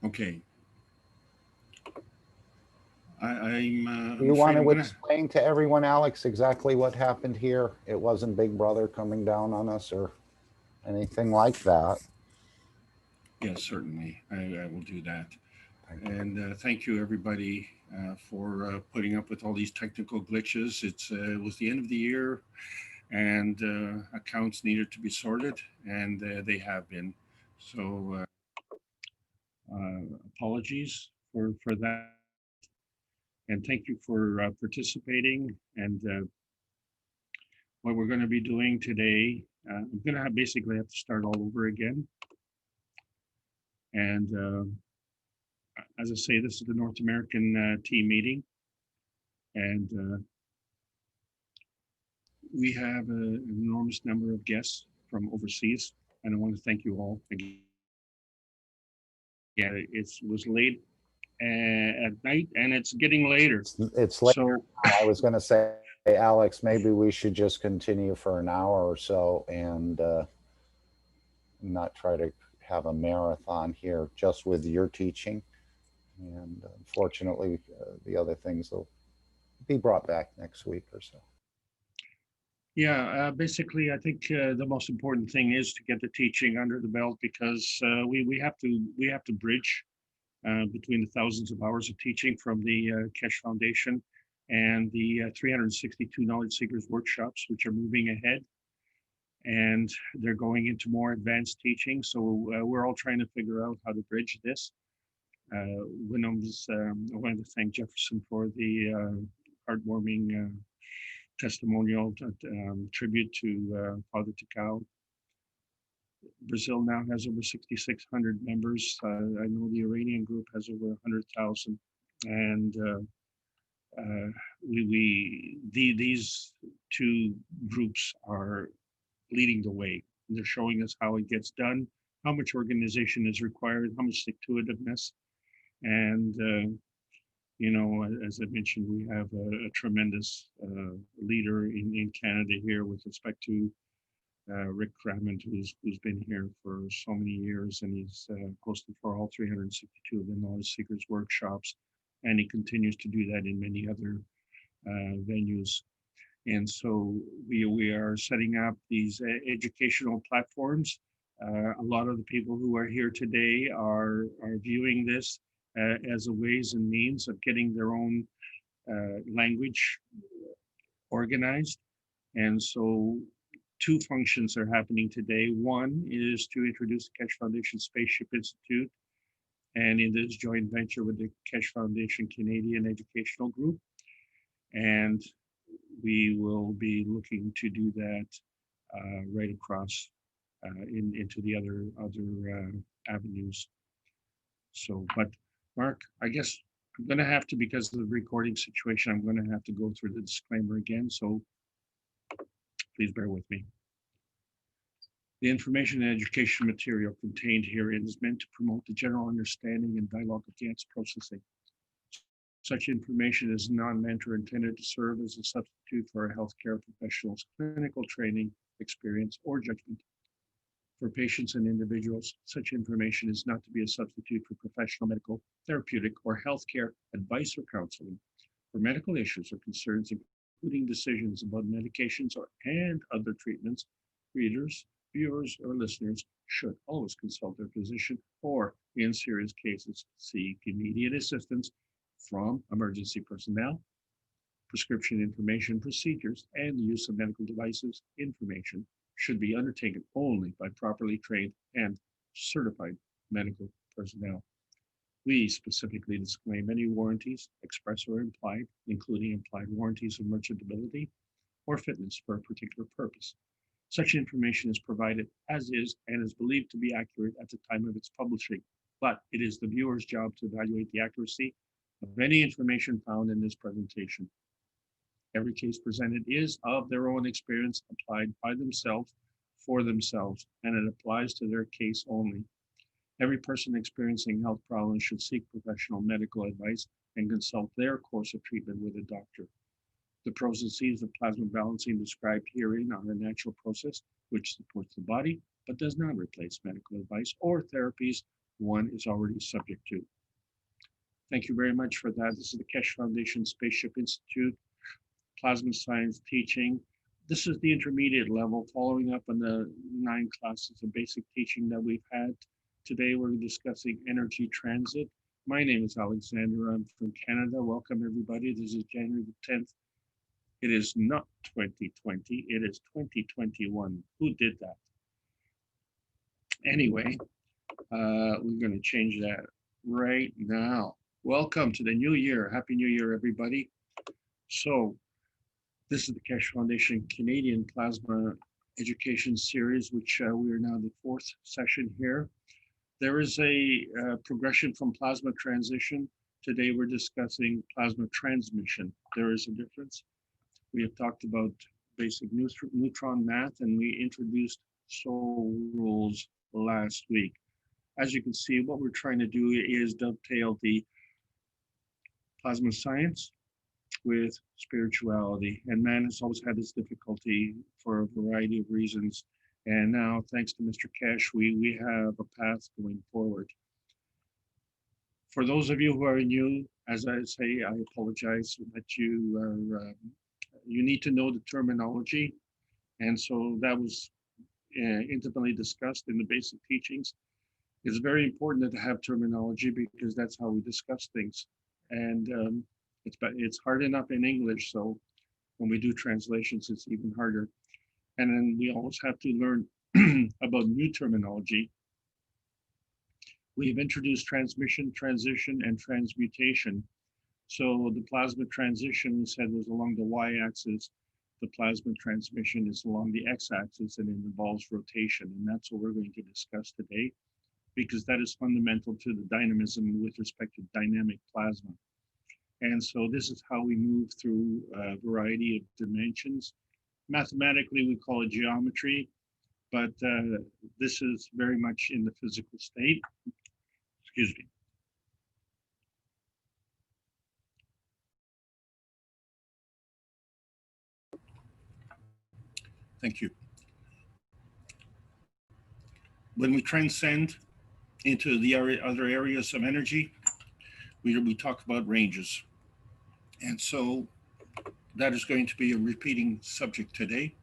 Okay. I'm You want afraid I'm to gonna. explain to everyone, Alex, exactly what happened here? It wasn't Big Brother coming down on us or anything like that. Yes, certainly. I will do that. Thank you. And thank you, everybody, for putting up with all these technical glitches. It was the end of the year, and accounts needed to be sorted, and they have been. So apologies for that, and thank you for participating. And what we're going to be doing today, I'm going to basically have to start all over again. And as I say, this is the North American team meeting, and we have an enormous number of guests from overseas, and I want to thank you all again. It was late at night, and it's getting later. It's later So, now. I was going to say, Alex, maybe we should just continue for an hour or so and not try to have a marathon here just with your teaching. And unfortunately, the other things will be brought back next week or so. yeah, basically, I think the most important thing is to get the teaching under the belt because we have to bridge between the thousands of hours of teaching from the Keshe Foundation and the 362 Knowledge Seekers workshops, which are moving ahead, and they're going into more advanced teaching. So we're all trying to figure out how to bridge this. When I wanted to thank Jefferson for the heartwarming testimonial tribute to Father Takao. Brazil now has over 6,600 members. I know the Iranian group has over 100,000, and these two groups are leading the way. They're showing us how it gets done, how much organization is required, how much stick to itiveness, and as I mentioned, we have a tremendous leader in Canada here with respect to Rick Crammond, who's been here for so many years, and he's hosted for all 362 of the Knowledge Seekers workshops, and he continues to do that in many other venues. And so we are setting up these educational platforms. A lot of the people who are here today are viewing this as a ways and means of getting their own language organized. And so two functions are happening today. One is to introduce the Keshe Foundation Spaceship Institute, and in this joint venture with the Keshe Foundation Canadian Educational Group. And we will be looking to do that right across into the other avenues. So, but Mark, I guess I'm going to have to, because of the recording situation, I'm going to have to go through the disclaimer again. So please bear with me. The information and education material contained herein is meant to promote the general understanding and dialogue of GANTS processing. Such information is not meant or intended to serve as a substitute for a healthcare professional's clinical training, experience, or judgment. For patients and individuals, such information is not to be a substitute for professional medical, therapeutic, or healthcare advice or counseling. For medical issues or concerns, including decisions about medications and other treatments, readers, viewers, or listeners should always consult their physician or, in serious cases, seek immediate assistance from emergency personnel. Prescription information, procedures, and the use of medical devices information should be undertaken only by properly trained and certified medical personnel. We specifically disclaim any warranties, express or implied, including implied warranties of merchantability or fitness for a particular purpose. Such information is provided as is and is believed to be accurate at the time of its publishing, but it is the viewer's job to evaluate the accuracy of any information found in this presentation. Every case presented is of their own experience, applied by themselves for themselves, and it applies to their case only. Every person experiencing health problems should seek professional medical advice and consult their course of treatment with a doctor. The processes of plasma balancing described herein are a natural process which supports the body but does not replace medical advice or therapies one is already subject to. Thank you very much for that. This is the Keshe Foundation Spaceship Institute, Plasma Science Teaching. This is the intermediate level, following up on the 9 classes of basic teaching that we've had. Today, we're discussing energy transit. My name is Alexander. I'm from Canada. Welcome, everybody. This is January the 10th. It is not 2020, it is 2021. Who did that? Anyway, we're going to change that right now. Welcome to the new year. Happy New Year, everybody. So, this is the Keshe Foundation Canadian Plasma Education Series, which we are now the 4th session here. There is a progression from plasma transition. Today we're discussing plasma transmission. There is a difference. We have talked about basic neutron math, and we introduced soul rules last week. As you can see, what we're trying to do is dovetail the plasma science with spirituality. And man has always had this difficulty for a variety of reasons. And now, thanks to Mr. Keshe, we have a path going forward. For those of you who are new, as I say, I apologize that you are, you need to know the terminology. And so that was intimately discussed in the basic teachings. It's very important to have terminology because that's how we discuss things. And it's hard enough in English, so when we do translations, it's even harder. And then we always have to learn about new terminology. We've introduced transmission, transition, and transmutation. So the plasma transition, we said, was along the y-axis. The plasma transmission is along the x-axis, and it involves rotation. And that's what we're going to discuss today, because that is fundamental to the dynamism with respect to dynamic plasma. And so this is how we move through a variety of dimensions. Mathematically, we call it geometry, but this is very much in the physical state. Excuse me. Thank you. When we transcend into the other areas of energy, we talk about ranges. And so that is going to be a repeating subject today.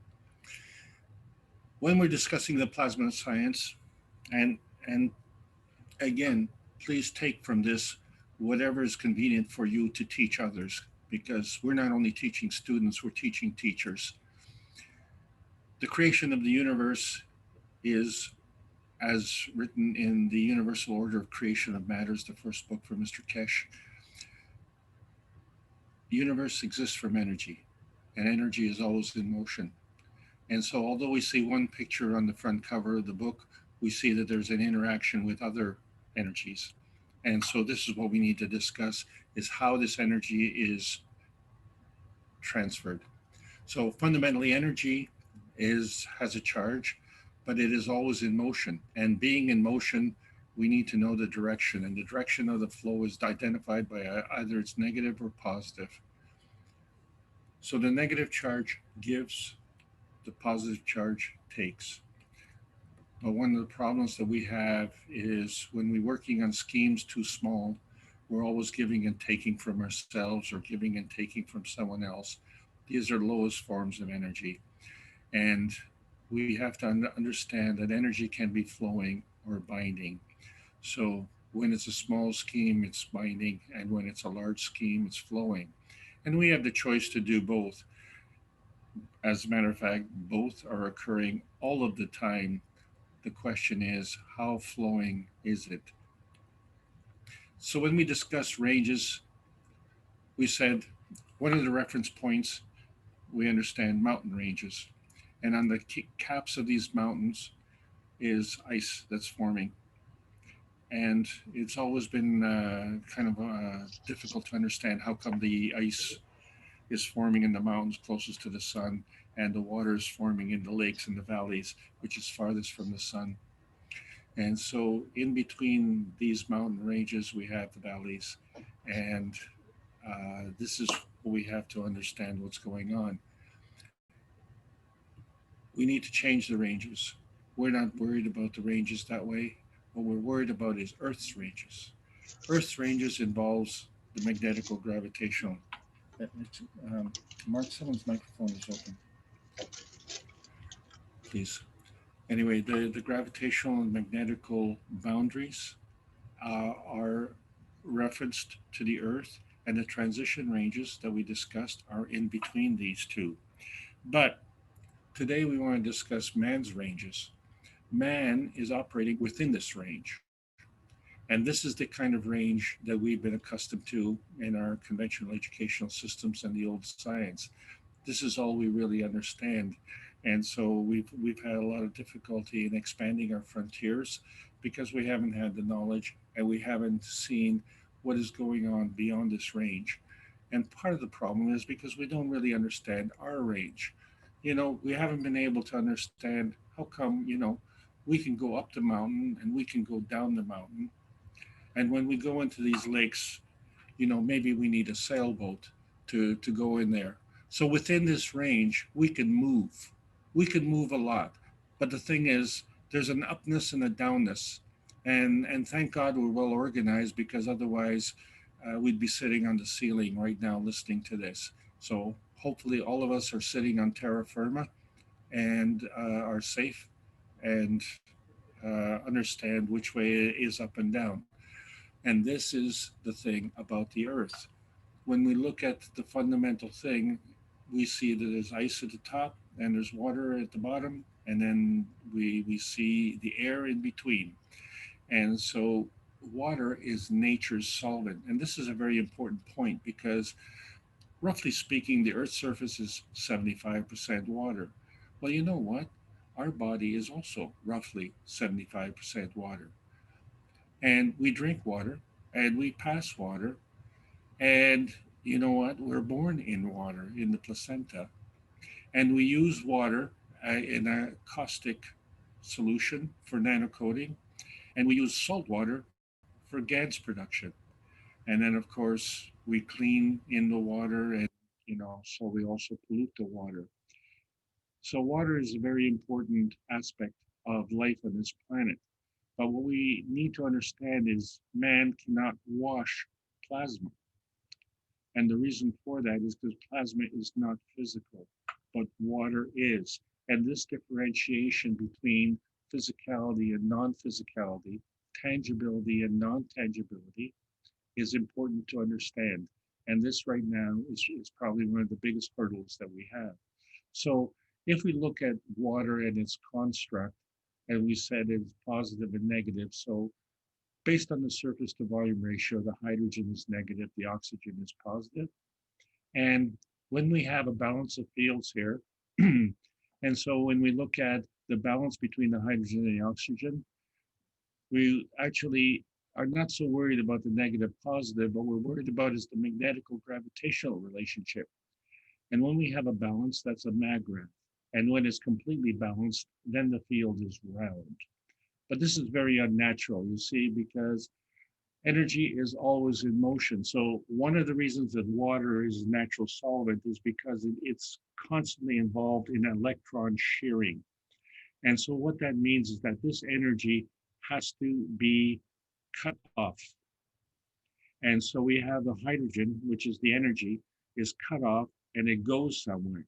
When we're discussing the plasma science, and again, please take from this whatever is convenient for you to teach others, because we're not only teaching students, we're teaching teachers. The creation of the universe is, as written in the Universal Order of Creation of Matters, the first book from Mr. Keshe. The universe exists from energy, and energy is always in motion. And so although we see one picture on the front cover of the book, we see that there's an interaction with other energies. And so this is what we need to discuss, is how this energy is transferred. So fundamentally, energy has a charge, but it is always in motion. And being in motion, we need to know the direction, and the direction of the flow is identified by either it's negative or positive. So the negative charge gives, the positive charge takes. But one of the problems that we have is when we're working on schemes too small, we're always giving and taking from ourselves or giving and taking from someone else. These are lowest forms of energy. And we have to understand that energy can be flowing or binding. So when it's a small scheme, it's binding, and when it's a large scheme, it's flowing. And we have the choice to do both. As a matter of fact, both are occurring all of the time. The question is, how flowing is it? So when we discuss ranges, we said one of the reference points, we understand mountain ranges. And on the caps of these mountains is ice that's forming. And it's always been kind of difficult to understand how come the ice is forming in the mountains closest to the sun, and the water is forming in the lakes and the valleys, which is farthest from the sun. And so in between these mountain ranges, we have the valleys. And this is what we have to understand what's going on. We need to change the ranges. We're not worried about the ranges that way. What we're worried about is Earth's ranges. Earth's ranges involves the magnetical gravitational. Um, Mark, someone's microphone is open, please. Anyway, the gravitational and magnetical boundaries are referenced to the Earth, and the transition ranges that we discussed are in between these two. But today we want to discuss man's ranges. Man is operating within this range. And this is the kind of range that we've been accustomed to in our conventional educational systems and the old science. This is all we really understand. And so we've had a lot of difficulty in expanding our frontiers because we haven't had the knowledge and we haven't seen what is going on beyond this range. And part of the problem is because we don't really understand our range. We haven't been able to understand how come, we can go up the mountain and we can go down the mountain. And when we go into these lakes, maybe we need a sailboat to go in there. So within this range, we can move. We can move a lot. But the thing is, there's an upness and a downness. And thank God we're well organized because otherwise we'd be sitting on the ceiling right now listening to this. So hopefully all of us are sitting on terra firma and are safe and understand which way is up and down. And this is the thing about the earth. When we look at the fundamental thing, we see that there's ice at the top and there's water at the bottom, and then we see the air in between. And so water is nature's solvent. And this is a very important point because, roughly speaking, the Earth's surface is 75% water. Well, you know what? Our body is also roughly 75% water. And we drink water and we pass water. And you know what? We're born in water, in the placenta. And we use water in a caustic solution for nanocoating. And we use salt water for GANS production. And then, of course, we clean in the water and, so we also pollute the water. So water is a very important aspect of life on this planet. But what we need to understand is man cannot wash plasma. And the reason for that is because plasma is not physical, but water is. And this differentiation between physicality and non physicality, tangibility and non tangibility, is important to understand. And this right now is probably one of the biggest hurdles that we have. So if we look at water and its construct, and we said it's positive and negative, so based on the surface to volume ratio, the hydrogen is negative, the oxygen is positive. And when we have a balance of fields here, and so when we look at the balance between the hydrogen and the oxygen, we actually are not so worried about the negative positive, but we're worried about is the magnetical gravitational relationship. And when we have a balance, that's a maggraph. And when it's completely balanced, then the field is round. But this is very unnatural, you see, because energy is always in motion. So one of the reasons that water is a natural solvent is because it's constantly involved in electron shearing. And so what that means is that this energy has to be cut off. And so we have the hydrogen, which is the energy, is cut off and it goes somewhere.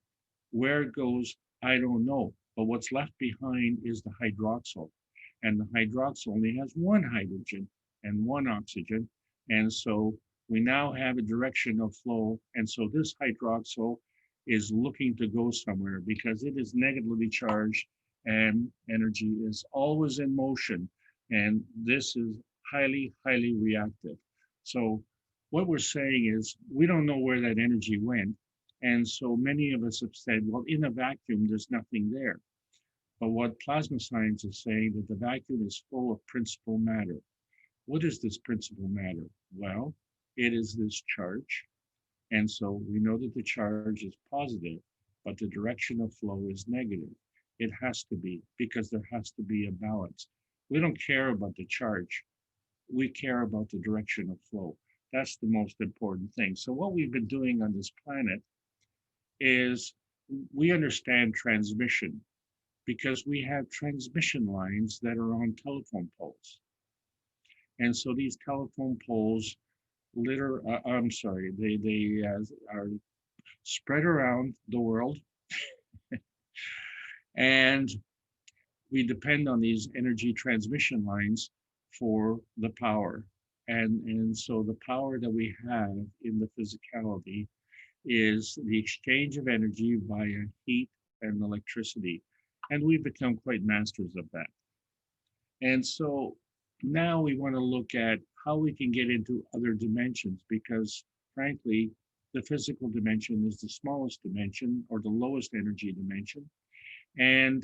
Where it goes, I don't know. But what's left behind is the hydroxyl. And the hydroxyl only has one hydrogen and one oxygen. And so we now have a direction of flow. And so this hydroxyl is looking to go somewhere because it is negatively charged and energy is always in motion. And this is highly, highly reactive. So what we're saying is we don't know where that energy went. And so many of us have said, well, in a vacuum, there's nothing there. But what plasma science is saying that the vacuum is full of principal matter. What is this principal matter? Well, it is this charge. And so we know that the charge is positive, but the direction of flow is negative. It has to be because there has to be a balance. We don't care about the charge. We care about the direction of flow. That's the most important thing. So what we've been doing on this planet is we understand transmission because we have transmission lines that are on telephone poles. And so these telephone poles I'm sorry, they are spread around the world, and we depend on these energy transmission lines for the power. And so the power that we have in the physicality is the exchange of energy via heat and electricity. And we've become quite masters of that. And so now we want to look at how we can get into other dimensions because, frankly, the physical dimension is the smallest dimension or the lowest energy dimension. And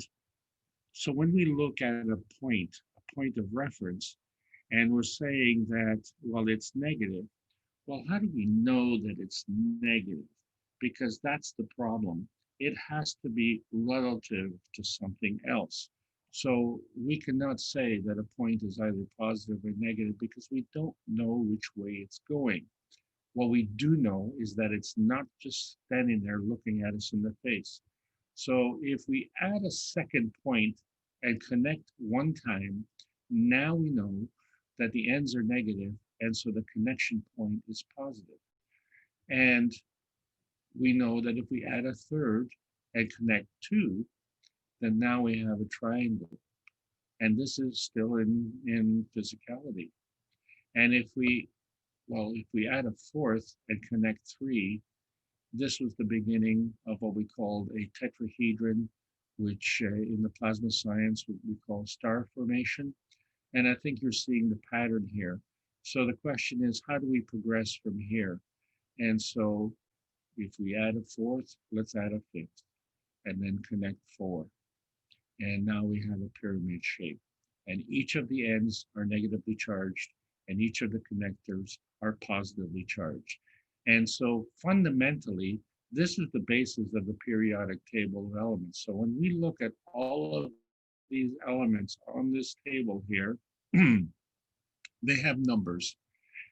so when we look at a point of reference, and we're saying that, well, it's negative, well, how do we know that it's negative? Because that's the problem. It has to be relative to something else. So we cannot say that a point is either positive or negative because we don't know which way it's going. What we do know is that it's not just standing there looking at us in the face. So if we add a second point and connect one time, now we know that the ends are negative, and so the connection point is positive. And we know that if we add a third and connect two, then now we have a triangle. And this is still in physicality. And if we add a fourth and connect three, this was the beginning of what we called a tetrahedron, which in the plasma science we call star formation. And I think you're seeing the pattern here. So the question is, how do we progress from here? And so if we add a fourth, let's add a fifth, and then connect four. And now we have a pyramid shape. And each of the ends are negatively charged, and each of the connectors are positively charged. And so fundamentally, this is the basis of the periodic table of elements. So when we look at all of these elements on this table here, they have numbers.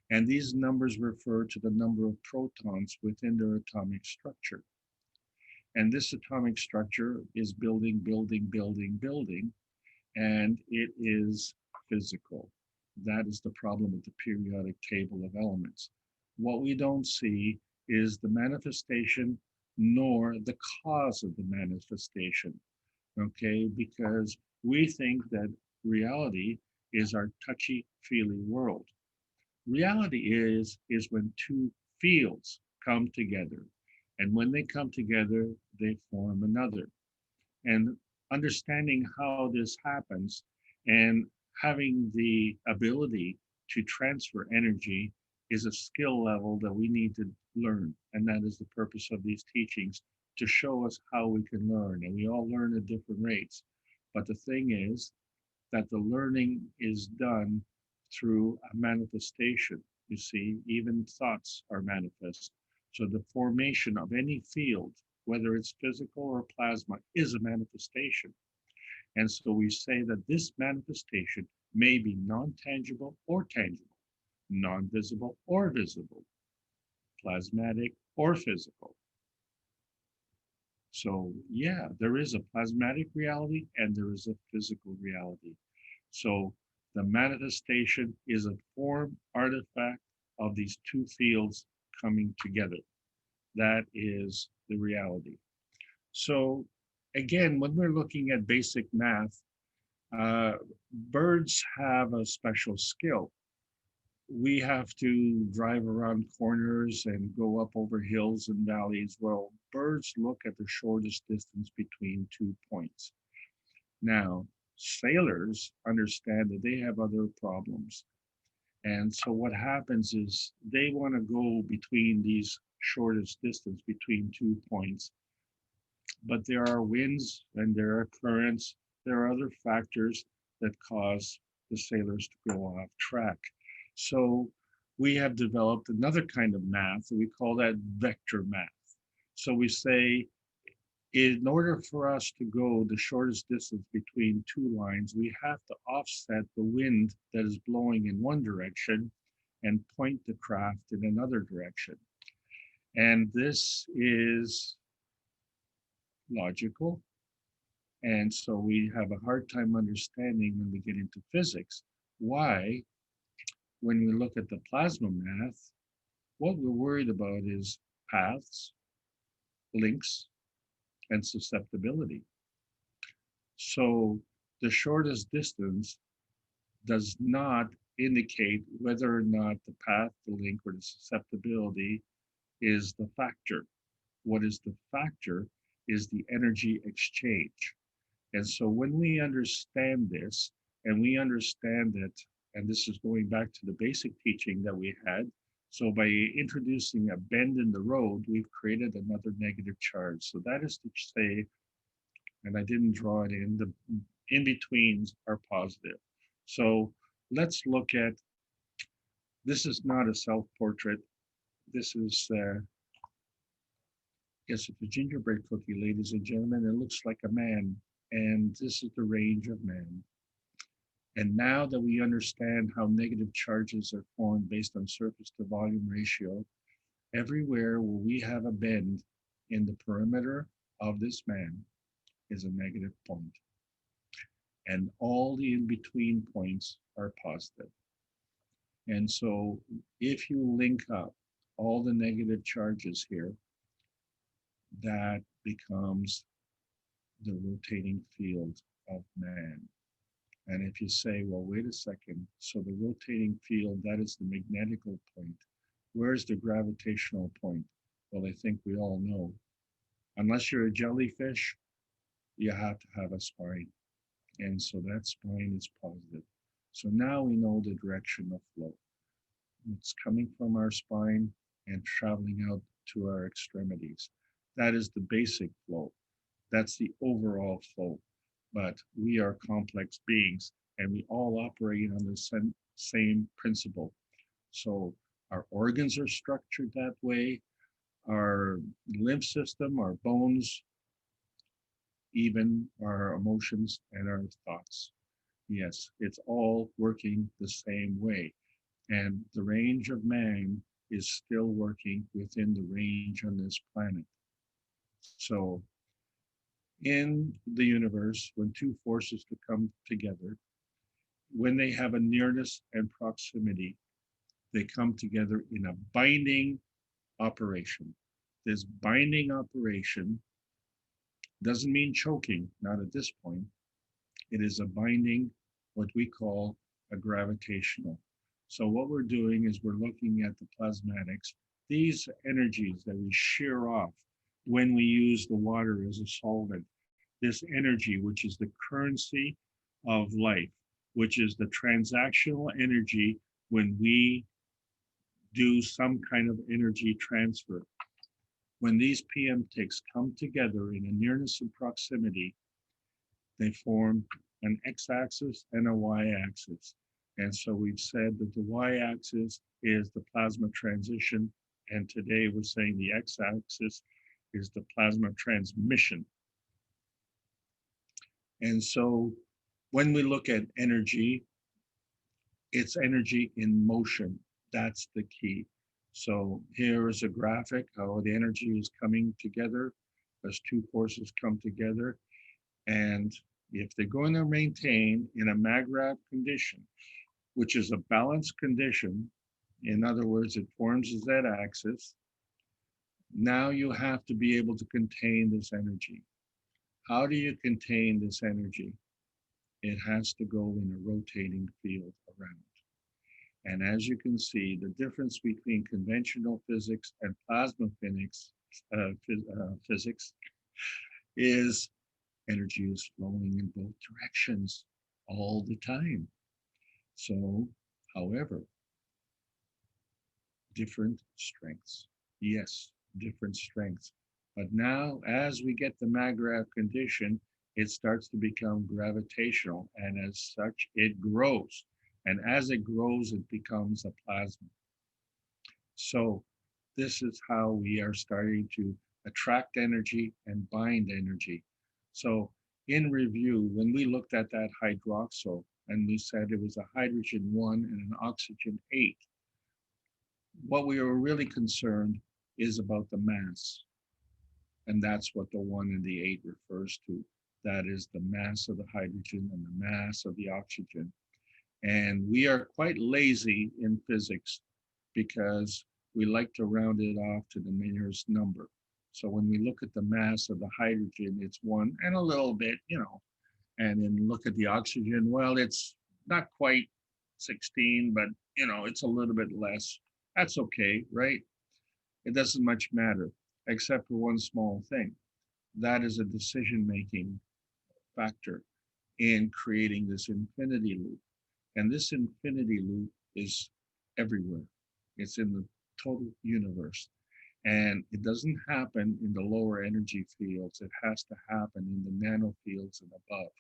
And these numbers refer to the number of protons within their atomic structure. And this atomic structure is building, building, building, building, and it is physical. That is the problem with the periodic table of elements. What we don't see is the manifestation nor the cause of the manifestation, okay? Because we think that reality is our touchy-feely world. Reality is when two fields come together. And when they come together, they form another. And understanding how this happens and having the ability to transfer energy is a skill level that we need to learn. And that is the purpose of these teachings, to show us how we can learn. And we all learn at different rates. But the thing is that the learning is done through a manifestation. You see, even thoughts are manifest. So the formation of any field, whether it's physical or plasma, is a manifestation. And so we say that this manifestation may be non-tangible or tangible, non-visible or visible, plasmatic or physical. So yeah, there is a plasmatic reality and there is a physical reality. So the manifestation is a form artifact of these two fields coming together. That is the reality. So again, when we're looking at basic math, birds have a special skill. We have to drive around corners and go up over hills and valleys. Well, birds look at the shortest distance between 2 points. Now, sailors understand that they have other problems. And so what happens is they want to go between these shortest distance between 2 points. But there are winds and there are currents. There are other factors that cause the sailors to go off track. So we have developed another kind of math, and we call that vector math. So we say, in order for us to go the shortest distance between two lines, we have to offset the wind that is blowing in one direction and point the craft in another direction. And this is logical. And so we have a hard time understanding when we get into physics why when we look at the plasma math, what we're worried about is paths, links, and susceptibility. So the shortest distance does not indicate whether or not the path, the link, or the susceptibility is the factor. What is the factor is the energy exchange. And so when we understand this, and we understand that, and this is going back to the basic teaching that we had. So by introducing a bend in the road, we've created another negative charge. So that is to say, and I didn't draw it in, the in-betweens are positive. So let's look at, this is not a self-portrait. This is, yes, it's a gingerbread cookie, ladies and gentlemen. It looks like a man, and this is the range of man. And now that we understand how negative charges are formed based on surface to volume ratio, everywhere where we have a bend in the perimeter of this man is a negative point. And all the in-between points are positive. And so if you link up all the negative charges here, that becomes the rotating field of man. And if you say, well, wait a second, so the rotating field, that is the magnetical point. Where's the gravitational point? Well, I think we all know. Unless you're a jellyfish, you have to have a spine. And so that spine is positive. So now we know the direction of flow. It's coming from our spine and traveling out to our extremities. That is the basic flow. That's the overall flow. But we are complex beings and we all operate on the same principle. So our organs are structured that way, our lymph system, our bones, even our emotions and our thoughts. Yes, it's all working the same way. And the range of man is still working within the range on this planet. So in the universe, when two forces to come together, when they have a nearness and proximity, they come together in a binding operation. This binding operation doesn't mean choking, not at this point. It is a binding, what we call a gravitational. So what we're doing is we're looking at the plasmatics, these energies that we shear off when we use the water as a solvent, this energy, which is the currency of life, which is the transactional energy when we do some kind of energy transfer. When these PM ticks come together in a nearness and proximity, they form an x-axis and a y-axis. And so we've said that the y-axis is the plasma transition, and today we're saying the x-axis is the plasma transmission. And so when we look at energy, it's energy in motion. That's the key. So here is a graphic how the energy is coming together as two forces come together. And if they're going to maintain in a MAGRAV condition, which is a balanced condition, in other words, it forms a z-axis, now you have to be able to contain this energy. How do you contain this energy? It has to go in a rotating field around. And as you can see, the difference between conventional physics and plasma physics is energy is flowing in both directions all the time. So, however, different strengths. Yes, different strengths. But now, as we get the MAGRAV condition, it starts to become gravitational, and as such, it grows. And as it grows, it becomes a plasma. So this is how we are starting to attract energy and bind energy. So in review, when we looked at that hydroxyl and we said it was a hydrogen 1 and an oxygen 8, what we were really concerned is about the mass. And that's what the 1 and the 8 refers to. That is the mass of the hydrogen and the mass of the oxygen. And we are quite lazy in physics because we like to round it off to the nearest number. So when we look at the mass of the hydrogen, it's one and a little bit, and then look at the oxygen, well, it's not quite 16, but it's a little bit less. That's okay, right? It doesn't much matter, except for one small thing. That is a decision-making factor in creating this infinity loop. And this infinity loop is everywhere. It's in the total universe. And it doesn't happen in the lower energy fields. It has to happen in the nanofields and above,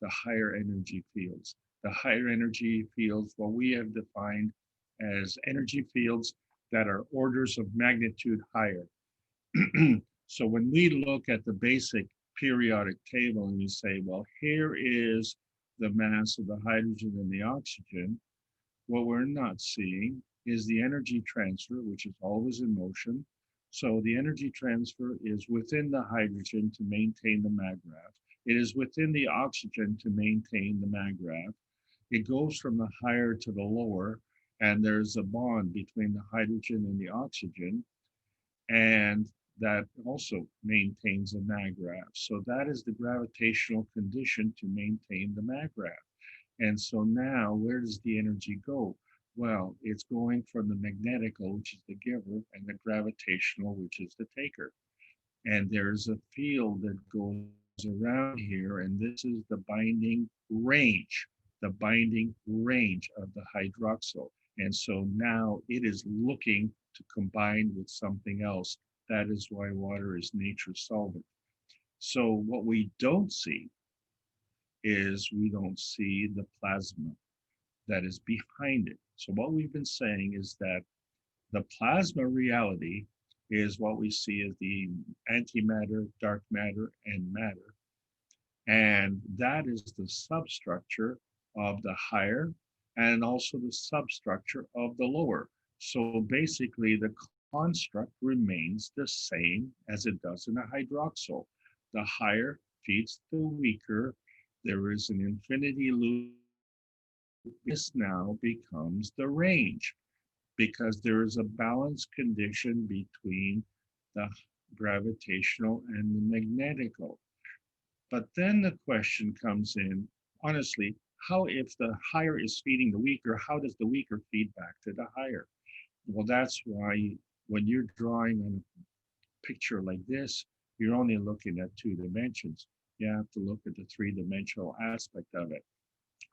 the higher energy fields. The higher energy fields, what we have defined as energy fields that are orders of magnitude higher. So when we look at the basic periodic table and you say, well, here is the mass of the hydrogen and the oxygen, what we're not seeing is the energy transfer, which is always in motion. So the energy transfer is within the hydrogen to maintain the mag-graph. It is within the oxygen to maintain the mag-graph. It goes from the higher to the lower, and there's a bond between the hydrogen and the oxygen, and that also maintains a mag-graph. So that is the gravitational condition to maintain the mag-graph. And so now, where does the energy go? Well, it's going from the magnetical, which is the giver, and the gravitational, which is the taker. And there's a field that goes around here, and this is the binding range of the hydroxyl. And so now it is looking to combine with something else. That is why water is nature's solvent. So what we don't see is we don't see the plasma that is behind it. So what we've been saying is that the plasma reality is what we see as the antimatter, dark matter, and matter. And that is the substructure of the higher and also the substructure of the lower. So basically the construct remains the same as it does in a hydroxyl. The higher feeds the weaker. There is an infinity loop. This now becomes the range because there is a balance condition between the gravitational and the magnetical. But then the question comes in, honestly, how if the higher is feeding the weaker, how does the weaker feed back to the higher? Well, that's why when you're drawing on a picture like this, you're only looking at 2 dimensions. You have to look at the 3-dimensional aspect of it.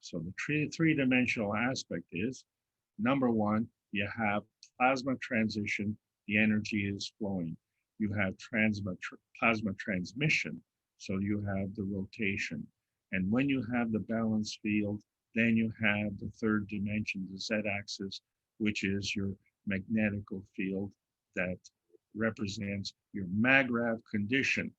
So the three-dimensional aspect is, number one, you have plasma transition, the energy is flowing. You have plasma transmission, so you have the rotation. And when you have the balanced field, then you have the third dimension, the z-axis, which is your magnetical field that represents your mag-graph condition.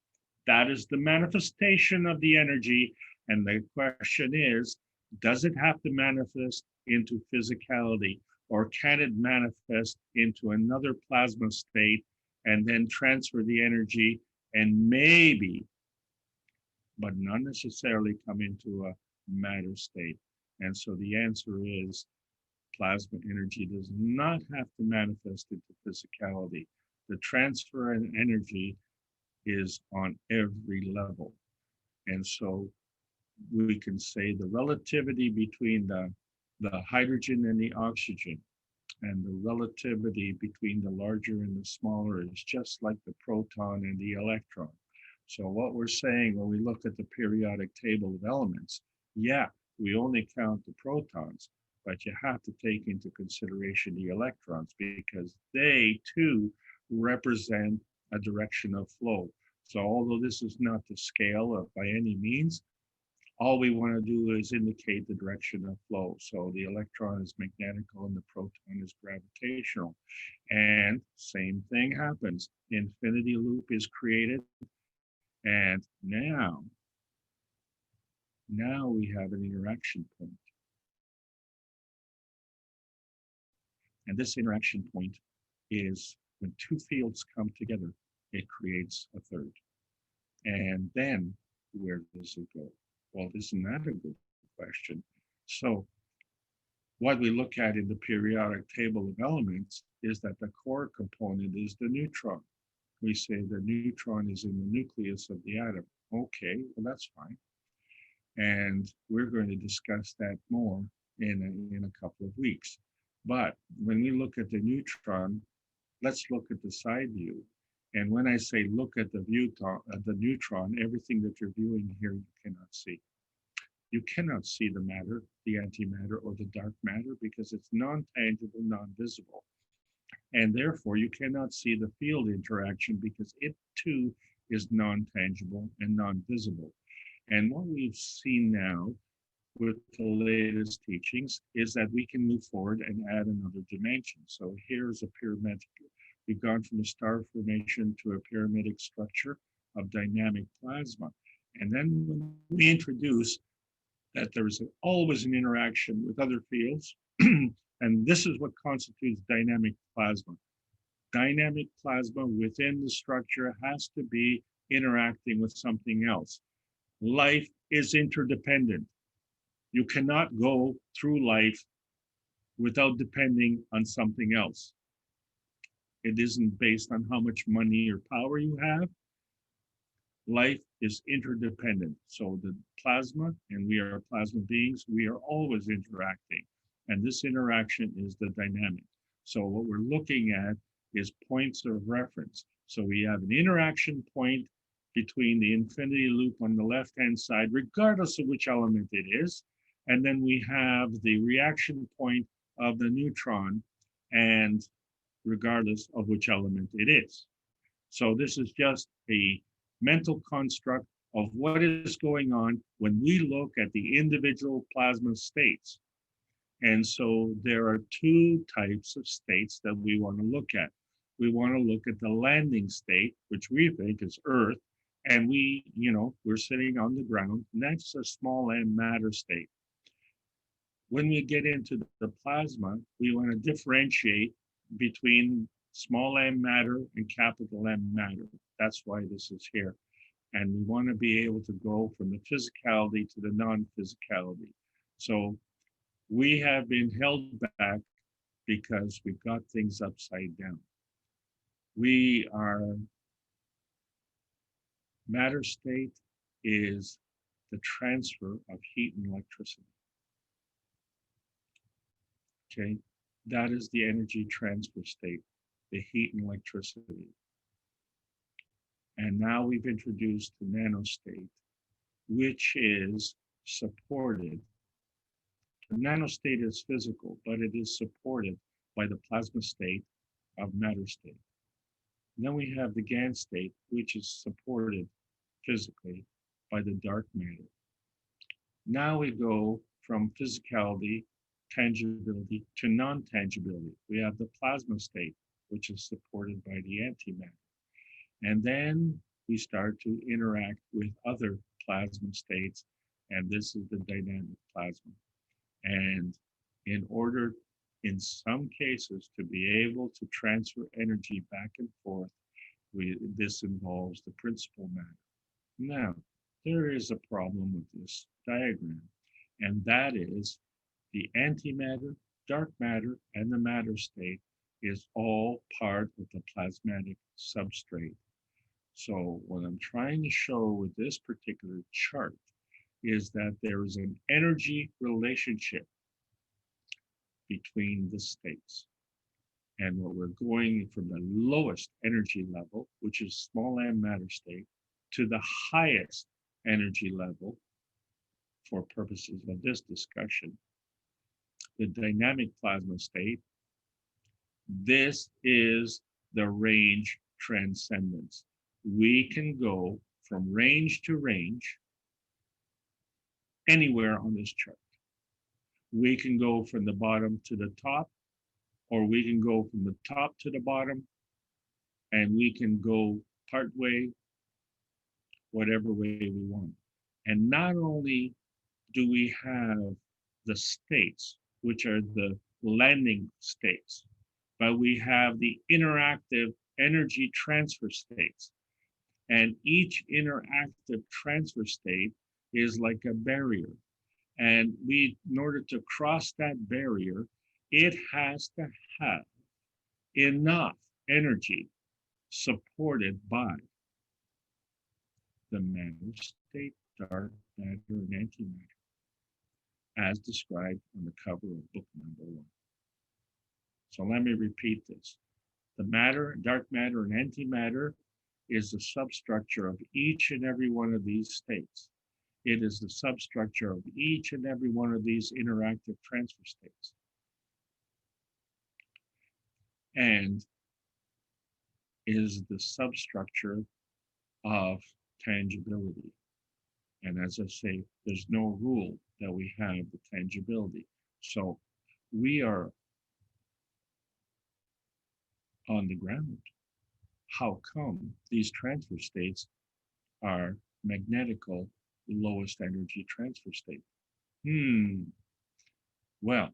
That is the manifestation of the energy. And the question is, does it have to manifest into physicality, or can it manifest into another plasma state and then transfer the energy and maybe, but not necessarily, come into a matter state? And so the answer is plasma energy does not have to manifest into physicality. The transfer in energy is on every level. And so we can say the relativity between the hydrogen and the oxygen and the relativity between the larger and the smaller is just like the proton and the electron. So what we're saying when we look at the periodic table of elements, yeah, we only count the protons, but you have to take into consideration the electrons because they too represent a direction of flow. So although this is not the scale of by any means, all we want to do is indicate the direction of flow. So the electron is magnetical and the proton is gravitational. And same thing happens. Infinity loop is created. And now we have an interaction point. And this interaction point is when 2 fields come together, it creates a third. And then where does it go? Well, isn't that a good question? So what we look at in the periodic table of elements is that the core component is the neutron. We say the neutron is in the nucleus of the atom. Okay, well, that's fine. And we're going to discuss that more in a couple of weeks. But when we look at the neutron, let's look at the side view. And when I say look at the neutron, everything that you're viewing here, you cannot see. You cannot see the matter, the antimatter, or the dark matter because it's non-tangible, non-visible. And therefore, you cannot see the field interaction because it too is non-tangible and non-visible. And what we've seen now with the latest teachings is that we can move forward and add another dimension. So here's a pyramid. We've gone from a star formation to a pyramidal structure of dynamic plasma. And then when we introduce that there's always an interaction with other fields, and this is what constitutes dynamic plasma. Dynamic plasma within the structure has to be interacting with something else. Life is interdependent. You cannot go through life without depending on something else. It isn't based on how much money or power you have. Life is interdependent. So the plasma, and we are plasma beings, we are always interacting. And this interaction is the dynamic. So what we're looking at is points of reference. So we have an interaction point between the infinity loop on the left-hand side, regardless of which element it is. And then we have the reaction point of the neutron, and regardless of which element it is. So this is just a mental construct of what is going on when we look at the individual plasma states. And so there are two types of states that we want to look at. We want to look at the landing state, which we think is Earth, and we're sitting on the ground, and that's a small m matter state. When we get into the plasma, we want to differentiate between small m matter and capital M matter. That's why this is here. And we want to be able to go from the physicality to the non-physicality. So we have been held back because we've got things upside down. Matter state is the transfer of heat and electricity. Okay, that is the energy transfer state, the heat and electricity. And now we've introduced the nanostate, which is supported. The nanostate is physical, but it is supported by the plasma state of matter state. And then we have the GAN state, which is supported physically by the dark matter. Now we go from physicality, tangibility, to non-tangibility. We have the plasma state, which is supported by the antimatter. And then we start to interact with other plasma states, and this is the dynamic plasma. And in order, in some cases, to be able to transfer energy back and forth, this involves the principal matter. Now, there is a problem with this diagram, and that is the antimatter, dark matter, and the matter state is all part of the plasmatic substrate. So what I'm trying to show with this particular chart is that there is an energy relationship between the states. And what we're going from the lowest energy level, which is small m matter state, to the highest energy level for purposes of this discussion, the dynamic plasma state. This is the range transcendence. We can go from range to range anywhere on this chart. We can go from the bottom to the top, or we can go from the top to the bottom, and we can go part way, whatever way we want. And not only do we have the states, which are the landing states, but we have the interactive energy transfer states. And each interactive transfer state is like a barrier. And in order to cross that barrier, it has to have enough energy supported by the matter state, dark matter, and antimatter, as described on the cover of book number 1. So let me repeat this. The matter, dark matter, and antimatter is the substructure of each and every one of these states. It is the substructure of each and every one of these interactive transfer states. And is the substructure of tangibility. And as I say, there's no rule that we have the tangibility. So we are on the ground. How come these transfer states are magnetical lowest energy transfer state? Well,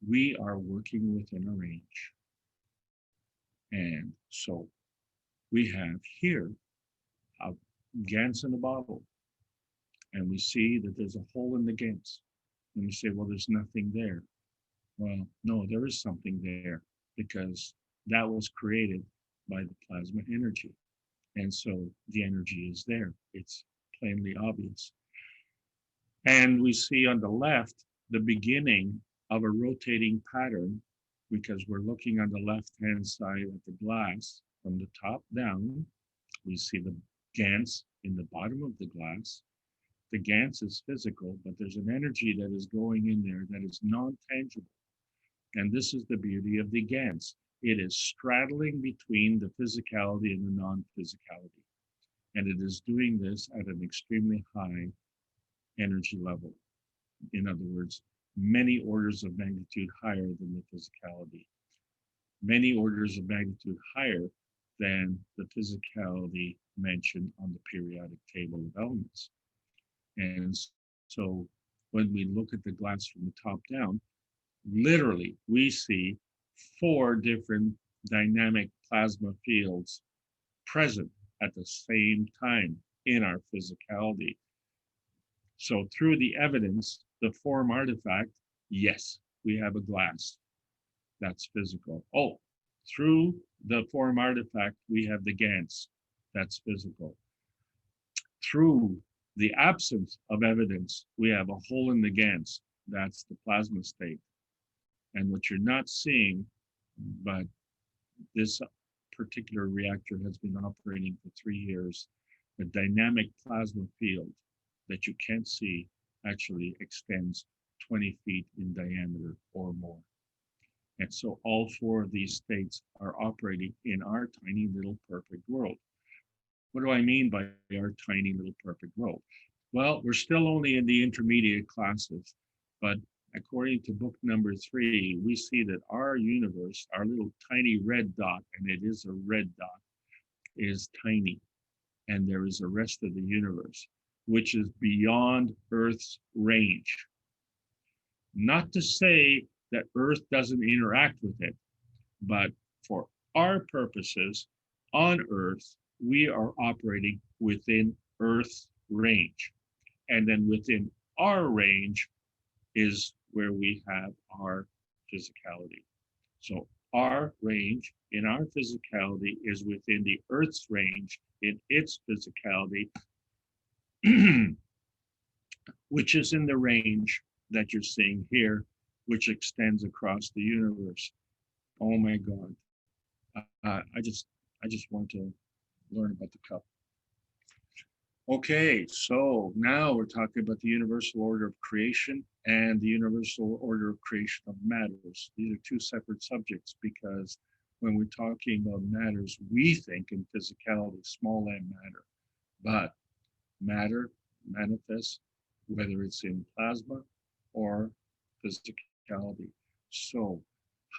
we are working within a range. And so we have here a Gans in a bottle. And we see that there's a hole in the Gans. And we say, well, there's nothing there. Well, no, there is something there because that was created by the plasma energy. And so the energy is there. It's plainly obvious. And we see on the left the beginning of a rotating pattern because we're looking on the left-hand side at the glass from the top down. We see the Gans in the bottom of the glass. The Gans is physical, but there's an energy that is going in there that is non-tangible. And this is the beauty of the Gans. It is straddling between the physicality and the non-physicality. And it is doing this at an extremely high energy level. In other words, many orders of magnitude higher than the physicality. Many orders of magnitude higher than the physicality mentioned on the periodic table of elements. And so when we look at the glass from the top down, literally we see 4 different dynamic plasma fields present at the same time in our physicality. So through the evidence, the form artifact, yes, we have a glass. That's physical. Oh, through the form artifact, we have the Gans. That's physical. Through the absence of evidence, we have a hole in the Gans. That's the plasma state. And what you're not seeing, but this particular reactor has been operating for 3 years, the dynamic plasma field that you can't see actually extends 20 feet in diameter or more. And so all 4 of these states are operating in our tiny little perfect world. What do I mean by our tiny little perfect world? Well, we're still only in the intermediate classes, but according to book number 3, we see that our universe, our little tiny red dot, and it is a red dot, is tiny. And there is a rest of the universe, which is beyond Earth's range. Not to say that Earth doesn't interact with it, but for our purposes on Earth, we are operating within Earth's range. And then within our range is where we have our physicality. So our range in our physicality is within the Earth's range in its physicality, which is in the range that you're seeing here, which extends across the universe. Oh my God. I just want to learn about the cup. Okay, so now we're talking about the universal order of creation and the universal order of creation of matters. These are 2 separate subjects because when we're talking about matters, we think in physicality, small m matter, but matter manifests whether it's in plasma or physicality. So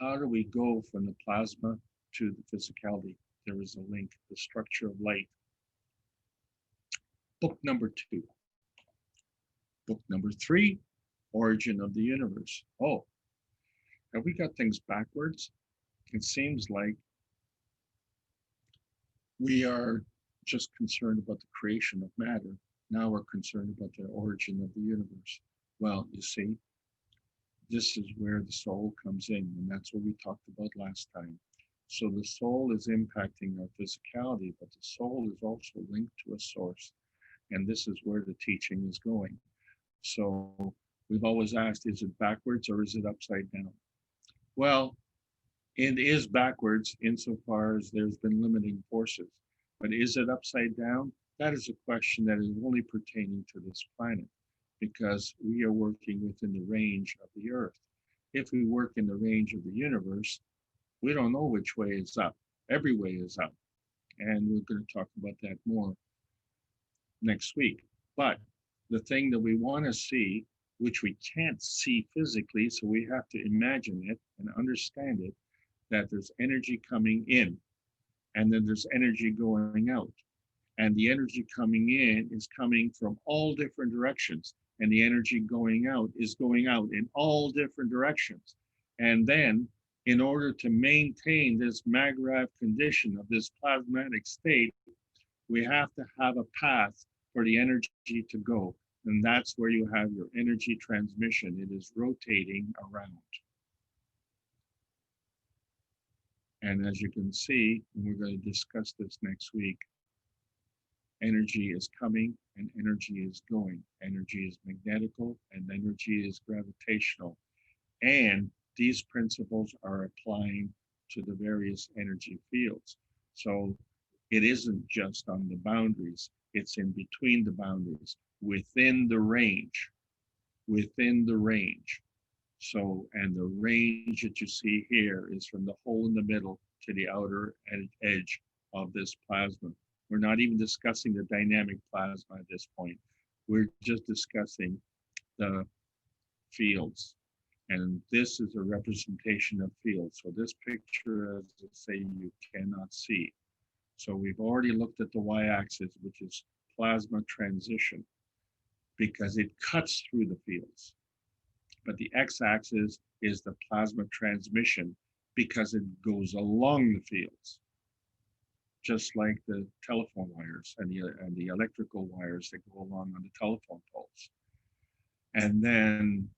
how do we go from the plasma to the physicality? There is a link, the structure of light. Book number 2. Book number 3, Origin of the Universe. Oh, have we got things backwards? It seems like we are just concerned about the creation of matter. Now we're concerned about the origin of the universe. Well, you see, this is where the soul comes in, and that's what we talked about last time. So the soul is impacting our physicality, but the soul is also linked to a source, and this is where the teaching is going. So we've always asked, is it backwards or is it upside down? Well, it is backwards insofar as there's been limiting forces. But is it upside down? That is a question that is only pertaining to this planet because we are working within the range of the Earth. If we work in the range of the universe, we don't know which way is up. Every way is up. And we're going to talk about that more next week. But the thing that we want to see, which we can't see physically, so we have to imagine it and understand it, that there's energy coming in and then there's energy going out. And the energy coming in is coming from all different directions. And the energy going out is going out in all different directions. And then, in order to maintain this Magravh condition of this plasmatic state, we have to have a path for the energy to go. And that's where you have your energy transmission. It is rotating around. And as you can see, and we're going to discuss this next week, energy is coming and energy is going. Energy is magnetical and energy is gravitational. And these principles are applying to the various energy fields. So it isn't just on the boundaries, it's in between the boundaries, within the range, within the range. So, and the range that you see here is from the hole in the middle to the outer edge of this plasma. We're not even discussing the dynamic plasma at this point. We're just discussing the fields. And this is a representation of fields. So this picture, as I say, you cannot see. So we've already looked at the y-axis, which is plasma transition, because it cuts through the fields. But the x-axis is the plasma transmission because it goes along the fields, just like the telephone wires and the electrical wires that go along on the telephone poles. And then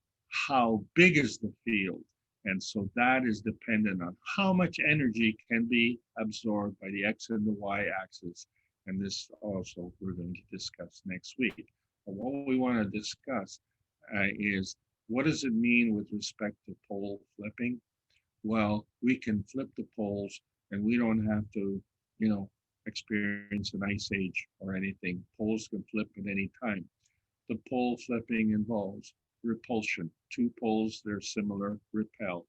how big is the field? And so that is dependent on how much energy can be absorbed by the x and the y axis. And this also we're going to discuss next week. But what we want to discuss is what does it mean with respect to pole flipping? Well, we can flip the poles and we don't have to, experience an ice age or anything. Poles can flip at any time. The pole flipping involves repulsion. Two poles, they're similar, repel.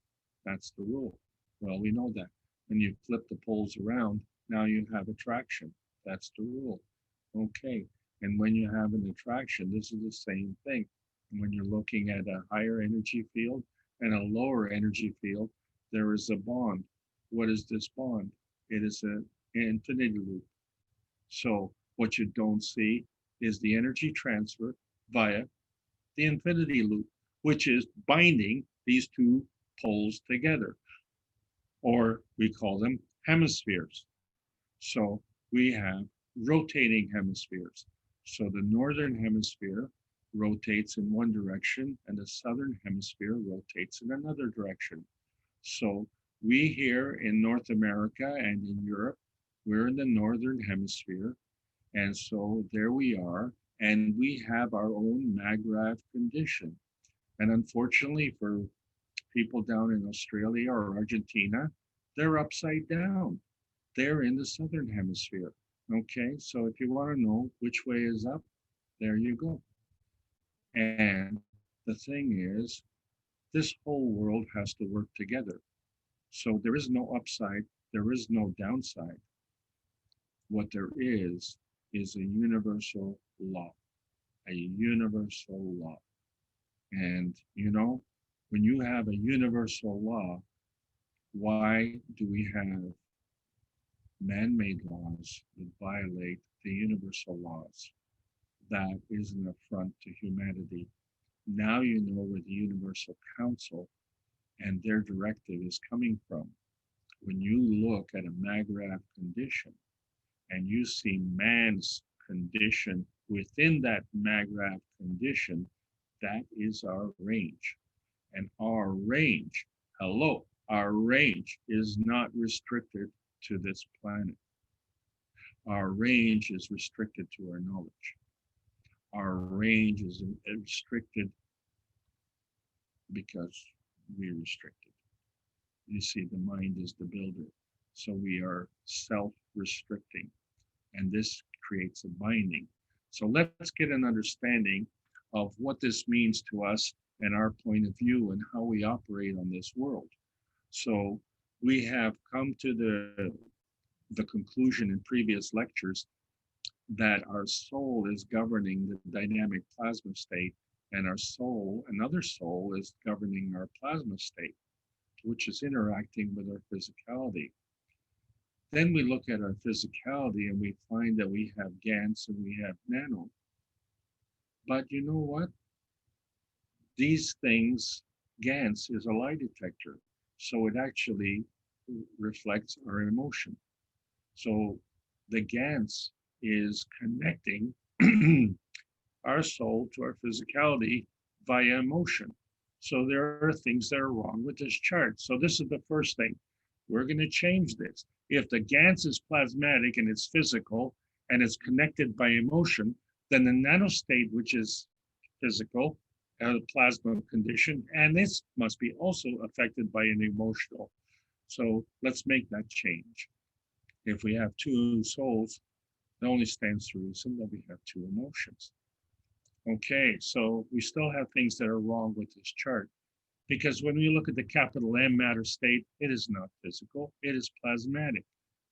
That's the rule. Well, we know that. When you flip the poles around, now you have attraction. That's the rule. Okay. And when you have an attraction, this is the same thing. When you're looking at a higher energy field and a lower energy field, there is a bond. What is this bond? It is an infinity loop. So what you don't see is the energy transfer via the infinity loop, which is binding these two poles together, or we call them hemispheres. So we have rotating hemispheres. So the northern hemisphere rotates in one direction and the southern hemisphere rotates in another direction. So we here in North America and in Europe, we're in the northern hemisphere. And so there we are, and we have our own Magravh condition. And unfortunately for people down in Australia or Argentina, they're upside down. They're in the southern hemisphere. Okay, so if you want to know which way is up, there you go. And the thing is, this whole world has to work together. So there is no upside, there is no downside. What there is a universal law, a universal law. And when you have a universal law, why do we have man-made laws that violate the universal laws? That is an affront to humanity. Now you know where the Universal Council and their directive is coming from. When you look at a Magravh condition and you see man's condition within that Magravh condition, That is our range. And our range, hello, our range is not restricted to this planet. Our range is restricted to our knowledge. Our range is restricted because we're restricted. You see, the mind is the builder. So we are self-restricting, and this creates a binding. So let's get an understanding of what this means to us and our point of view and how we operate on this world. So we have come to the conclusion in previous lectures that our soul is governing the dynamic plasma state, and our soul, another soul, is governing our plasma state, which is interacting with our physicality. Then we look at our physicality and we find that we have GANs and we have nano. But you know what? These things, GANs is a lie detector. So it actually reflects our emotion. So the GANs is connecting our soul to our physicality via emotion. So there are things that are wrong with this chart. So this is the first thing. We're going to change this. If the GANs is plasmatic and it's physical and it's connected by emotion, then the nanostate, which is physical, a plasma condition, and this must be also affected by an emotional. So let's make that change. If we have two souls, it only stands to reason that we have two emotions. Okay, so we still have things that are wrong with this chart. Because when we look at the capital M matter state, it is not physical, it is plasmatic.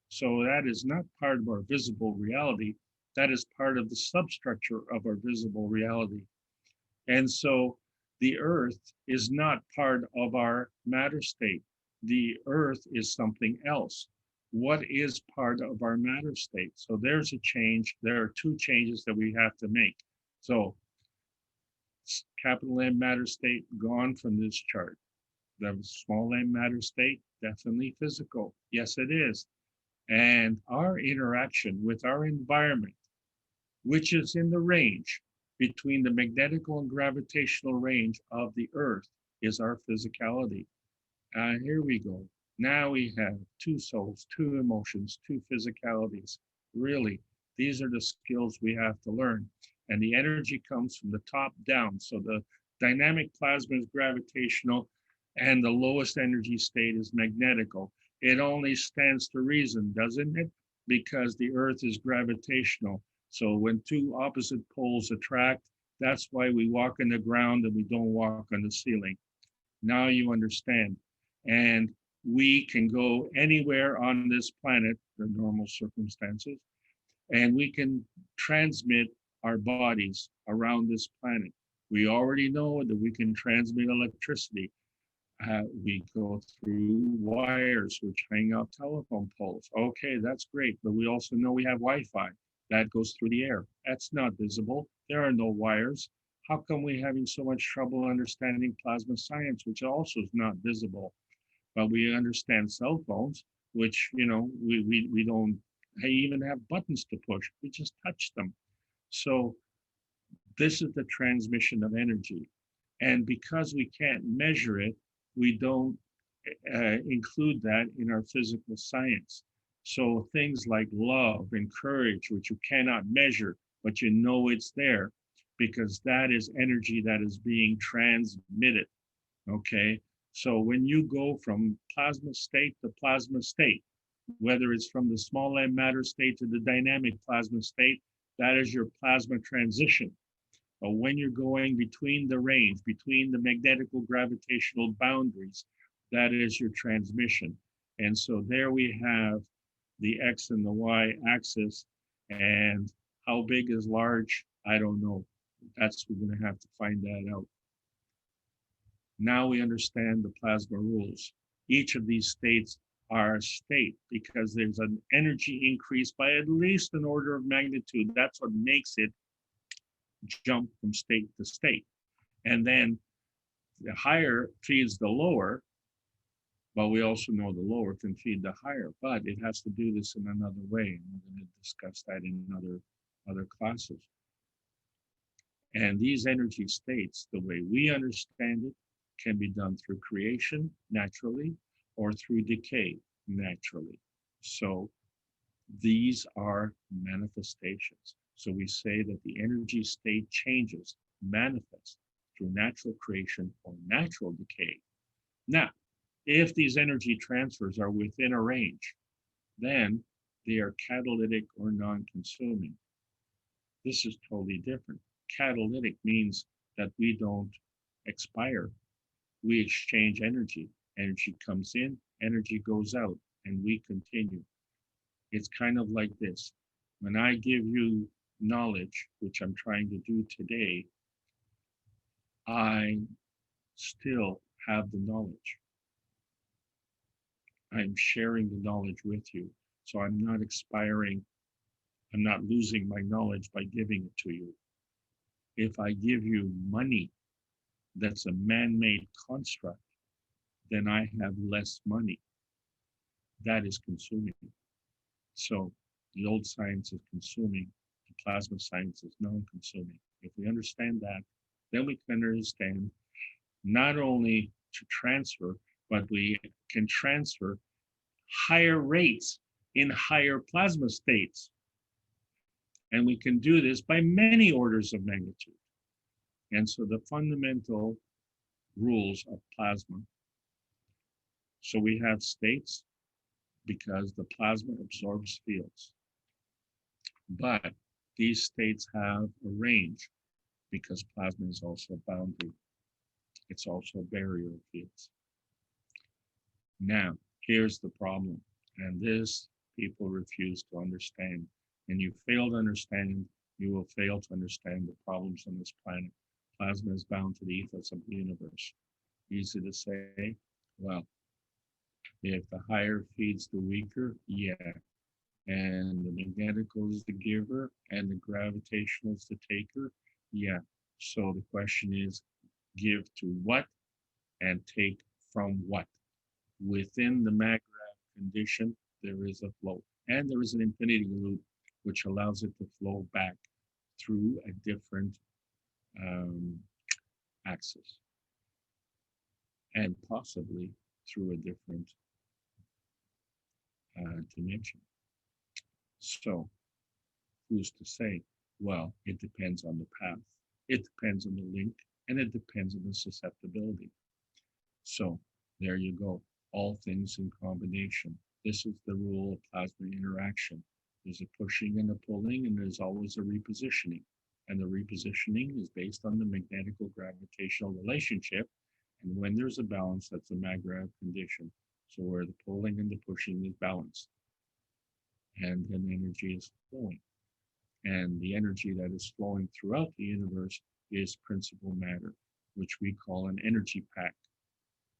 So that is not part of our visible reality. That is part of the substructure of our visible reality. And so the earth is not part of our matter state. The earth is something else. What is part of our matter state? So there's a change. There are two changes that we have to make. So capital M matter state gone from this chart. The small m matter state, definitely physical. Yes, it is. And our interaction with our environment, which is in the range between the magnetical and gravitational range of the earth, is our physicality. Here we go. Now we have two souls, two emotions, two physicalities. Really, these are the skills we have to learn. And the energy comes from the top down. So the dynamic plasma is gravitational and the lowest energy state is magnetical. It only stands to reason, doesn't it? Because the earth is gravitational. So when two opposite poles attract, that's why we walk on the ground and we don't walk on the ceiling. Now you understand. And we can go anywhere on this planet under normal circumstances, and we can transmit our bodies around this planet. We already know that we can transmit electricity. We go through wires which hang out telephone poles. Okay, that's great. But we also know we have Wi-Fi that goes through the air. That's not visible. There are no wires. How come we're having so much trouble understanding plasma science, which also is not visible? But we understand cell phones, which, we don't even have buttons to push. We just touch them. So this is the transmission of energy. And because we can't measure it, we don't include that in our physical science. So things like love and courage, which you cannot measure, but you know it's there because that is energy that is being transmitted. Okay. So when you go from plasma state to plasma state, whether it's from the small m matter state to the dynamic plasma state, that is your plasma transition. But when you're going between the range, between the magnetical gravitational boundaries, that is your transmission. And so there we have the X and the Y axis. And how big is large? I don't know. We're going to have to find that out. Now we understand the plasma rules. Each of these states are a state because there's an energy increase by at least an order of magnitude. That's what makes it jump from state to state. And then the higher feeds the lower, but we also know the lower can feed the higher, but it has to do this in another way. And we're going to discuss that in other classes. And these energy states, the way we understand it, can be done through creation naturally or through decay naturally. So these are manifestations. So we say that the energy state changes, manifest through natural creation or natural decay. Now, if these energy transfers are within a range, then they are catalytic or non-consuming. This is totally different. Catalytic means that we don't expire. We exchange energy. Energy comes in, energy goes out, and we continue. It's kind of like this. When I give you knowledge, which I'm trying to do today, I still have the knowledge. I'm sharing the knowledge with you. So I'm not expiring. I'm not losing my knowledge by giving it to you. If I give you money that's a man-made construct, then I have less money. That is consuming. So the old science is consuming, the plasma science is non-consuming. If we understand that, then we can understand not only to transfer, but we can transfer higher rates in higher plasma states. And we can do this by many orders of magnitude. And so the fundamental rules of plasma. So we have states because the plasma absorbs fields. But these states have a range because plasma is also a boundary. It's also a barrier of fields. Now, here's the problem, and this people refuse to understand. And you fail to understand, you will fail to understand the problems on this planet. Plasma is bound to the ethos of the universe. Easy to say. Well, if the higher feeds the weaker, yeah. And the magnetical is the giver and the gravitational is the taker, yeah. So the question is, give to what and take from what? Within the maggrav condition, there is a flow. And there is an infinity loop, which allows it to flow back through a different axis and possibly through a different dimension. So who's to say? Well, it depends on the path. It depends on the link, and it depends on the susceptibility. So there you go. All things in combination. This is the rule of plasma interaction. There's a pushing and a pulling, and there's always a repositioning. And the repositioning is based on the magnetical gravitational relationship. And when there's a balance, that's a maggrav condition. So where the pulling and the pushing is balanced. And then energy is flowing. And the energy that is flowing throughout the universe is principal matter, which we call an energy pack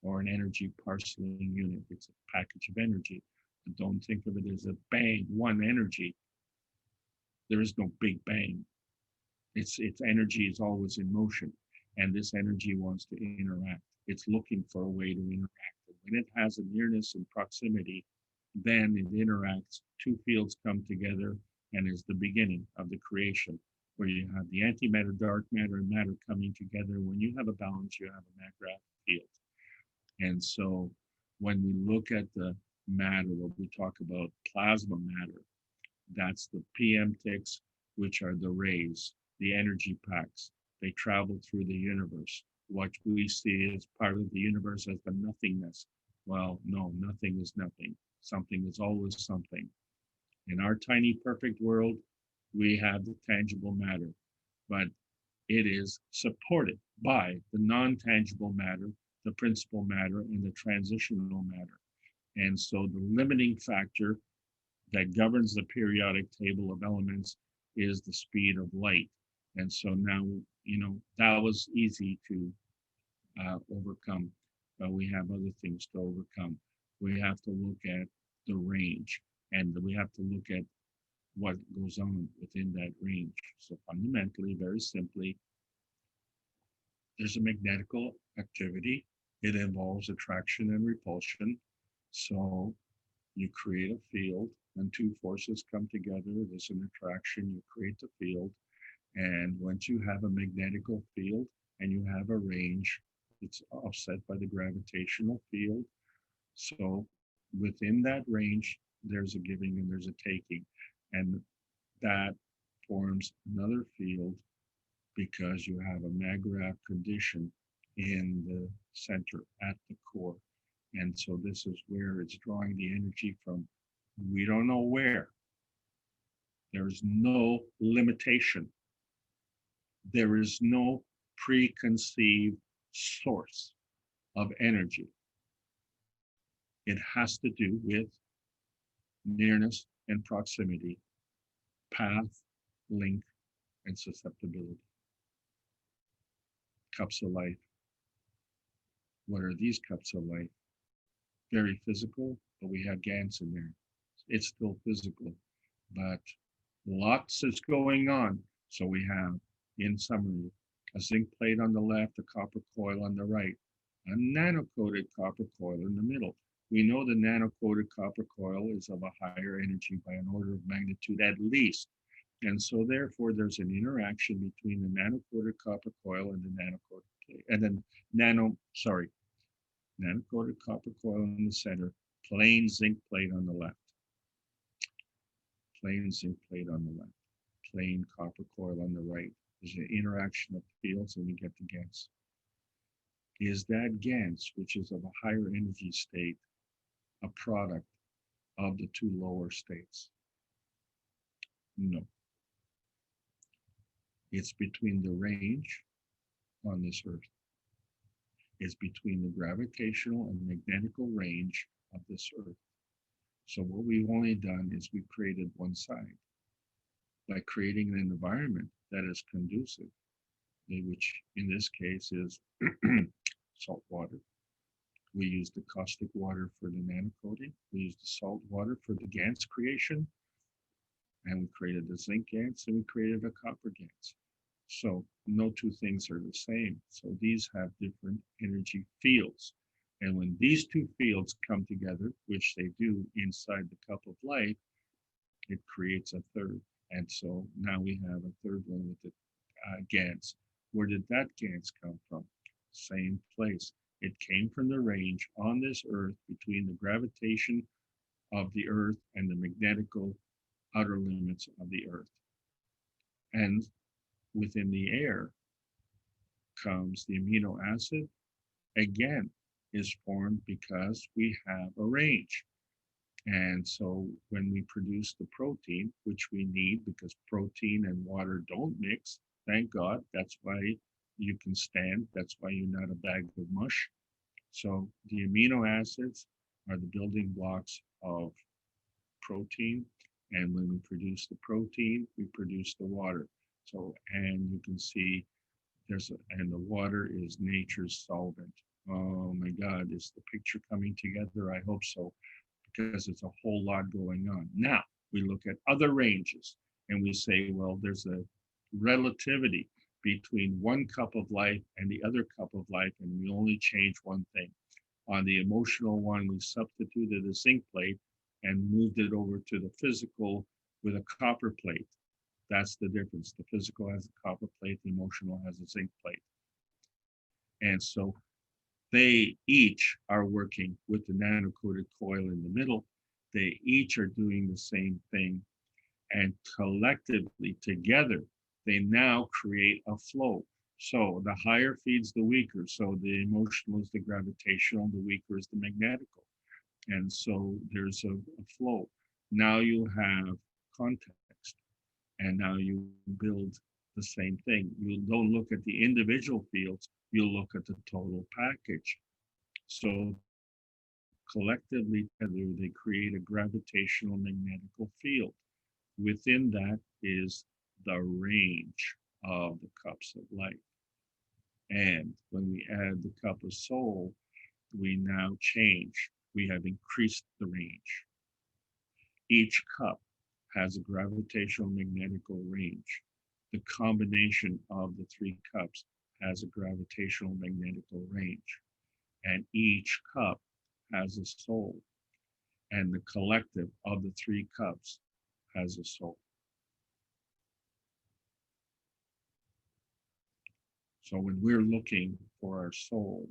or an energy parceling unit. It's a package of energy. But don't think of it as a bang, one energy. There is no big bang. Its energy is always in motion, and this energy wants to interact. It's looking for a way to interact. And when it has a nearness and proximity, then it interacts. Two fields come together and is the beginning of the creation, where you have the antimatter, dark matter, and matter coming together. When you have a balance, you have a maggrav field. And so when we look at the matter, what we talk about plasma matter, that's the PM ticks, which are the rays, the energy packs. They travel through the universe. What we see as part of the universe as the nothingness. Well, no, nothing is nothing. Something is always something. In our tiny perfect world, we have the tangible matter, but it is supported by the non-tangible matter, the principal matter, and the transitional matter. And so the limiting factor that governs the periodic table of elements is the speed of light. And so now, that was easy to overcome, but we have other things to overcome. We have to look at the range, and we have to look at what goes on within that range. So fundamentally, very simply, there's a magnetical activity. It involves attraction and repulsion. So you create a field. When two forces come together, there's an attraction, you create the field. And once you have a magnetical field and you have a range, it's offset by the gravitational field. So within that range, there's a giving and there's a taking. And that forms another field because you have a Magrath condition in the center at the core. And so this is where it's drawing the energy from. We don't know where. There's no limitation. There is no preconceived source of energy. It has to do with nearness and proximity, path, link, and susceptibility. Cups of life. What are these cups of life? Very physical, but we have GANs in there. It's still physical, but lots is going on. So we have, in summary, a zinc plate on the left, a copper coil on the right, a nano-coated copper coil in the middle. We know the nano-coated copper coil is of a higher energy by an order of magnitude at least. And so therefore there's an interaction between the nano-coated copper coil and the nano-coated plate, and then nano-coated copper coil in the center, plain zinc plate on the left. Plain zinc plate on the left, plain copper coil on the right. There's an interaction of fields and we get the GANs. Is that GANs, which is of a higher energy state, a product of the two lower states? No. It's between the range on this Earth. It's between the gravitational and magnetical range of this Earth. So what we've only done is we created one side by creating an environment that is conducive, which in this case is salt water. We use the caustic water for the nanocoating. We use the salt water for the GANs creation. And we created the zinc GANs and we created a copper GANs. So no two things are the same. So these have different energy fields. And when these two fields come together, which they do inside the cup of life, it creates a third. And so now we have a third one with the GANs. Where did that GANs come from? Same place. It came from the range on this Earth between the gravitation of the Earth and the magnetical outer limits of the Earth. And within the air comes the amino acid. Again, is formed because we have a range. And so when we produce the protein, which we need because protein and water don't mix, thank God, that's why you can stand, that's why you're not a bag of mush. So the amino acids are the building blocks of protein. And when we produce the protein, we produce the water. So, and you can see and the water is nature's solvent. Oh my God, is the picture coming together? I hope so, because it's a whole lot going on. Now, we look at other ranges and we say, well, there's a relativity between one cup of life and the other cup of life, and we only change one thing. On the emotional one, we substituted a zinc plate and moved it over to the physical with a copper plate. That's the difference. The physical has a copper plate, the emotional has a zinc plate. And so they each are working with the nano-coated coil in the middle. They each are doing the same thing. And collectively together, they now create a flow. So the higher feeds the weaker. So the emotional is the gravitational, the weaker is the magnetical. And so there's a flow. Now you have context. And now you build the same thing. You don't look at the individual fields, you look at the total package. So collectively together, they create a gravitational magnetical field. Within that is the range of the cups of life. And when we add the cup of soul, we now change. We have increased the range. Each cup has a gravitational magnetical range. The combination of the three cups has a gravitational magnetical range. And each cup has a soul. And the collective of the three cups has a soul. So when we're looking for our soul,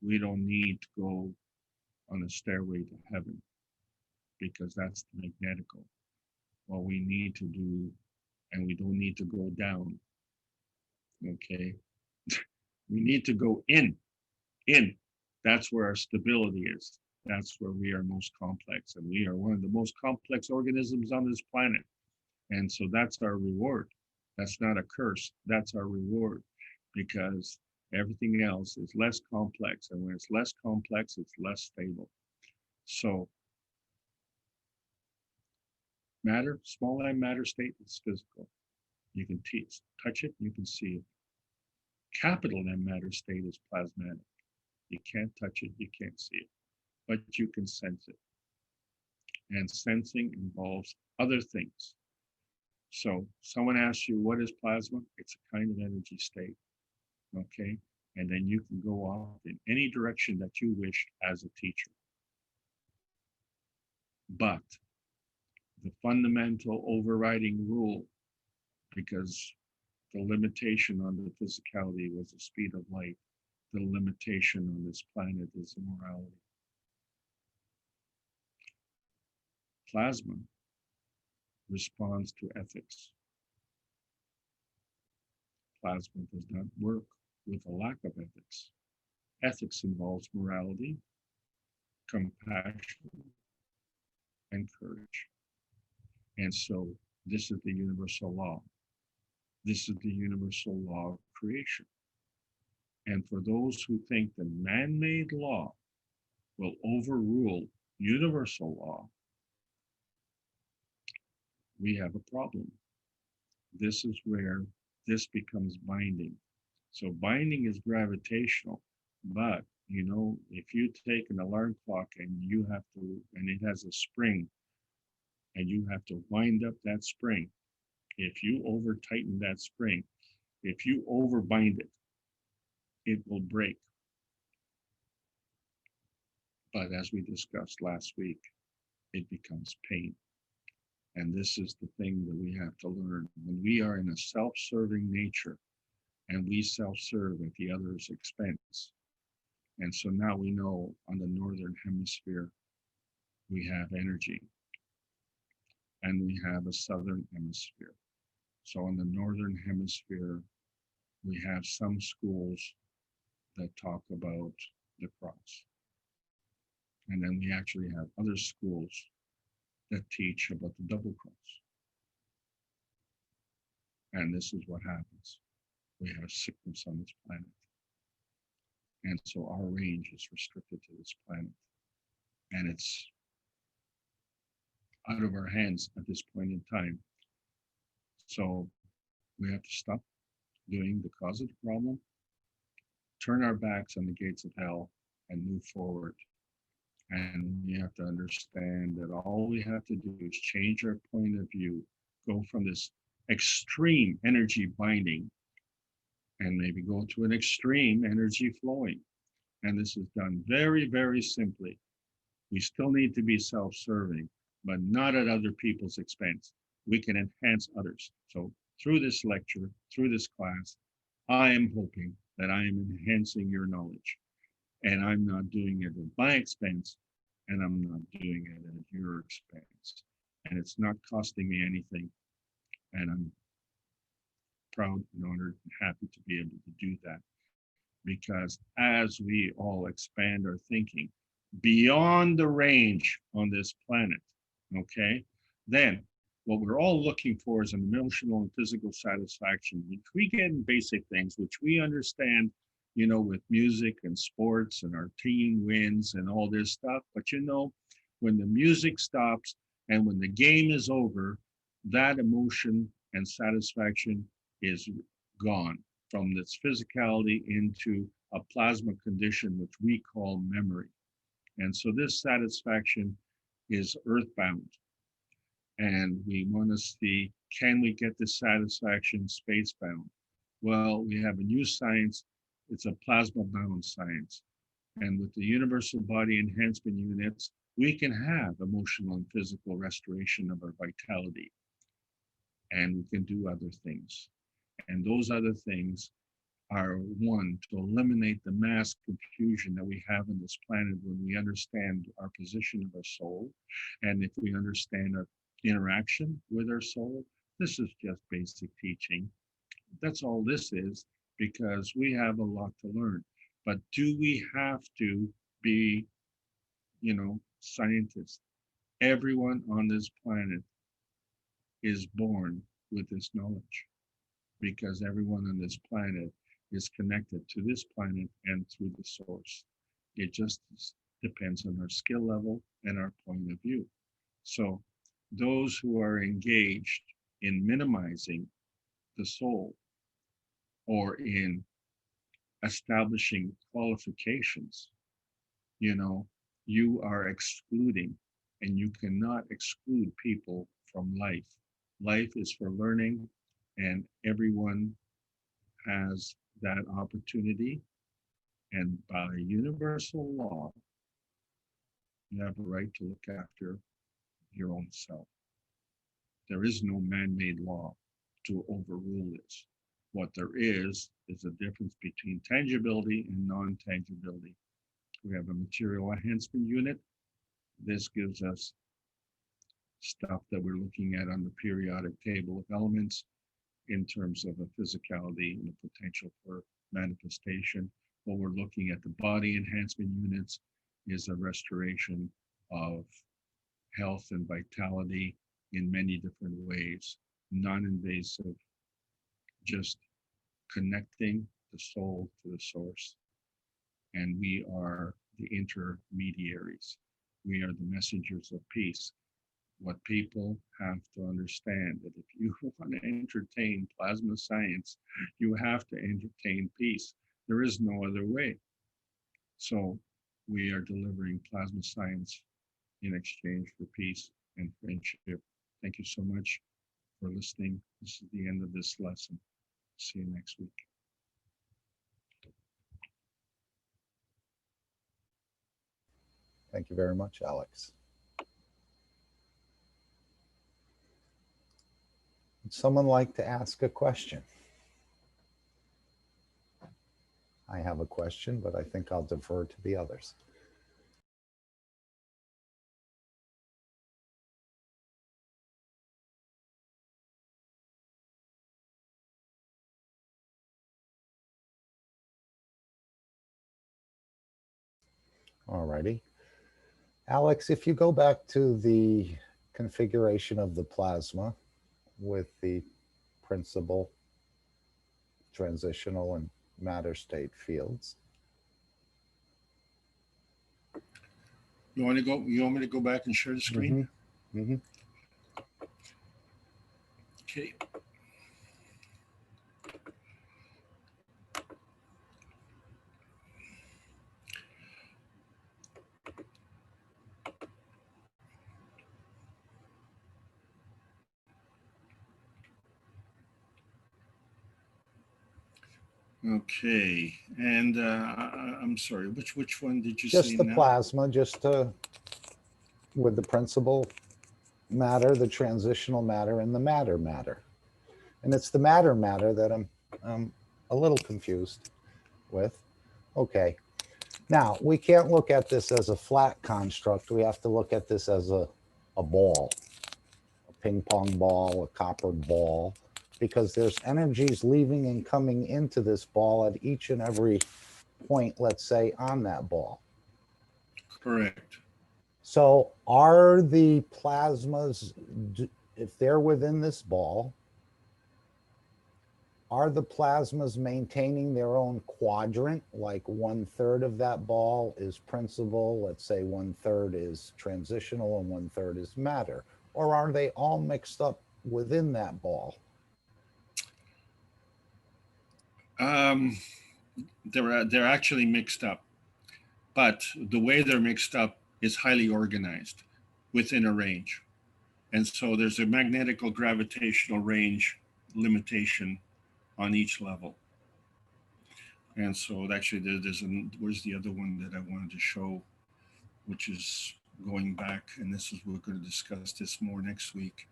we don't need to go on a stairway to heaven because that's magnetical. What we need to do, and we don't need to go down, okay? We need to go in. That's where our stability is. That's where we are most complex. And we are one of the most complex organisms on this planet. And so that's our reward. That's not a curse. That's our reward because everything else is less complex. And when it's less complex, it's less stable. So matter, small m matter state is physical. You can touch it, you can see it. Capital M matter state is plasmatic. You can't touch it, you can't see it, but you can sense it. And sensing involves other things. So someone asks you, what is plasma? It's a kind of energy state, okay? And then you can go off in any direction that you wish as a teacher. But the fundamental overriding rule, because the limitation on the physicality was the speed of light, the limitation on this planet is immorality. Plasma responds to ethics. Plasma does not work with a lack of ethics. Ethics involves morality, compassion, and courage. And so this is the universal law. This is the universal law of creation. And for those who think the man-made law will overrule universal law, we have a problem. This is where this becomes binding. So binding is gravitational, but you know, if you take an alarm clock and you have to, and it has a spring, and you have to wind up that spring, if you over tighten that spring, if you over bind it, it will break. But as we discussed last week, it becomes pain. And this is the thing that we have to learn. When we are in a self-serving nature and we self-serve at the other's expense. And so now we know on the northern hemisphere, we have energy and we have a southern hemisphere. So in the northern hemisphere, we have some schools that talk about the cross. And then we actually have other schools that teach about the double cross. And this is what happens. We have sickness on this planet. And so our range is restricted to this planet. And it's out of our hands at this point in time. So we have to stop doing the cause of the problem, turn our backs on the gates of hell, and move forward. And we have to understand that all we have to do is change our point of view, go from this extreme energy binding, and maybe go to an extreme energy flowing. And this is done very, very simply. We still need to be self-serving, but not at other people's expense. We can enhance others. So through this lecture, through this class, I am hoping that I am enhancing your knowledge. And I'm not doing it at my expense, and I'm not doing it at your expense. And it's not costing me anything. And I'm proud and honored and happy to be able to do that. Because as we all expand our thinking beyond the range on this planet, okay, then what we're all looking for is an emotional and physical satisfaction, which we get in basic things, which we understand, you know, with music and sports and our team wins and all this stuff. But you know, when the music stops and when the game is over, that emotion and satisfaction is gone from this physicality into a plasma condition, which we call memory. And so this satisfaction is earthbound. And we want to see, can we get this satisfaction spacebound? Well, we have a new science. It's a plasma bound science. And with the universal body enhancement units, we can have emotional and physical restoration of our vitality. And we can do other things. And those other things are one, to eliminate the mass confusion that we have in this planet when we understand our position of our soul. And if we understand our interaction with our soul, this is just basic teaching. That's all this is, because we have a lot to learn. But do we have to be, scientists? Everyone on this planet is born with this knowledge, because everyone on this planet is connected to this planet and through the source. It just depends on our skill level and our point of view. So those who are engaged in minimizing the soul or in establishing qualifications, you know, you are excluding, and you cannot exclude people from life. Life is for learning, and everyone has that opportunity. And by universal law, you have a right to look after your own self. There is no man-made law to overrule this. What there is a difference between tangibility and non-tangibility. We have a material enhancement unit. This gives us stuff that we're looking at on the periodic table of elements in terms of a physicality and a potential for manifestation. What we're looking at the body enhancement units is a restoration of health and vitality in many different ways, non-invasive, just connecting the soul to the source. And we are the intermediaries. We are the messengers of peace. What people have to understand that if you want to entertain plasma science, you have to entertain peace. There is no other way. So we are delivering plasma science in exchange for peace and friendship. Thank you so much for listening. This is the end of this lesson. See you next week. Thank you very much, Alex. Would someone like to ask a question? I have a question, but I think I'll defer to the others. All righty. Alex, if you go back to the configuration of the plasma with the principal, transitional, and matter state fields. You want me to go back and share the screen? Mm-hmm. Okay. Okay, and I'm sorry, which one did you say Just the now? plasma, with the principal matter, the transitional matter, and the matter. And it's the matter that I'm a little confused with. Okay. Now, we can't look at this as a flat construct. We have to look at this as a ball, a ping pong ball, a copper ball, because there's energies leaving and coming into this ball at each and every point, let's say, on that ball. Correct. So are the plasmas, if they're within this ball, are the plasmas maintaining their own quadrant? Like 1/3 of that ball is principal, let's say 1/3 is transitional and 1/3 is matter? Or are they all mixed up within that ball? They're actually mixed up, but the way they're mixed up is highly organized within a range. And so there's a magnetical gravitational range limitation on each level. And so actually where's the other one that I wanted to show, which is going back, and this is, we're going to discuss this more next week.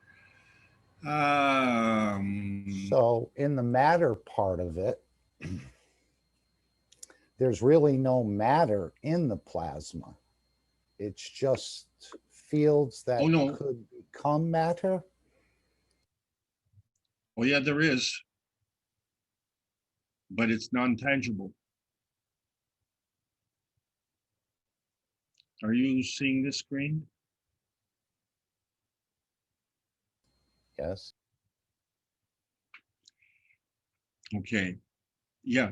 So in the matter part of it, there's really no matter in the plasma. It's just fields Oh, that no. could become matter. Oh, yeah, there is, but it's non-tangible. Are you seeing this screen? Yes. Okay. Yeah.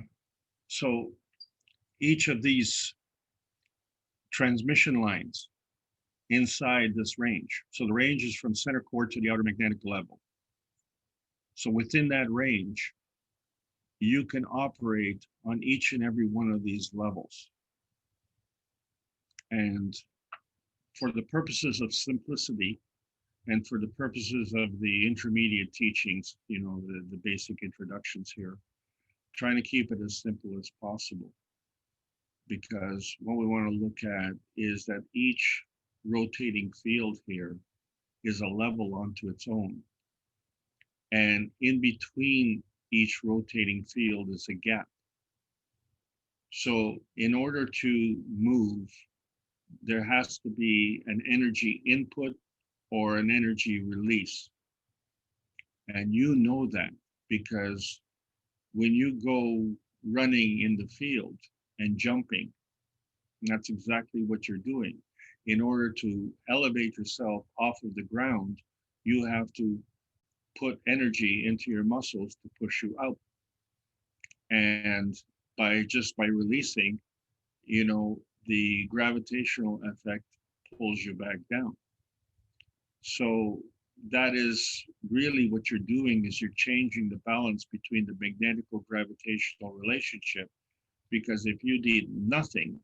So each of these transmission lines inside this range. So the range is from center core to the outer magnetic level. So within that range, you can operate on each and every one of these levels. And for the purposes of simplicity and for the purposes of the intermediate teachings, the basic introductions here, trying to keep it as simple as possible. Because what we want to look at is that each rotating field here is a level onto its own. And in between each rotating field is a gap. So in order to move, there has to be an energy input or an energy release. And you know that because when you go running in the field and jumping, that's exactly what you're doing. In order to elevate yourself off of the ground, you have to put energy into your muscles to push you out. And by releasing, the gravitational effect pulls you back down. So that is really what you're doing is you're changing the balance between the magnetical gravitational relationship, because if you did nothing,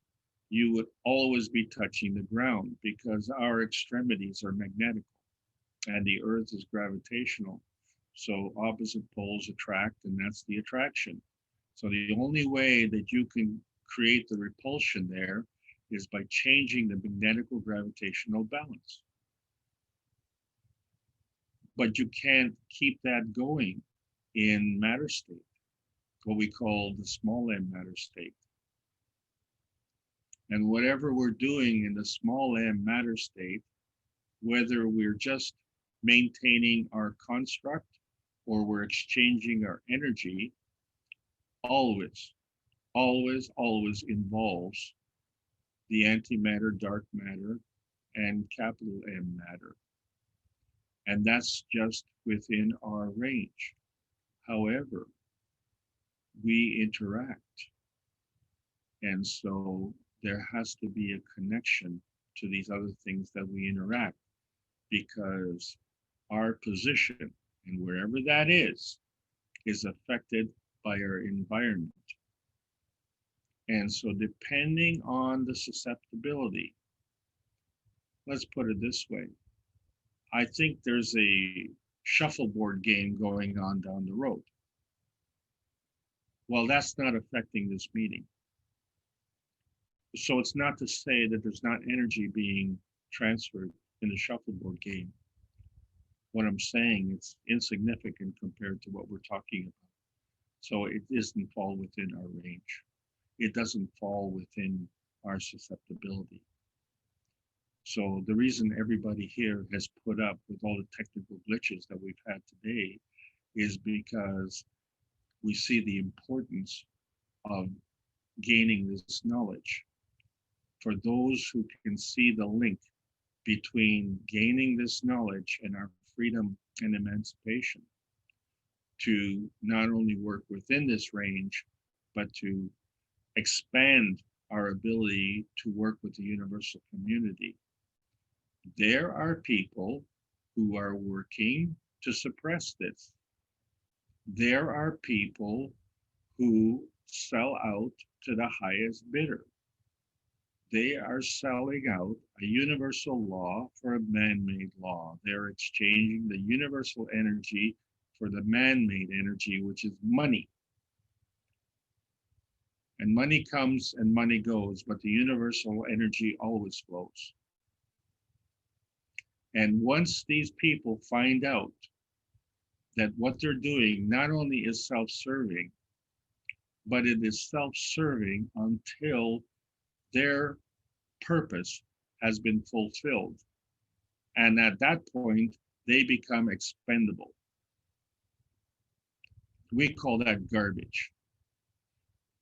you would always be touching the ground because our extremities are magnetic and the earth is gravitational. So opposite poles attract, and that's the attraction. So the only way that you can create the repulsion there is by changing the magnetical gravitational balance. But you can't keep that going in matter state, what we call the small m matter state. And whatever we're doing in the small m matter state, whether we're just maintaining our construct or we're exchanging our energy, always, always, always involves the antimatter, dark matter, and capital M matter. And that's just within our range. However, we interact. And so there has to be a connection to these other things that we interact, because our position, and wherever that is affected by our environment. And so depending on the susceptibility, let's put it this way, I think there's a shuffleboard game going on down the road. Well, that's not affecting this meeting. So it's not to say that there's not energy being transferred in the shuffleboard game. What I'm saying, it's insignificant compared to what we're talking about. So it doesn't fall within our range. It doesn't fall within our susceptibility. So the reason everybody here has put up with all the technical glitches that we've had today is because we see the importance of gaining this knowledge. For those who can see the link between gaining this knowledge and our freedom and emancipation, to not only work within this range, but to expand our ability to work with the universal community. There are people who are working to suppress this. There are people who sell out to the highest bidder. They are selling out a universal law for a man-made law. They're exchanging the universal energy for the man-made energy, which is money. And money comes and money goes, but the universal energy always flows. And once these people find out that what they're doing not only is self-serving, but it is self-serving until their purpose has been fulfilled. And at that point, they become expendable. We call that garbage.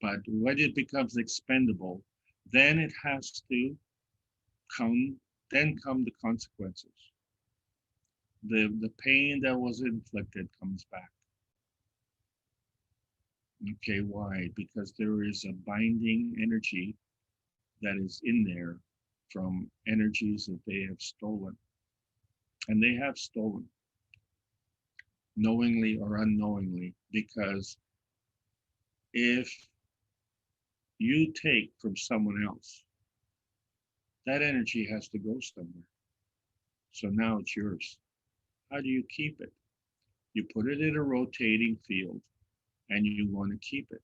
But when it becomes expendable, then it has to come, then come the consequences. The pain that was inflicted comes back. Okay, why? Because there is a binding energy that is in there from energies that they have stolen. And they have stolen, knowingly or unknowingly, because if you take from someone else, that energy has to go somewhere. So now it's yours. How do you keep it? You put it in a rotating field and you want to keep it.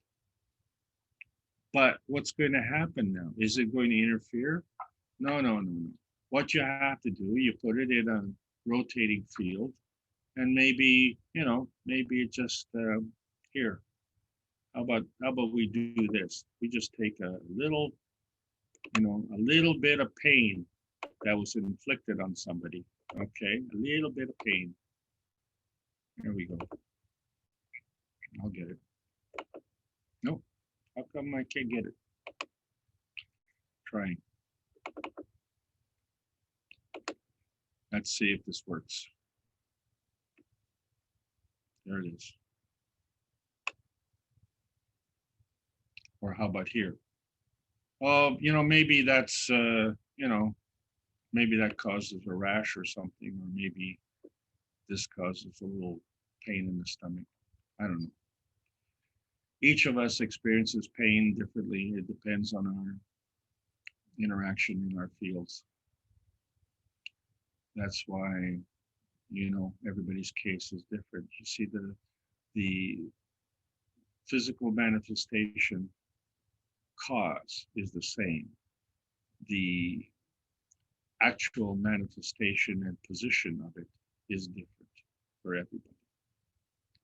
But what's going to happen now? Is it going to interfere? No, no, no, no. What you have to do, you put it in a rotating field, and maybe, maybe it just here. How about we do this? We just take a little, a little bit of pain that was inflicted on somebody. Okay, a little bit of pain. There we go. I'll get it. Nope. How come I can't get it? Trying. Let's see if this works. There it is. Or how about here? Oh, maybe that's, maybe that causes a rash or something, or maybe this causes a little pain in the stomach. I don't know. Each of us experiences pain differently. It depends on our interaction in our fields. That's why, everybody's case is different. You see, the physical manifestation cause is the same. The actual manifestation and position of it is different for everybody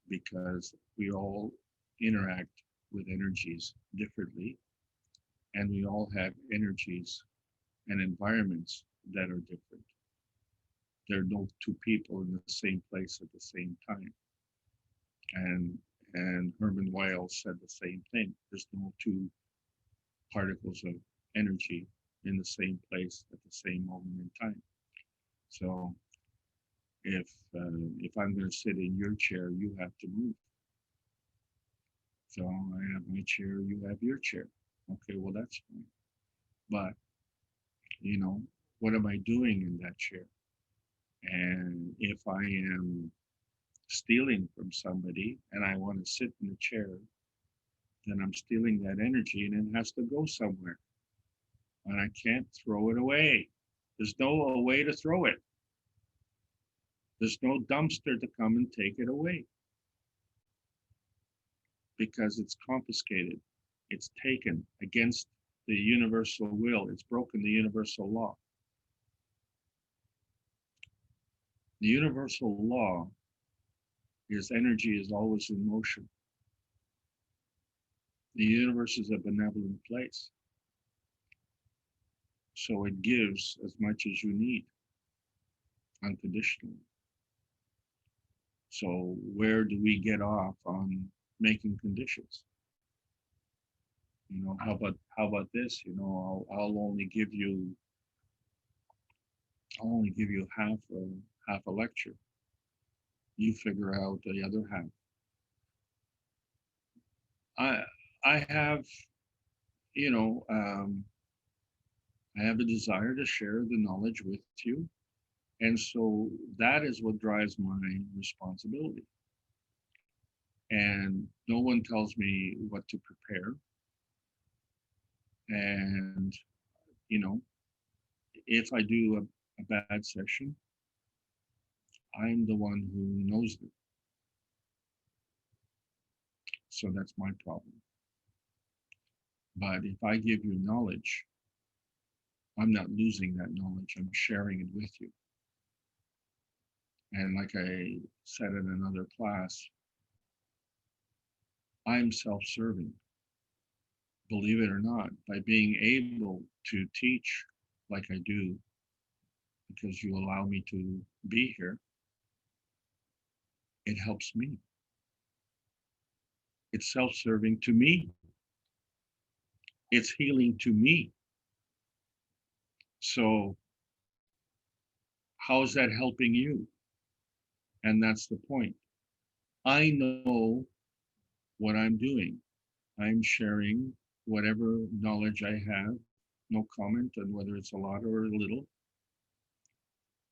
because we all interact with energies differently, and we all have energies and environments that are different. There are no two people in the same place at the same time. And Herman Weil said the same thing. There's no two particles of energy in the same place at the same moment in time. So if I'm going to sit in your chair, you have to move. So I have my chair, you have your chair. Okay, well that's fine. But what am I doing in that chair? And if I am stealing from somebody and I want to sit in the chair, then I'm stealing that energy and it has to go somewhere. And I can't throw it away. There's no way to throw it. There's no dumpster to come and take it away because it's confiscated. It's taken against the universal will. It's broken the universal law. The universal law is energy is always in motion. The universe is a benevolent place. So it gives as much as you need unconditionally. So where do we get off on making conditions? How about this? I'll only give you half a lecture. You figure out the other half. I have, I have a desire to share the knowledge with you. And so that is what drives my responsibility. And no one tells me what to prepare. And, if I do a bad session, I'm the one who knows it. So that's my problem. But if I give you knowledge, I'm not losing that knowledge. I'm sharing it with you. And like I said in another class, I'm self-serving. believe it or not, by being able to teach like I do, because you allow me to be here, it helps me. It's self-serving to me. It's healing to me. So how is that helping you? And that's the point. I know what I'm doing. I'm sharing whatever knowledge I have, no comment on whether it's a lot or a little,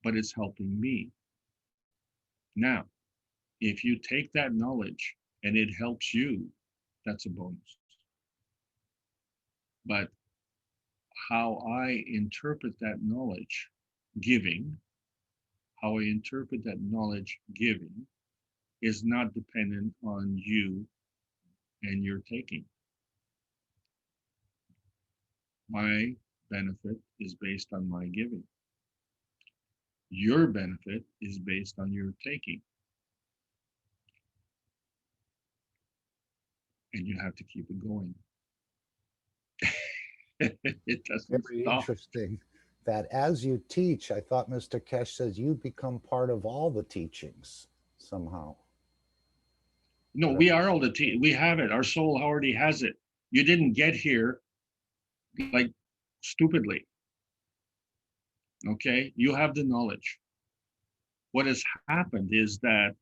but it's helping me. Now, if you take that knowledge and it helps you, that's a bonus. But how I interpret that knowledge giving, how I interpret that knowledge giving is not dependent on you and your taking. My benefit is based on my giving. Your benefit is based on your taking. And you have to keep it going. It doesn't Very stop. interesting that as you teach, I thought Mr. Keshe says you become part of all the teachings somehow. No, we are all the team. We have it. Our soul already has it. You didn't get here like stupidly. Okay? You have the knowledge. What has happened is that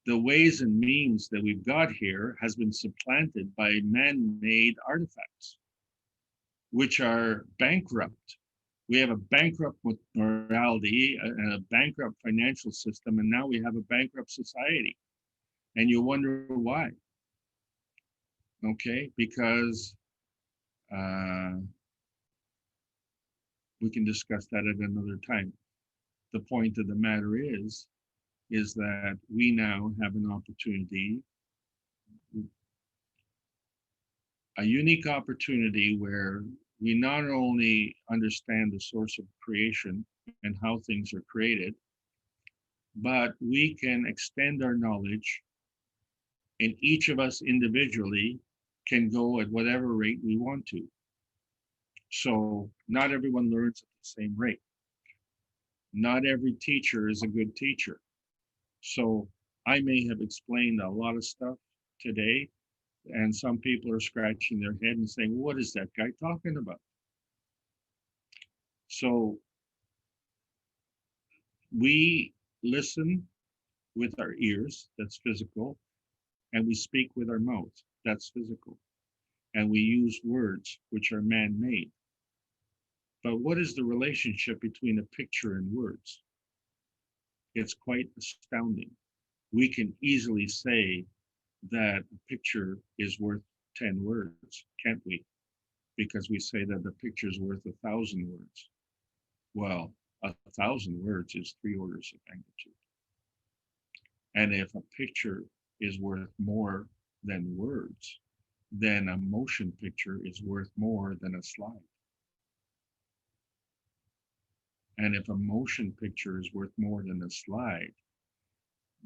the ways and means that we've got here has been supplanted by man-made artifacts, which are bankrupt. We have a bankrupt morality and a bankrupt financial system, and now we have a bankrupt society. And you wonder why. Okay, because we can discuss that at another time. The point of the matter is that we now have an opportunity, a unique opportunity where we not only understand the source of creation and how things are created, but we can extend our knowledge, and each of us individually can go at whatever rate we want to. So not everyone learns at the same rate. Not every teacher is a good teacher. So I may have explained a lot of stuff today, and some people are scratching their head and saying, what is that guy talking about? So we listen with our ears, that's physical, and we speak with our mouth, that's physical. And we use words, which are man-made. But what is the relationship between a picture and words? It's quite astounding. We can easily say that a picture is worth 10 words, can't we? Because we say that the picture is worth 1,000 words. Well, 1,000 words is 3 orders of magnitude. And if a picture is worth more than words, then a motion picture is worth more than a slide. And if a motion picture is worth more than a slide,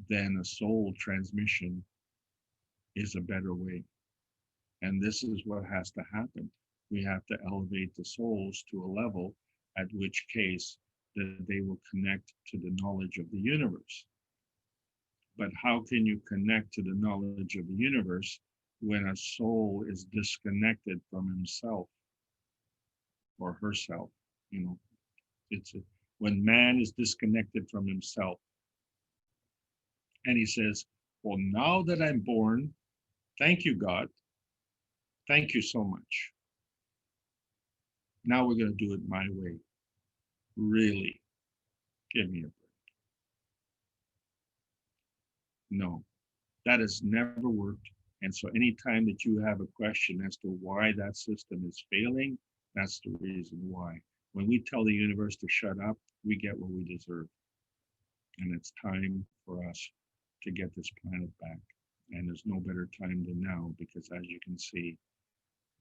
then a soul transmission is a better way. And this is what has to happen. We have to elevate the souls to a level at which case that they will connect to the knowledge of the universe. But how can you connect to the knowledge of the universe when a soul is disconnected from himself or herself? You know, when man is disconnected from himself and he says, well, now that I'm born, thank you, God. Thank you so much. Now we're going to do it my way. Really, give me a break. No, that has never worked. And so anytime that you have a question as to why that system is failing, that's the reason why. When we tell the universe to shut up, we get what we deserve. And it's time for us to get this planet back. And there's no better time than now, because as you can see,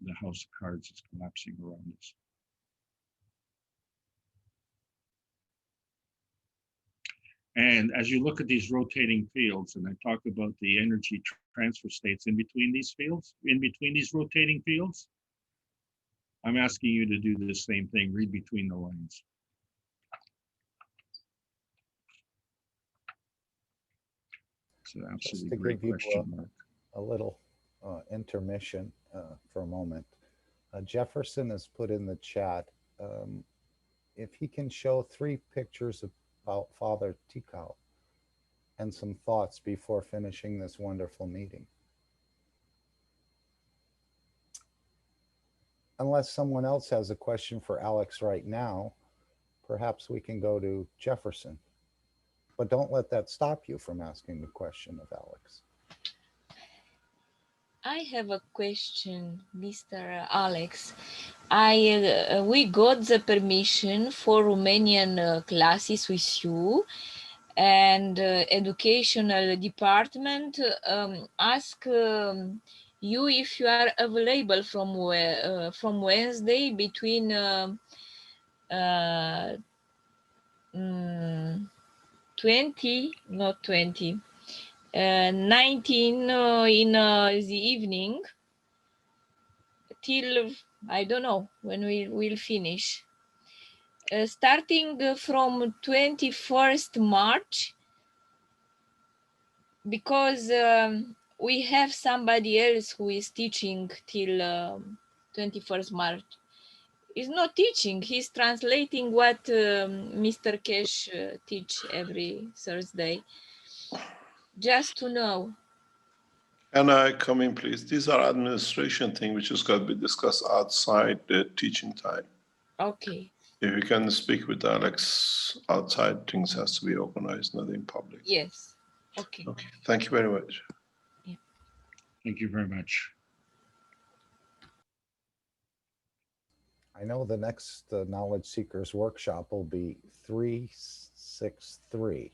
the house of cards is collapsing around us. And as you look at these rotating fields, and I talk about the energy transfer states in between these fields, in between these rotating fields, I'm asking you to do the same thing, read between the lines. It's an Just absolutely to great give you question, Mark. a little intermission for a moment. Jefferson has put in the chat, um, if he can show 3 pictures about Father Tikal and some thoughts before finishing this wonderful meeting. Unless someone else has a question for Alex right now, perhaps we can go to Jefferson. But don't let that stop you from asking the question of Alex. I have a question, Mr. Alex. We got the permission for Romanian classes with you, and educational department ask you if you are available from Wednesday between uh, 20, not 20, 19 in the evening till I don't know when we will finish. Starting from 21st March, because we have somebody else who is teaching till 21st March. He's not teaching, he's translating what Mr. Keshe teach every Thursday. Just to know. Can I come in, please? These are administration things which is got to be discussed outside the teaching time. Okay. If you can speak with Alex outside, things has to be organized, not in public. Yes. Okay. Okay, thank you very much. Yeah. Thank you very much. I know the next Knowledge Seekers workshop will be 363.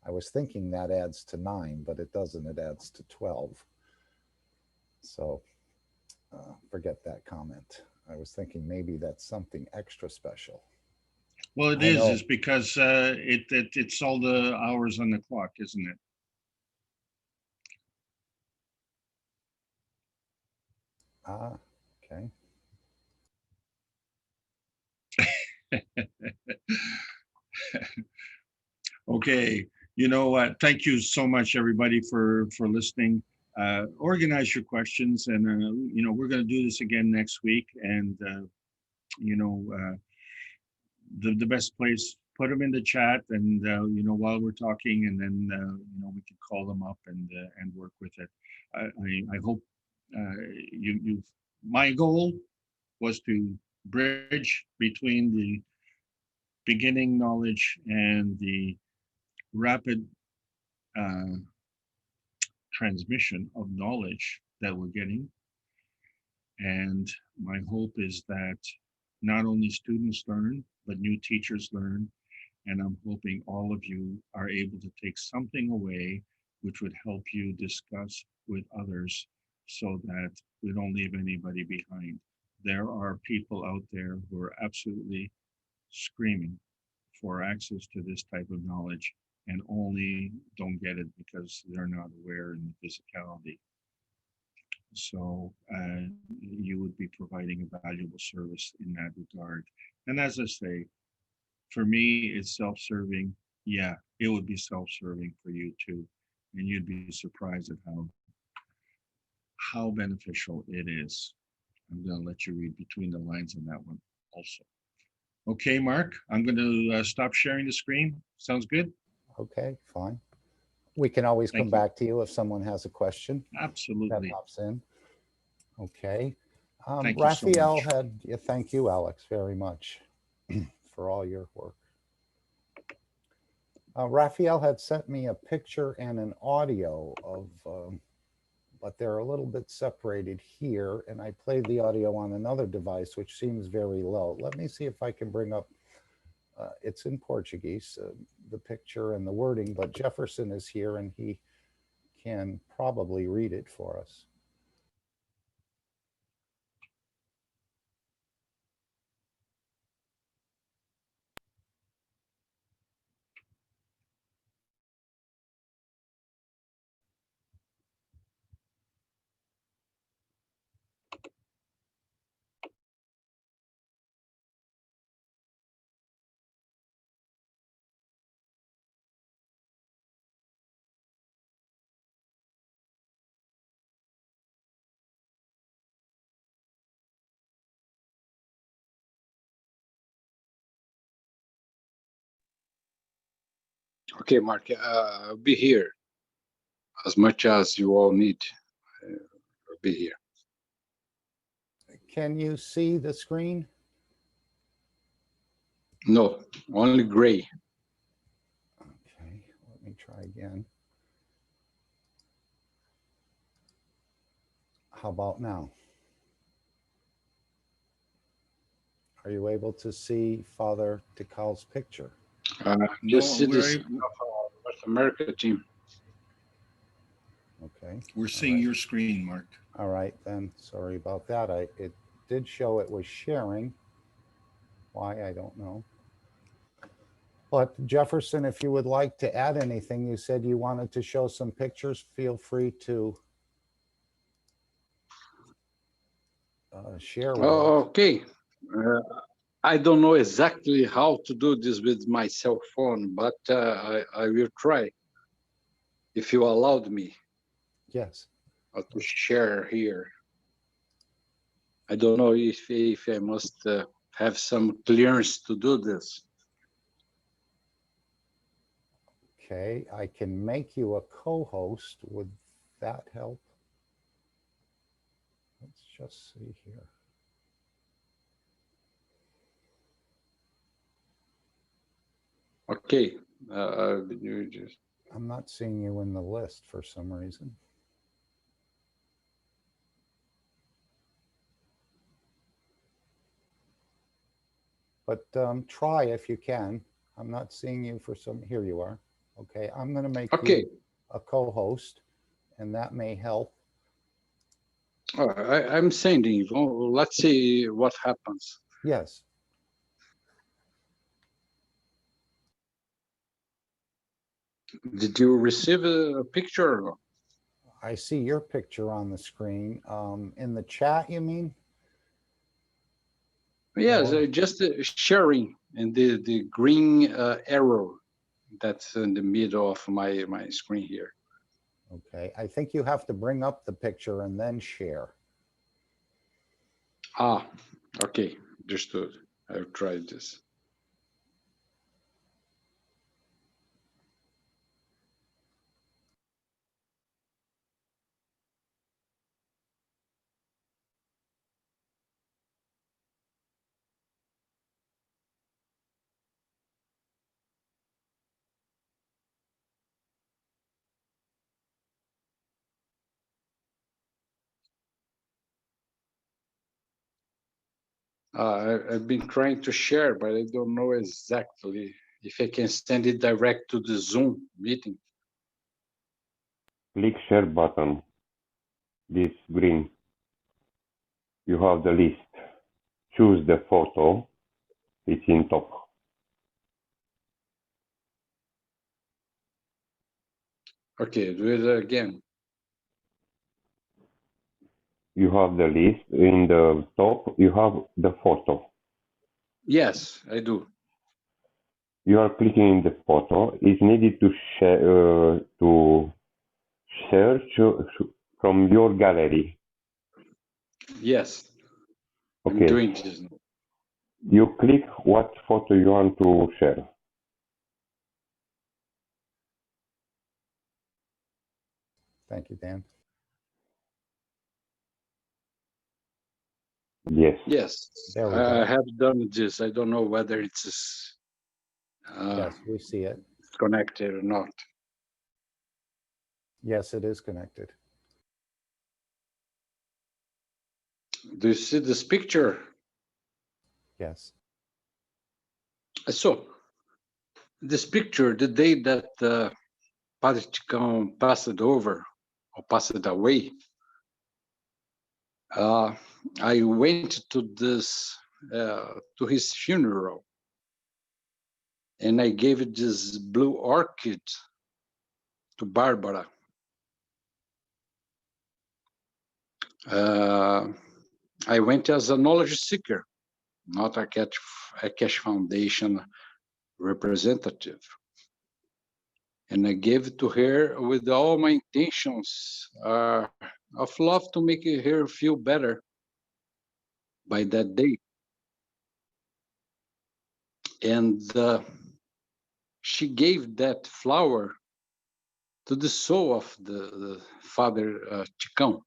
I was thinking that adds to 9, but it doesn't. It adds to 12. So forget that comment. I was thinking maybe that's something extra special. Well, it is because it's all the hours on the clock, isn't it? Ah, okay. Okay, you know what? Thank you so much, everybody, for listening. Organize your questions, and you know, we're going to do this again next week. And you know, the best place, put them in the chat, and you know, while we're talking, and then you know, we can call them up and work with it. I hope you. My goal was to bridge between the beginning knowledge and the rapid transmission of knowledge that we're getting. And my hope is that not only students learn, but new teachers learn. And I'm hoping all of you are able to take something away which would help you discuss with others so that we don't leave anybody behind. There are people out there who are absolutely screaming for access to this type of knowledge and only don't get it because they're not aware in the physicality. So you would be providing a valuable service in that regard. And as I say, for me, it's self-serving. Yeah, it would be self-serving for you too. And you'd be surprised at how beneficial it is. I'm going to let you read between the lines on that one also. Okay, Mark, I'm going to stop sharing the screen. Sounds good? Okay, fine. We can always come back to you if someone has a question. Absolutely. That pops in. Okay. Thank you Raphael so much. had, yeah, thank you, Alex, very much for all your work. Raphael had sent me a picture and an audio of, but they're a little bit separated here, and I played the audio on another device, which seems very low. Let me see if I can bring up, it's in Portuguese, the picture and the wording, but Jefferson is here and he can probably read it for us. Okay, Mark, I'll be here as much as you all need. I'll be here. Can you see the screen? No, only gray. Okay, let me try again. How about now? Are you able to see Father Tikal's picture? Just see we're this able- North America team. Okay. We're seeing right. your screen, Mark. All right, then. Sorry about that. It did show it was sharing. Why, I don't know. But Jefferson, if you would like to add anything, you said you wanted to show some pictures. Feel free to share with us. Okay. I don't know exactly how to do this with my cell phone, but I will try if you allowed me Yes. to share here. I don't know if I must have some clearance to do this. Okay, I can make you a co-host. Would that help? Let's just see here. Okay. You just I'm not seeing you in the list for some reason. But try if you can. I'm not seeing you for some, here you are. Okay, I'm gonna make okay. you a co-host and that may help. I'm sending. Well, let's see what happens. Yes. Did you receive a picture? I see your picture on the screen. In the chat, you mean? Yes, Or- just sharing and the green arrow that's in the middle of my screen here. Okay, I think you have to bring up the picture and then share. Ah, okay, understood. I've tried this. I've been trying to share, but I don't know exactly if I can send it direct to the Zoom meeting. Click share button, this green. You have the list. Choose the photo, it's in top. Okay, do it again. You have the list, in the top you have the photo. Yes, I do. You are clicking the photo. It's needed to share, to search from your gallery. Yes, I'm Okay. doing this now. You click what photo you want to share. Thank you, Dan. Yes. Yes, There we I go. have done this. I don't know whether it's Yes, we see it. connected or not. Yes, it is connected. Do you see this picture? Yes. So, this picture, the day that Padre Chicão passed over or passed away, I went to to his funeral, and I gave this blue orchid to Barbara. I went as a knowledge seeker, not a Keshe Foundation representative. And I gave it to her with all my intentions of love to make her feel better by that day. And she gave that flower to the soul of the Father Chicão.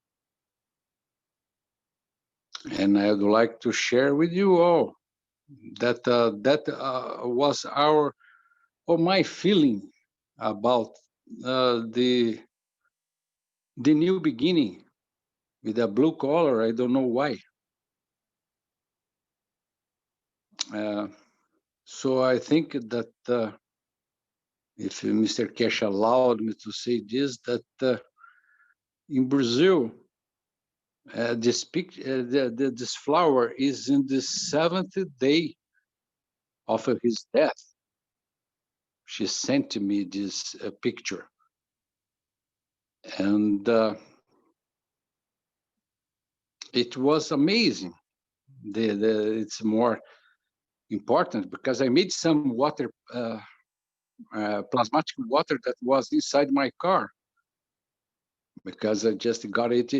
And I would like to share with you all that was my feeling about the new beginning with a blue collar. I don't know why. So I think that if Mr. Keshe allowed me to say this, that in Brazil, this flower is in the 7th day of his death. She sent me this picture, and it was amazing. It's more important because I made some water, plasmatic water that was inside my car, because I just got it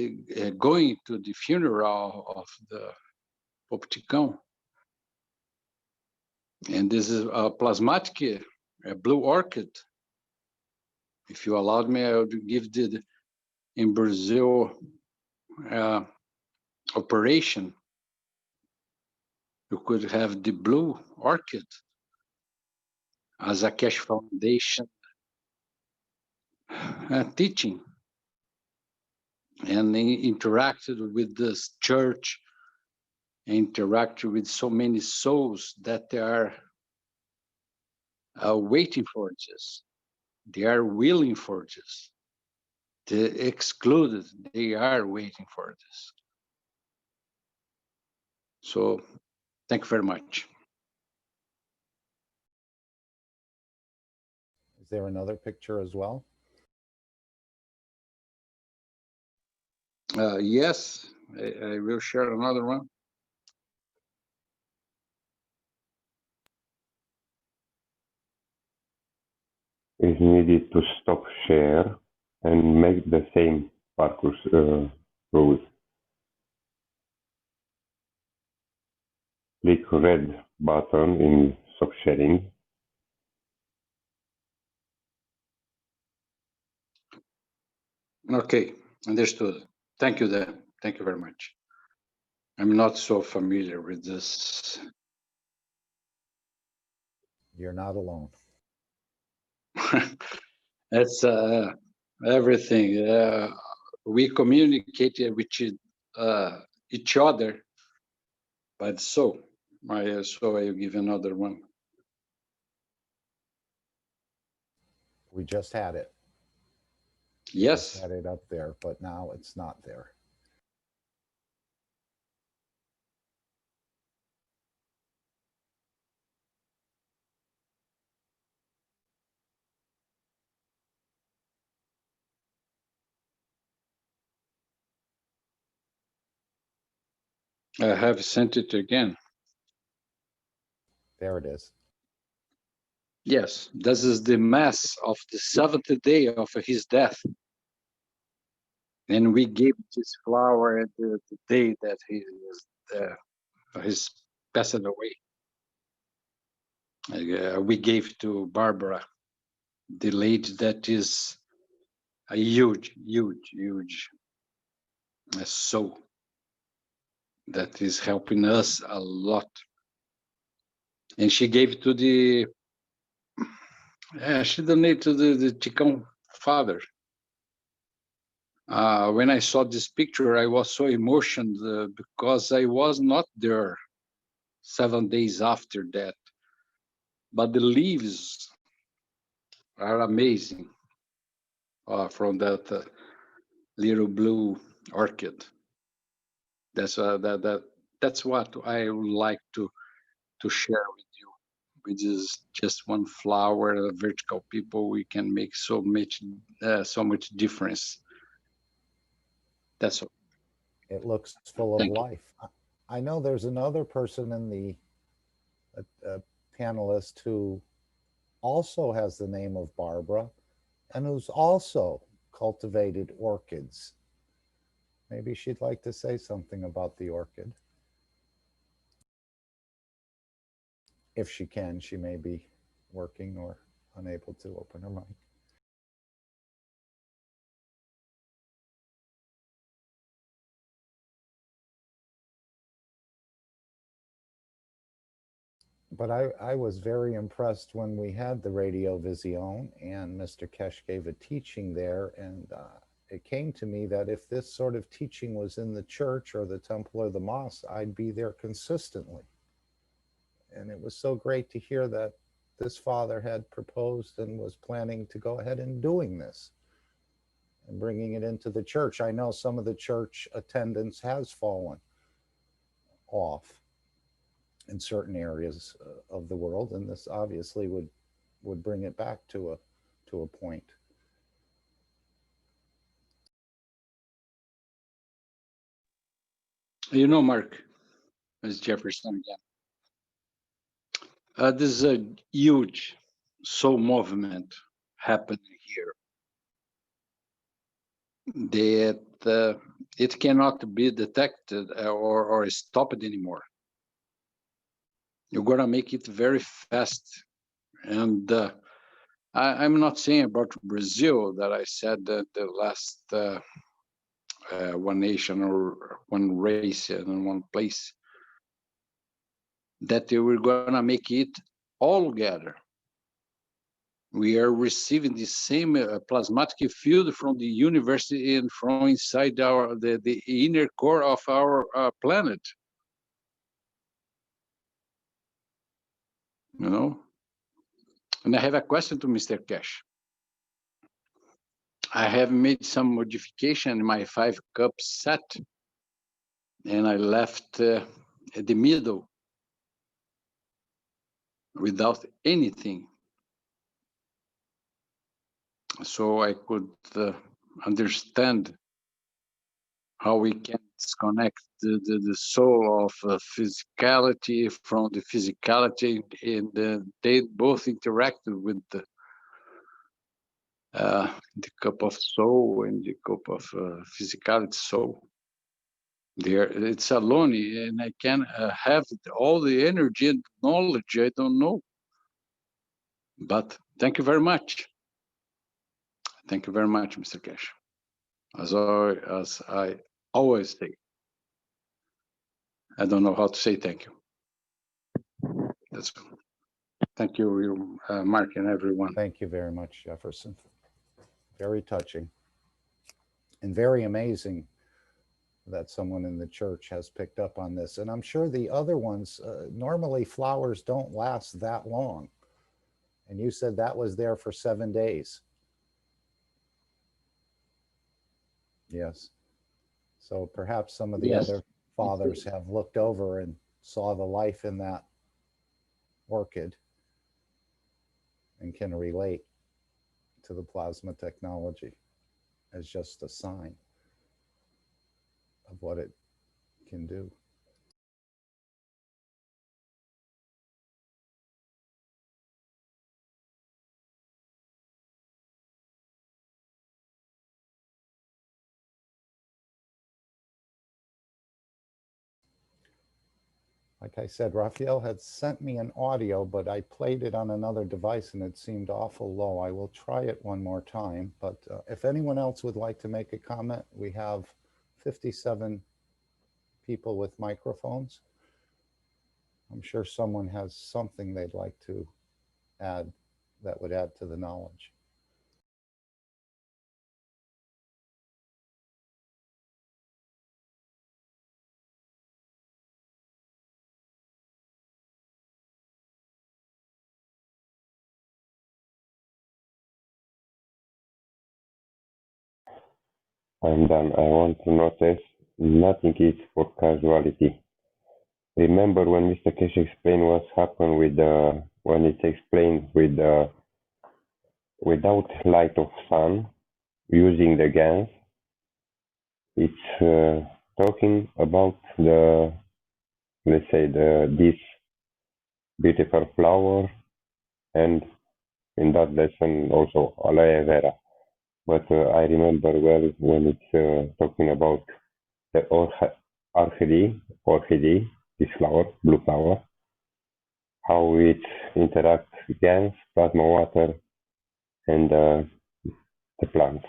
going to the funeral of the Pope Chicão. And this is a plasmatic blue orchid. If you allowed me, I would give in Brazil operation. You could have the blue orchid as a Keshe Foundation teaching, and interacted with this church, interacted with so many souls that they are waiting for this. They are willing for this. The excluded, they are waiting for this. So thank you very much. Is there another picture as well? Yes, I will share another one. Is needed to stop share and make the same parcours rules. Click red button in stop sharing. Okay, understood. Thank you, Dan. Thank you very much. I'm not so familiar with this. You're not alone. That's everything. We communicate with each other, but so I give another one. We just had it. Yes. Just had it up there, but now it's not there. I have sent it again. There it is. Yes, this is the mass of the 7th day of his death. And we gave this flower at the day that he's passed away. We gave to Barbara, the lady that is a huge soul that is helping us a lot. And she gave to she donated to the Chicão father. When I saw this picture, I was so emotional because I was not there 7 days after that. But the leaves are amazing from that little blue orchid. That's what I would like to share with you. Which is just one flower, vertical people. We can make so much difference. That's all. It looks full of Thank you. life. I know there's another person in the panelist who also has the name of Barbara and who's also cultivated orchids. Maybe she'd like to say something about the orchid. If she can, she may be working or unable to open her mic. But I was very impressed when we had the Radio Vision and Mr. Keshe gave a teaching there, and it came to me that if this sort of teaching was in the church or the temple or the mosque, I'd be there consistently. And it was so great to hear that this father had proposed and was planning to go ahead and doing this and bringing it into the church. I know some of the church attendance has fallen off in certain areas of the world, and this obviously would bring it back to a point. You know, Mark, as Jefferson again, there's a huge soul movement happening here that it cannot be detected or stopped anymore. You're going to make it very fast. And I'm not saying about Brazil that I said that the last one nation or one race in one place, that they were going to make it all together. We are receiving the same plasmatic field from the university and from inside the inner core of our planet. You know? And I have a question to Mr. Keshe. I have made some modification in my 5-cup set, and I left at the middle without anything. So I could understand how we can disconnect the soul of physicality from the physicality, and they both interacted with the cup of soul and the cup of physicality soul. There, it's alone, and I can have all the energy and knowledge I don't know. But thank you very much. Thank you very much, Mr. Keshe. As I always say, I don't know how to say thank you. That's thank you, Mark, and everyone. Thank you very much, Jefferson. Very touching and very amazing that someone in the church has picked up on this. And I'm sure the other ones, normally flowers don't last that long. And you said that was there for 7 days. Yes. So perhaps some of the other fathers have looked over and saw the life in that orchid and can relate to the plasma technology as just a sign of what it can do. Like I said, Raphael had sent me an audio, but I played it on another device and it seemed awful low. I will try it one more time, but if anyone else would like to make a comment, we have 57 people with microphones. I'm sure someone has something they'd like to add that would add to the knowledge. I'm done. I want to notice nothing is for casualty. Remember when Mr. Keshe explained what happened with when it explained with without light of sun using the GANs, it's talking about the, let's say, this beautiful flower, and in that lesson also aloe vera. But I remember well when it's talking about the orchid, this flower, blue flower, how it interacts gas, plasma water, and the plants.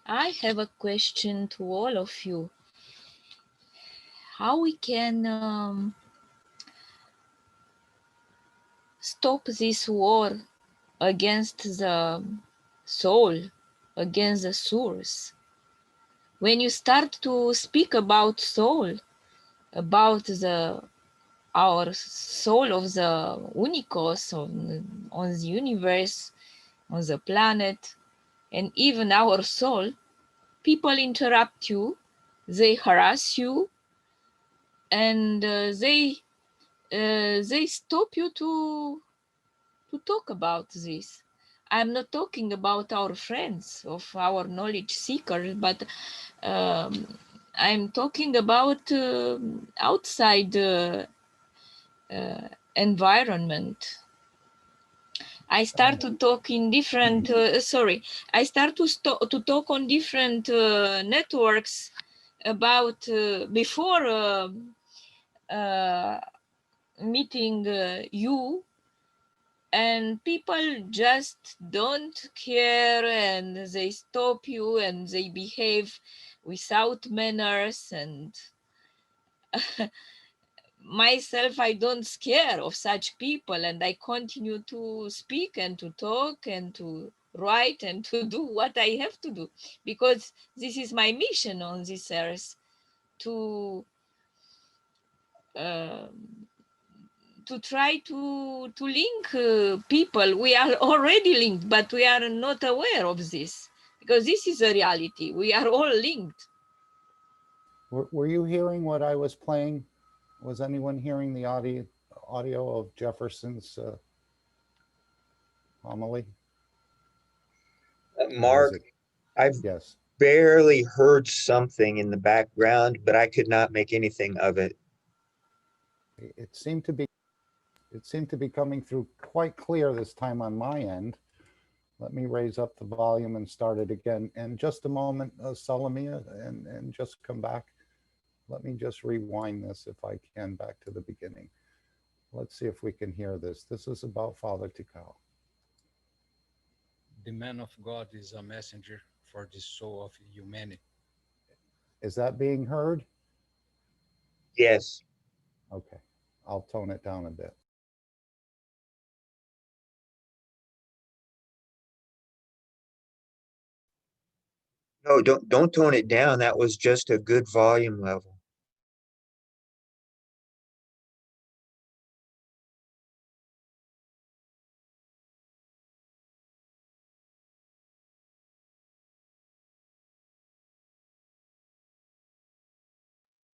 I have a question to all of you. How we can stop this war against the soul, against the source? When you start to speak about soul, about our soul of the unicos on the universe, on the planet, and even our soul, people interrupt you, they harass you, and they stop you to talk about this. I'm not talking about our friends of our knowledge seekers, but I'm talking about outside environment. I start to talk in different. I start to talk on different networks about before meeting you, and people just don't care, and they stop you, and they behave without manners, and myself, I don't scare of such people, and I continue to speak and to talk and to write and to do what I have to do, because this is my mission on this earth, to try to link people. We are already linked, but we are not aware of this, because this is a reality. We are all linked. Were you hearing what I was playing? Was anyone hearing the audio of Jefferson's homily? Or was Mark, it- I've Yes. barely heard something in the background, but I could not make anything of it. It seemed to be coming through quite clear this time on my end. Let me raise up the volume and start it again. And just a moment, Salamia, and just come back. Let me just rewind this if I can back to the beginning. Let's see if we can hear this. This is about Father Tikal. The man of God is a messenger for the soul of humanity. Is that being heard? Yes. Okay, I'll tone it down a bit. No, don't tone it down. That was just a good volume level.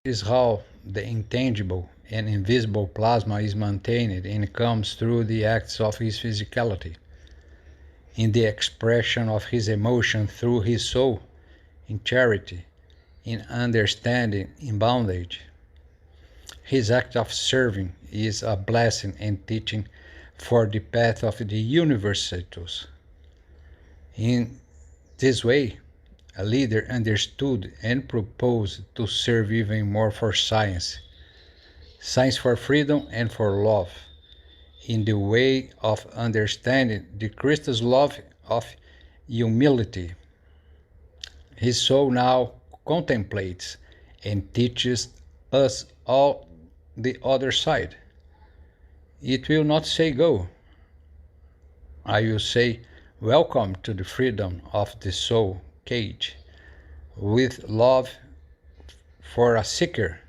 Is how the intangible and invisible plasma is maintained and comes through the acts of his physicality, in the expression of his emotion through his soul, in charity, in understanding, in bondage. His act of serving is a blessing and teaching for the path of the universals. In this way, a leader understood and proposed to serve even more for science for freedom and for love, in the way of understanding the Christ's love of humility. His soul now contemplates and teaches us all the other side. It will not say go. I will say welcome to the freedom of the soul cage, with love for a seeker,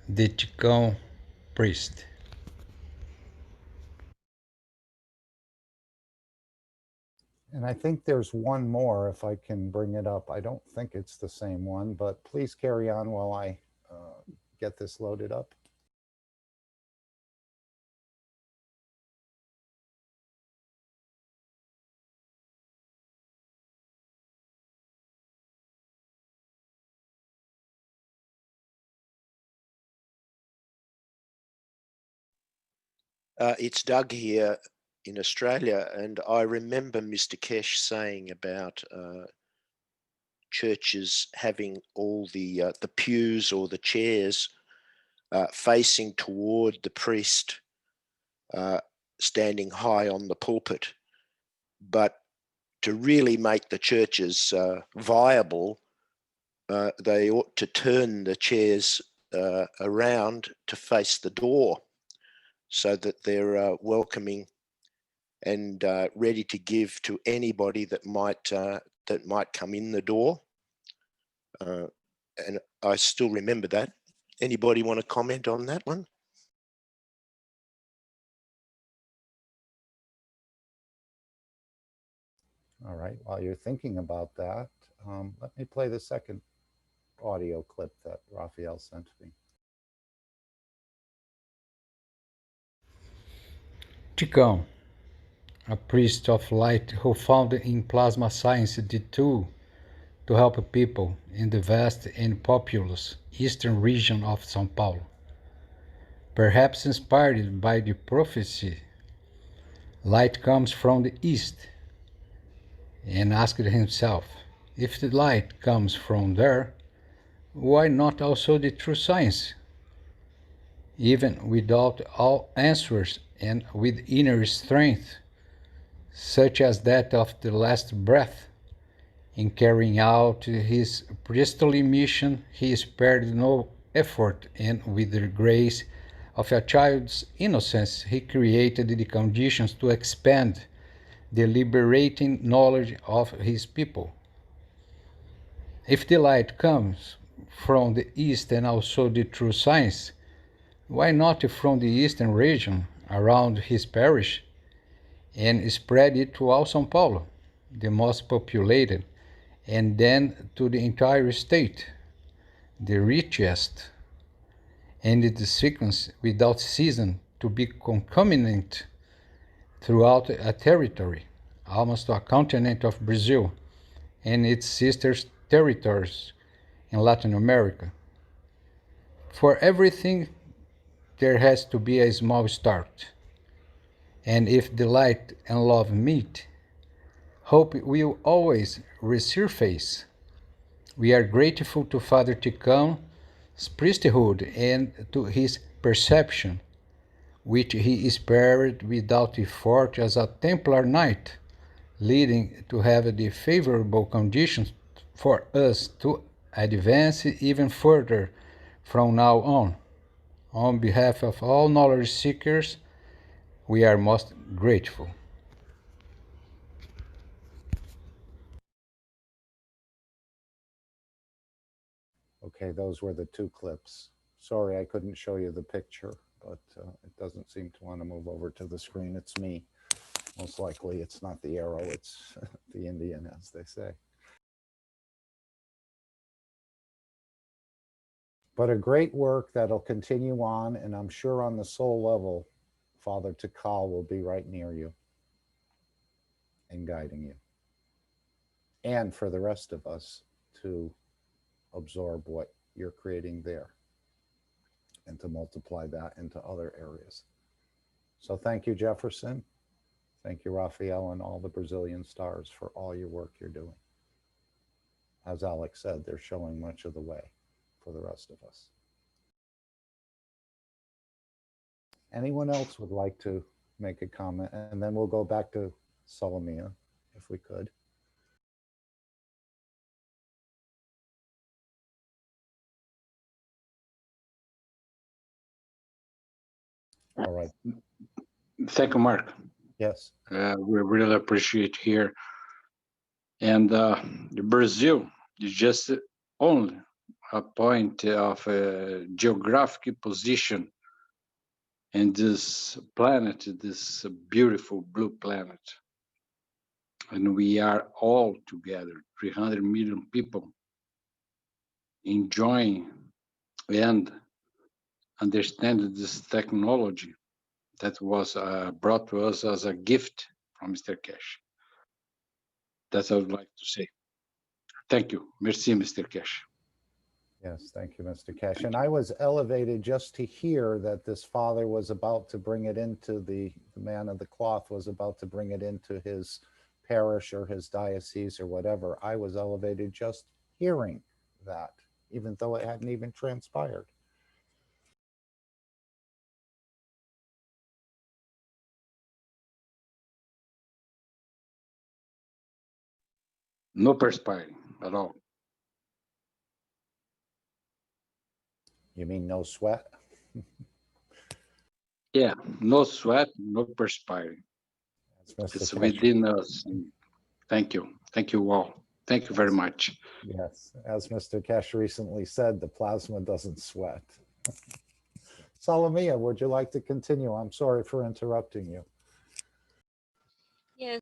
the Chicão priest. And I think there's one more, if I can bring it up. I don't think it's the same one, but please carry on while I get this loaded up. It's Doug here in Australia, and I remember Mr. Keshe saying about churches having all the pews or the chairs facing toward the priest, standing high on the pulpit. But to really make the churches viable, they ought to turn the chairs around to face the door, so that they're welcoming and ready to give to anybody that might come in the door. And I still remember that. Anybody want to comment on that one? All right, while you're thinking about that, let me play the second audio clip that Raphael sent me. Chicão, a priest of light who found in plasma science the tool to help people in the vast and populous eastern region of São Paulo. Perhaps inspired by the prophecy, light comes from the east, and asked himself, if the light comes from there, why not also the true science? Even without all answers and with inner strength, such as that of the last breath, in carrying out his priestly mission, he spared no effort, and with the grace of a child's innocence, he created the conditions to expand the liberating knowledge of his people. If the light comes from the east and also the true science, why not from the eastern region around his parish and spread it to all São Paulo, the most populated, and then to the entire state, the richest, and the sequence without season to be concomitant throughout a territory, almost to a continent of Brazil and its sister territories in Latin America. For everything, there has to be a small start. And if the light and love meet, hope will always resurface. We are grateful to Father Chicão's priesthood and to his perception, which he spared without effort as a Templar knight, leading to have the favorable conditions for us to advance even further from now on. On behalf of all knowledge seekers, we are most grateful. Okay, those were the two clips. Sorry, I couldn't show you the picture, but it doesn't seem to want to move over to the screen. It's me. Most likely it's not the arrow, it's the Indian, as they say. But a great work that'll continue on, and I'm sure on the soul level, Father Tikal will be right near you and guiding you. And for the rest of us to absorb what you're creating there and to multiply that into other areas. So thank you, Jefferson. Thank you, Raphael, and all the Brazilian stars for all your work you're doing. As Alex said, they're showing much of the way for the rest of us. Anyone else would like to make a comment? And then we'll go back to Solomia, if we could. All right. Thank you, Mark. Yes. We really appreciate here And Brazil is just only a point of geographic position in this planet, this beautiful blue planet. And we are all together, 300 million people, enjoying and understanding this technology that was brought to us as a gift from Mr. Keshe. That's what I would like to say. Thank you. Merci, Mr. Keshe. Yes, thank you, Mr. Keshe. And I was elevated just to hear that this father was about to bring it into the man of the cloth was about to bring it into his parish or his diocese or whatever. I was elevated just hearing that, even though it hadn't even transpired. No perspiring at all. You mean no sweat? Yeah, no sweat, no perspiring. That's Mr. It's Keshe. within us. Thank you. Thank you all. Thank you very much. Yes, as Mr. Keshe recently said, the plasma doesn't sweat. Salamia, would you like to continue? I'm sorry for interrupting you. Yes.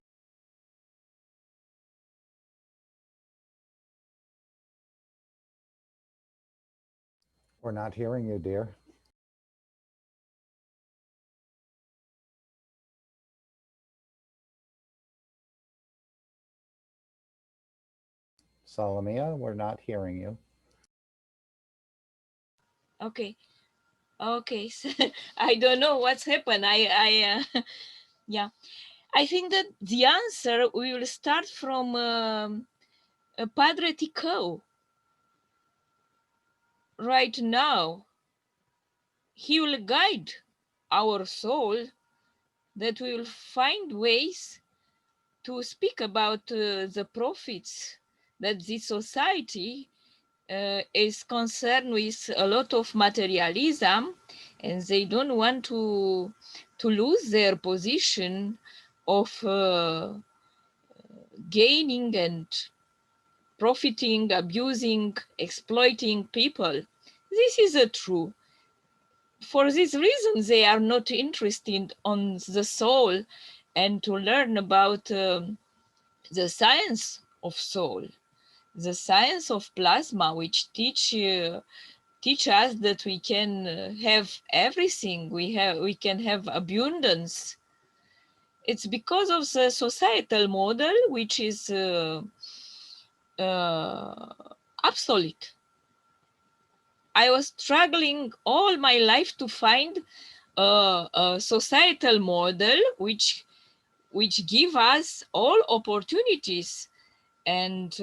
We're not hearing you, dear. Salamia, we're not hearing you. Okay. Okay. So I don't know what's happened. Yeah. I think that the answer we will start from Padre Tico. Right now, he will guide our soul that we will find ways to speak about the prophets, that this society is concerned with a lot of materialism, and they don't want to lose their position of gaining and profiting, abusing, exploiting people. This is true. For this reason, they are not interested on the soul and to learn about the science of soul, the science of plasma, which teach us that we can have everything. We can have abundance. It's because of the societal model, which is obsolete. I was struggling all my life to find a societal model which give us all opportunities and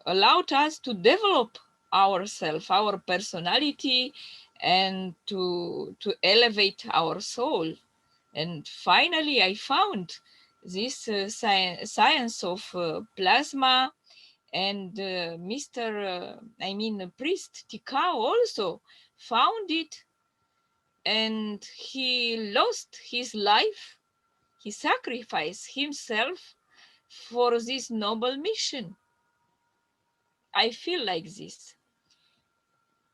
allowed us to develop ourselves, our personality, and to elevate our soul. And finally, I found this science of plasma, and priest Tikao also found it, and he lost his life. He sacrificed himself for this noble mission. I feel like this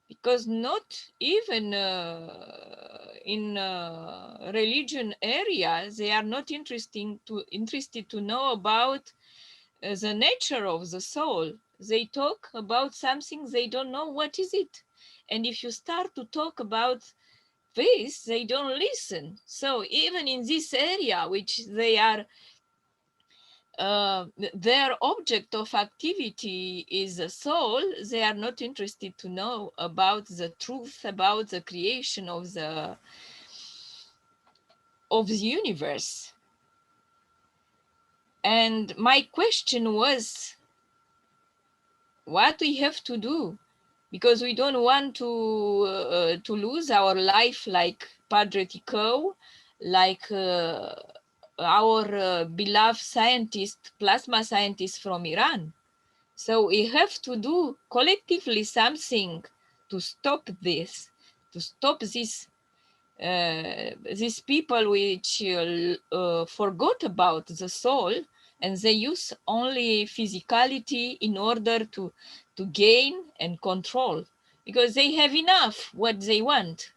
because not even in religion area they are not interested to know about the nature of the soul. They talk about something they don't know what is it, and if you start to talk about this, they don't listen. So even in this area, which they are their object of activity is the soul, they are not interested to know about the truth about the creation of the universe. And my question was, what we have to do, because we don't want to lose our life like Padre Tico, like our beloved scientist, plasma scientist from Iran. So we have to do collectively something to stop this, to stop this, these people which forgot about the soul, and they use only physicality in order to gain and control, because they have enough what they want.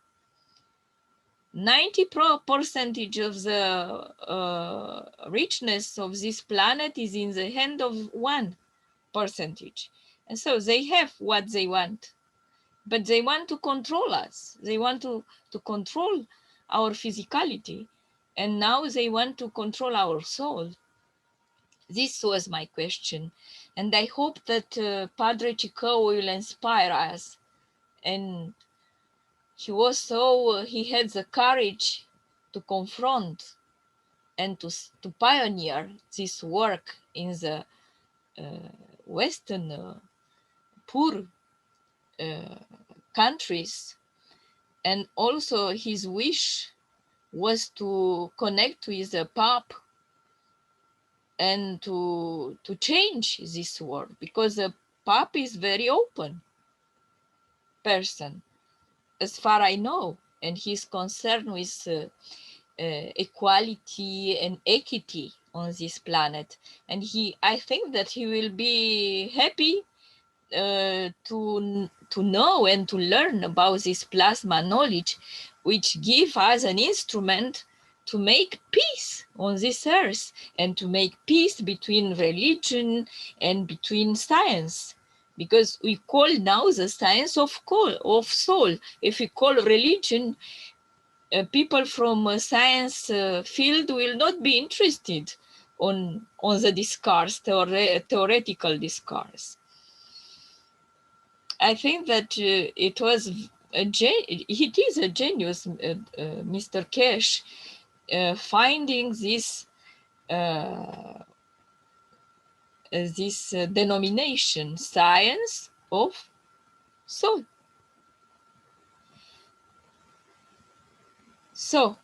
90% of the richness of this planet is in the hand of 1%. And so they have what they want, but they want to control us. They want to control our physicality. And now they want to control our soul. This was my question. And I hope that Padre Chico will inspire us. And he had the courage to confront and to pioneer this work in the Western poor countries. And also his wish was to connect with the Pope and to change this world, because the Pope is very open person, as far I know, and he's concerned with equality and equity on this planet. And I think that he will be happy to know and to learn about this plasma knowledge, which give us an instrument to make peace on this earth and to make peace between religion and between science. Because we call now the science of soul. If we call religion, people from science field will not be interested on the discourse, theoretical discourse. I think that it is a genius, Mr. Keshe, finding this denomination, science of soul. So,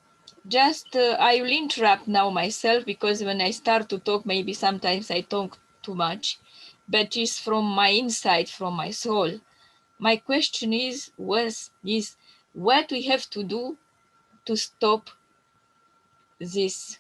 just I will interrupt now myself, because when I start to talk, maybe sometimes I talk too much, but it's from my inside, from my soul. My question is what we have to do to stop this.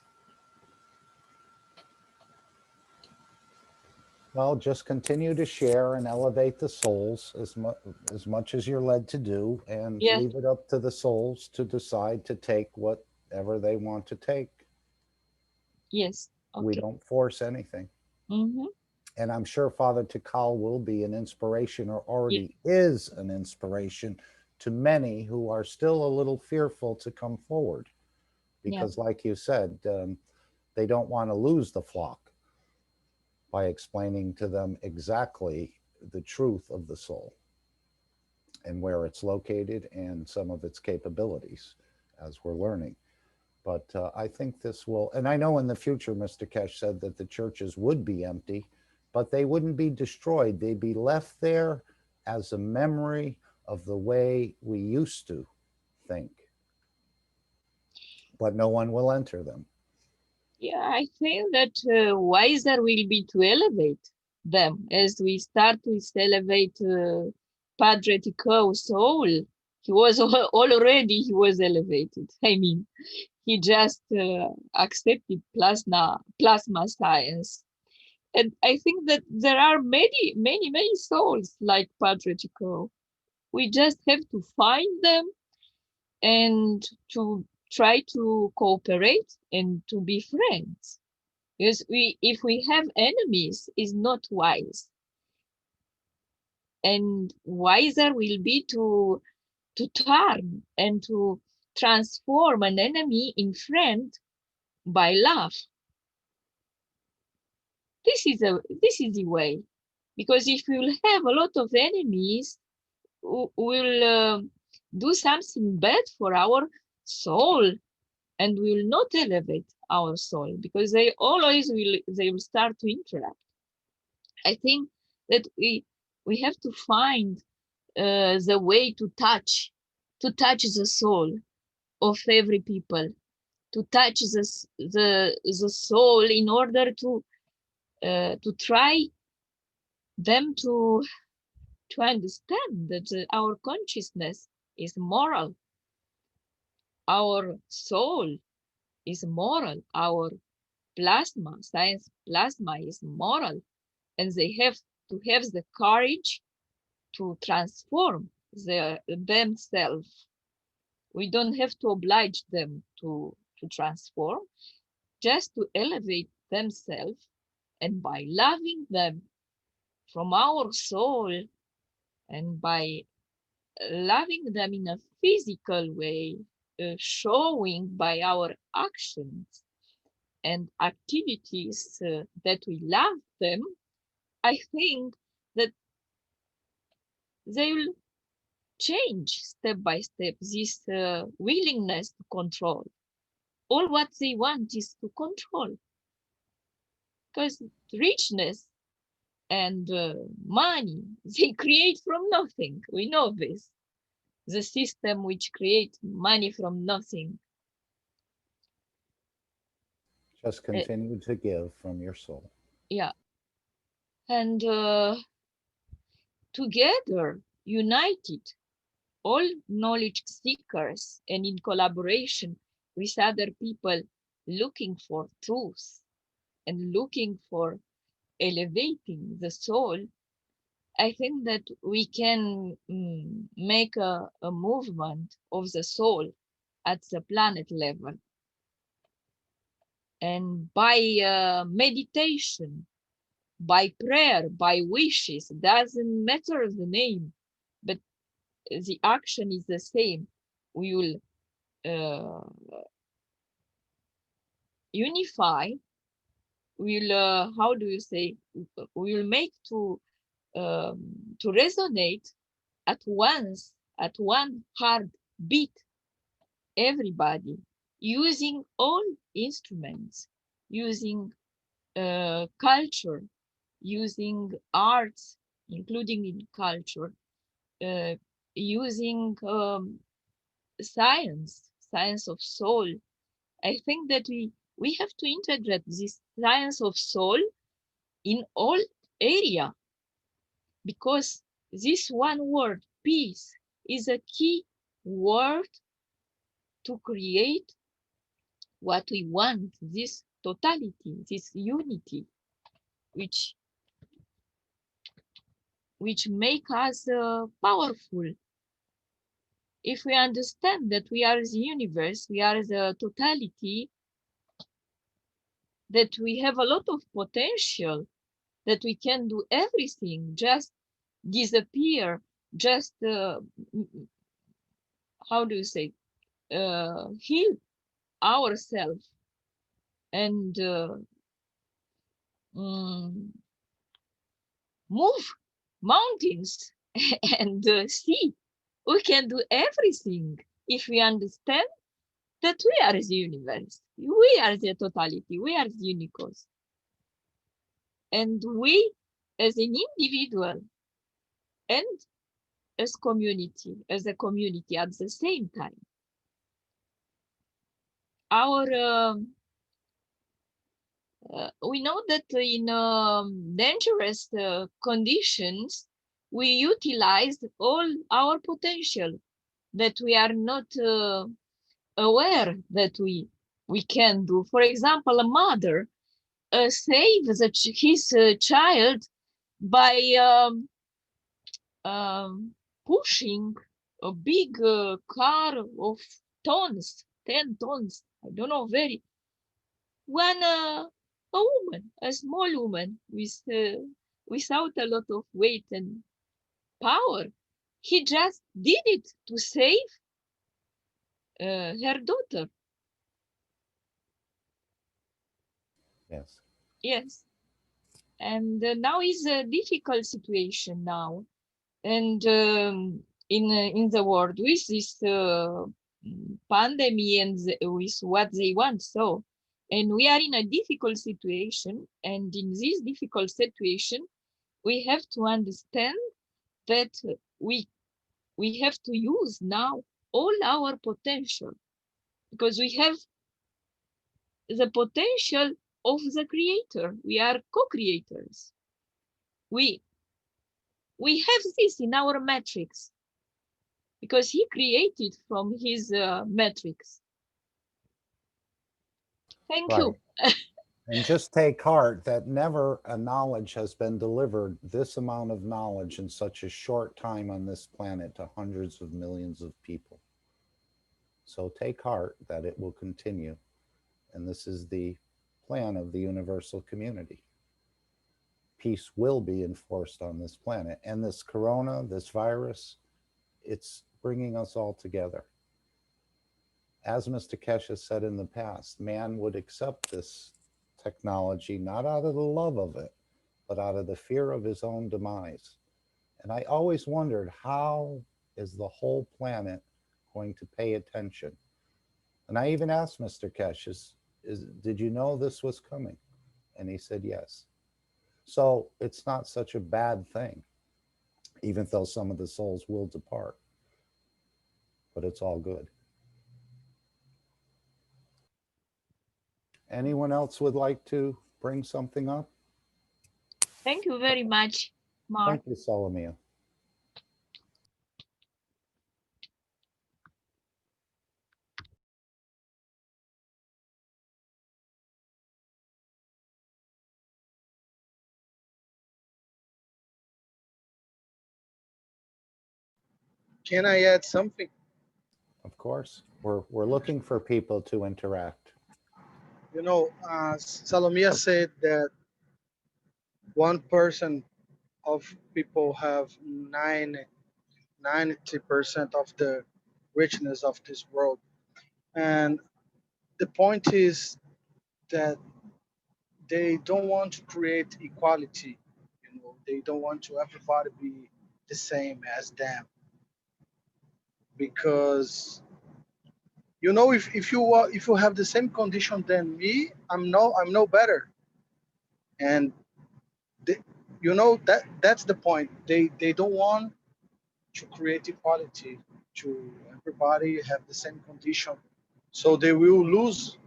Well, just continue to share and elevate the souls as much as you're led to do, and Yes. leave it up to the souls to decide to take whatever they want to take. Yes. Okay. We don't force anything. Mm-hmm. And I'm sure Father Tikal will be an inspiration, or already is an inspiration to many who are still a little fearful to come forward. Because like you said, they don't want to lose the flock by explaining to them exactly the truth of the soul and where it's located and some of its capabilities, as we're learning. But I think this will, and I know in the future, Mr. Keshe said that the churches would be empty, but they wouldn't be destroyed. They'd be left there as a memory of the way we used to think. But no one will enter them. Yeah, I think that wiser will be to elevate them, as we start to elevate Padre Tico's soul. He was already elevated. I mean, he just accepted plasma science. And I think that there are many souls like Padre Tico. We just have to find them and to try to cooperate and to be friends. Because if we have enemies, is not wise. And wiser will be to turn and to transform an enemy in friend by love. This is the way. Because if we will have a lot of enemies, we'll do something bad for our soul, and we will not elevate our soul, because they will start to interrupt. I think that we have to find the way to touch the soul of every people, to touch the soul in order to try them to understand that our consciousness is moral, our soul is moral, our plasma, science plasma is moral, and they have to have the courage to transform themselves. We don't have to oblige them to transform, just to elevate themselves, and by loving them from our soul and by loving them in a physical way, showing by our actions and activities that we love them, I think that they will change step by step this willingness to control. All what they want is to control, because richness and money, they create from nothing. We know this. The system which creates money from nothing. Just continue to give from your soul. Yeah. And together, united, all knowledge seekers and in collaboration with other people looking for truth and looking for elevating the soul, I think that we can make a movement of the soul at the planet level. And by meditation, by prayer, by wishes, doesn't matter the name, but the action is the same. We will unify, we'll how do you say, we will make to resonate at once, at one heartbeat, everybody, using all instruments, using culture, using arts, including in culture, using science of soul. I think that we have to integrate this science of soul in all area, because this one word, peace, is a key word to create what we want, this totality, this unity, which make us powerful. If we understand that we are the universe, we are the totality, that we have a lot of potential, that we can do everything, just disappear, just how do you say, heal ourselves and move mountains and sea. We can do everything if we understand that we are the universe, we are the totality, we are the universe. And we, as an individual and as a community at the same time, our we know that in dangerous conditions, we utilize all our potential that we are not aware that we can do. For example, a mother saves his child by pushing a big car of tons, 10 tons, I don't know, very, when a woman, a small woman with without a lot of weight and power, he just did it to save her daughter. Yes. Yes. And now is a difficult situation now. And in the world with this pandemic and with what they want. So, and we are in a difficult situation. And in this difficult situation, we have to understand that we have to use now all our potential, because we have the potential of the creator. We are co-creators. We have this in our matrix, because he created from his matrix. Thank you. And just take heart that never a knowledge has been delivered, this amount of knowledge in such a short time on this planet to hundreds of millions of people. So take heart that it will continue. And this is the plan of the universal community. Peace will be enforced on this planet. And this corona, this virus, it's bringing us all together. As Mr. Keshe said in the past, man would accept this technology not out of the love of it, but out of the fear of his own demise. And I always wondered, how is the whole planet going to pay attention? And I even asked Mr. Keshe, did you know this was coming? And he said, yes. So it's not such a bad thing, even though some of the souls will depart, but it's all good. Anyone else would like to bring something up? Thank you very much, Mark. Thank you, Solomia. Can I add something? Of course, we're looking for people to interact. You know, Salomia said that 1% of people have 90% of the richness of this world. And the point is that they don't want to create equality. You know, they don't want to everybody be the same as them. Because you know, if you have the same condition than me, I'm no better. And they, you know, that's the point. They don't want to create equality, to everybody have the same condition, so they will lose.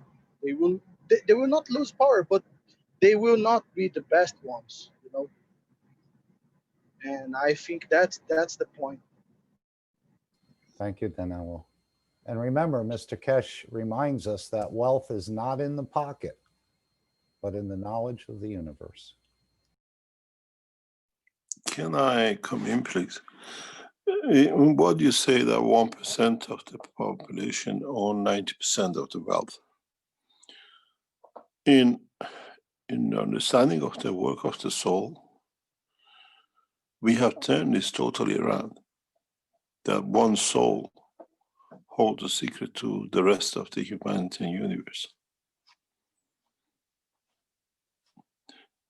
They will not lose power, but they will not be the best ones. You know, and I think that's the point. Thank you, Danilo. And remember, Mr. Keshe reminds us that wealth is not in the pocket, but in the knowledge of the universe. Can I come in, please? What do you say that 1% of the population own 90% of the wealth? In understanding of the work of the soul, we have turned this totally around. That one soul holds the secret to the rest of the humanity and universe.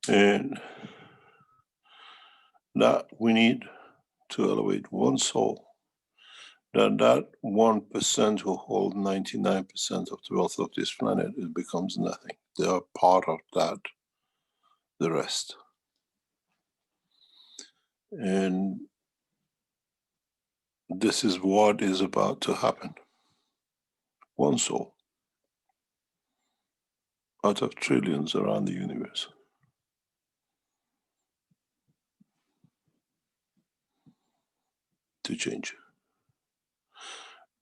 And that we need to elevate one soul, that 1% who hold 99% of the wealth of this planet, it becomes nothing. They are part of that, the rest. And this is what is about to happen. One soul out of trillions around the universe. To change.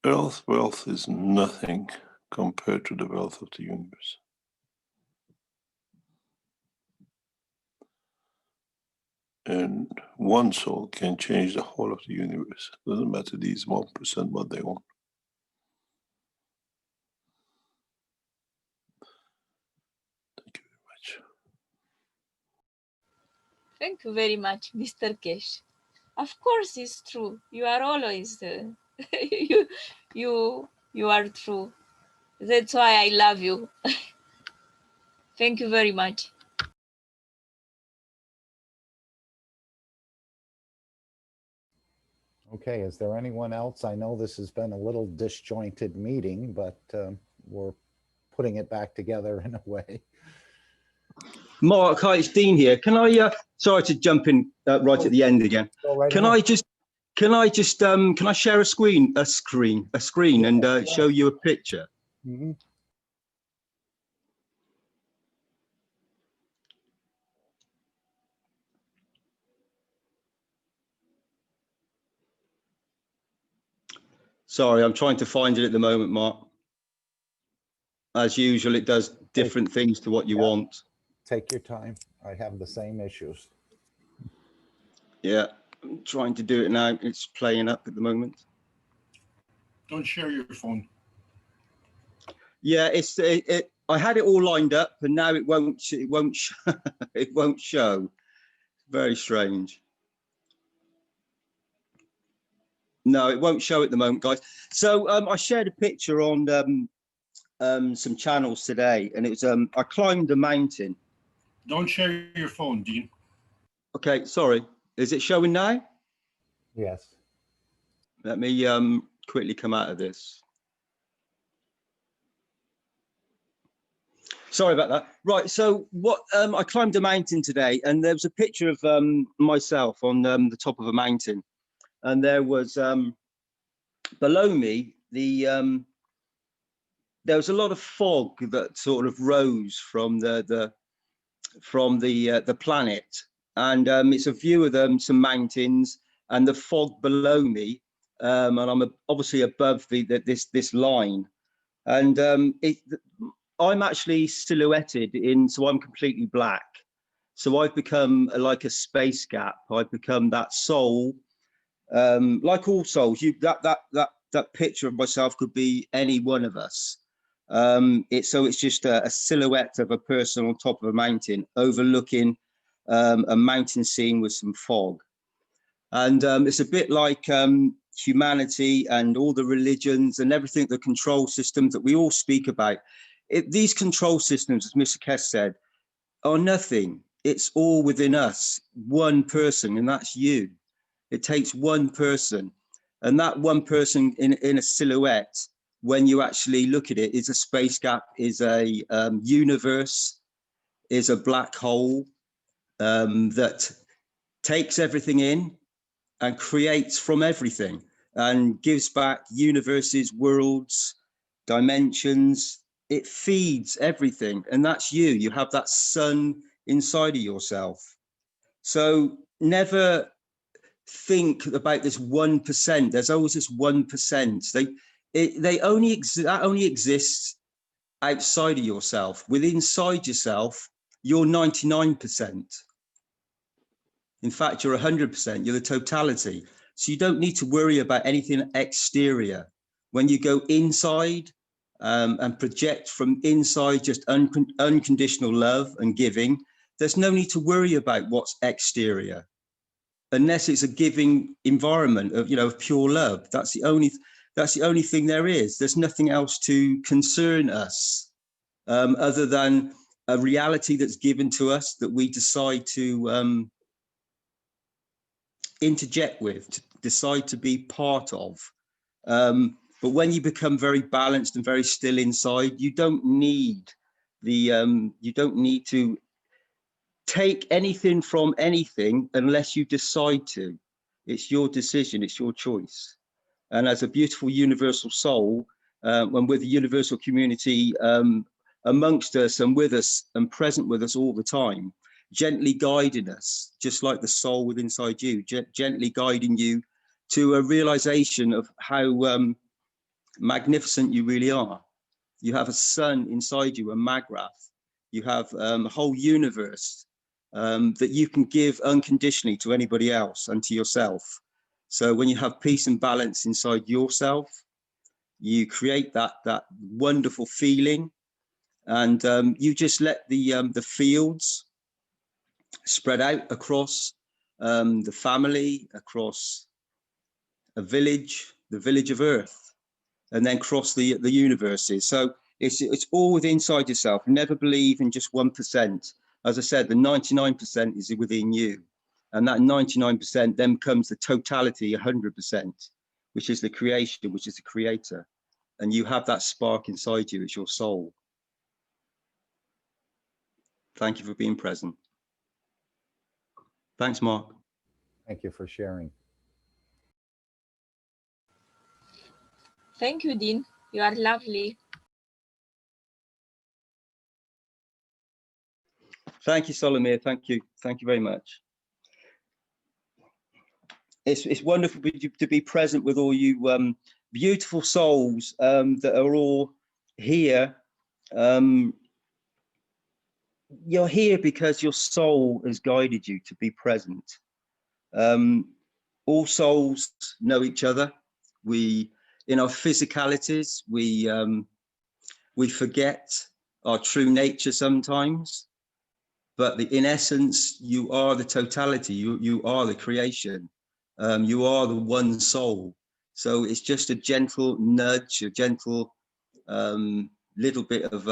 Wealth is nothing compared to the wealth of the universe. And one soul can change the whole of the universe. Doesn't matter these 1% what they want. Thank you very much. Thank you very much, Mr. Keshe. Of course, it's true. You are always you are true. That's why I love you. Thank you very much. Okay, is there anyone else? I know this has been a little disjointed meeting, but we're putting it back together in a way. Mark, hi, it's Dean here. Can I, sorry to jump in right at the end again. Right Can I share a screen and show you a picture? Mm-hmm. Sorry, I'm trying to find it at the moment, Mark. as usual, it does different things to what you want. Take your time. I have the same issues. Yeah, I'm trying to do it now. It's playing up at the moment. Don't share your phone. Yeah, I had it all lined up, and now it won't it won't show. Very strange. No, it won't show at the moment, guys. So I shared a picture on some channels today, and it was I climbed a mountain. Don't share your phone, Dean. Okay, sorry. Is it showing now? Yes. Let me quickly come out of this. Sorry about that. Right, so what I climbed a mountain today, and there was a picture of myself on the top of a mountain, and there was below me there was a lot of fog that sort of rose from the planet, and it's a view of some mountains and the fog below me, and I'm obviously above this line, and I'm actually silhouetted in, so I'm completely black. So I've become like a space gap. I've become that soul, like all souls. That picture of myself could be any one of us. It's just a silhouette of a person on top of a mountain overlooking a mountain scene with some fog. And it's a bit like humanity and all the religions and everything, the control systems that we all speak about. These control systems, as Mr. Keshe said, are nothing. It's all within us, one person, and that's you. It takes one person, and that one person in a silhouette, when you actually look at it, is a space gap, is a universe, is a black hole that takes everything in and creates from everything and gives back universes, worlds, dimensions. It feeds everything, and that's you. You have that sun inside of yourself. So never think about this 1%. There's always this 1%. That only exists outside of yourself. Inside yourself, you're 99%. In fact, you're 100%. You're the totality. So you don't need to worry about anything exterior. When you go inside and project from inside just unconditional love and giving, there's no need to worry about what's exterior, unless it's a giving environment of pure love. That's the only thing there is. There's nothing else to concern us other than a reality that's given to us that we decide to interject with, to decide to be part of. But when you become very balanced and very still inside, you don't need to take anything from anything unless you decide to. It's your decision, it's your choice. And as a beautiful universal soul, when we're the universal community amongst us and with us and present with us all the time, gently guiding us, just like the soul within inside you, gently guiding you to a realization of how magnificent you really are. You have a sun inside you, a magrath. You have a whole universe that you can give unconditionally to anybody else and to yourself. So when you have peace and balance inside yourself, you create that wonderful feeling, and you just let the fields spread out across the family, across a village, the village of Earth, and then cross the universes. So it's all within inside yourself. Never believe in just 1%. As I said, the 99% is within you, and that 99% then comes the totality, 100%, which is the creation, which is the creator, and you have that spark inside you. It's your soul. Thank you for being present. Thanks, Mark. Thank you for sharing. Thank you, Dean. You are lovely. Thank you, Solomir. Thank you very much. It's wonderful to be present with all you beautiful souls that are all here You're here because your soul has guided you to be present. All souls know each other. We, in our physicalities, we forget our true nature sometimes, but in essence, you are the totality. You are the creation. You are the one soul. So it's just a gentle nudge, a gentle little bit of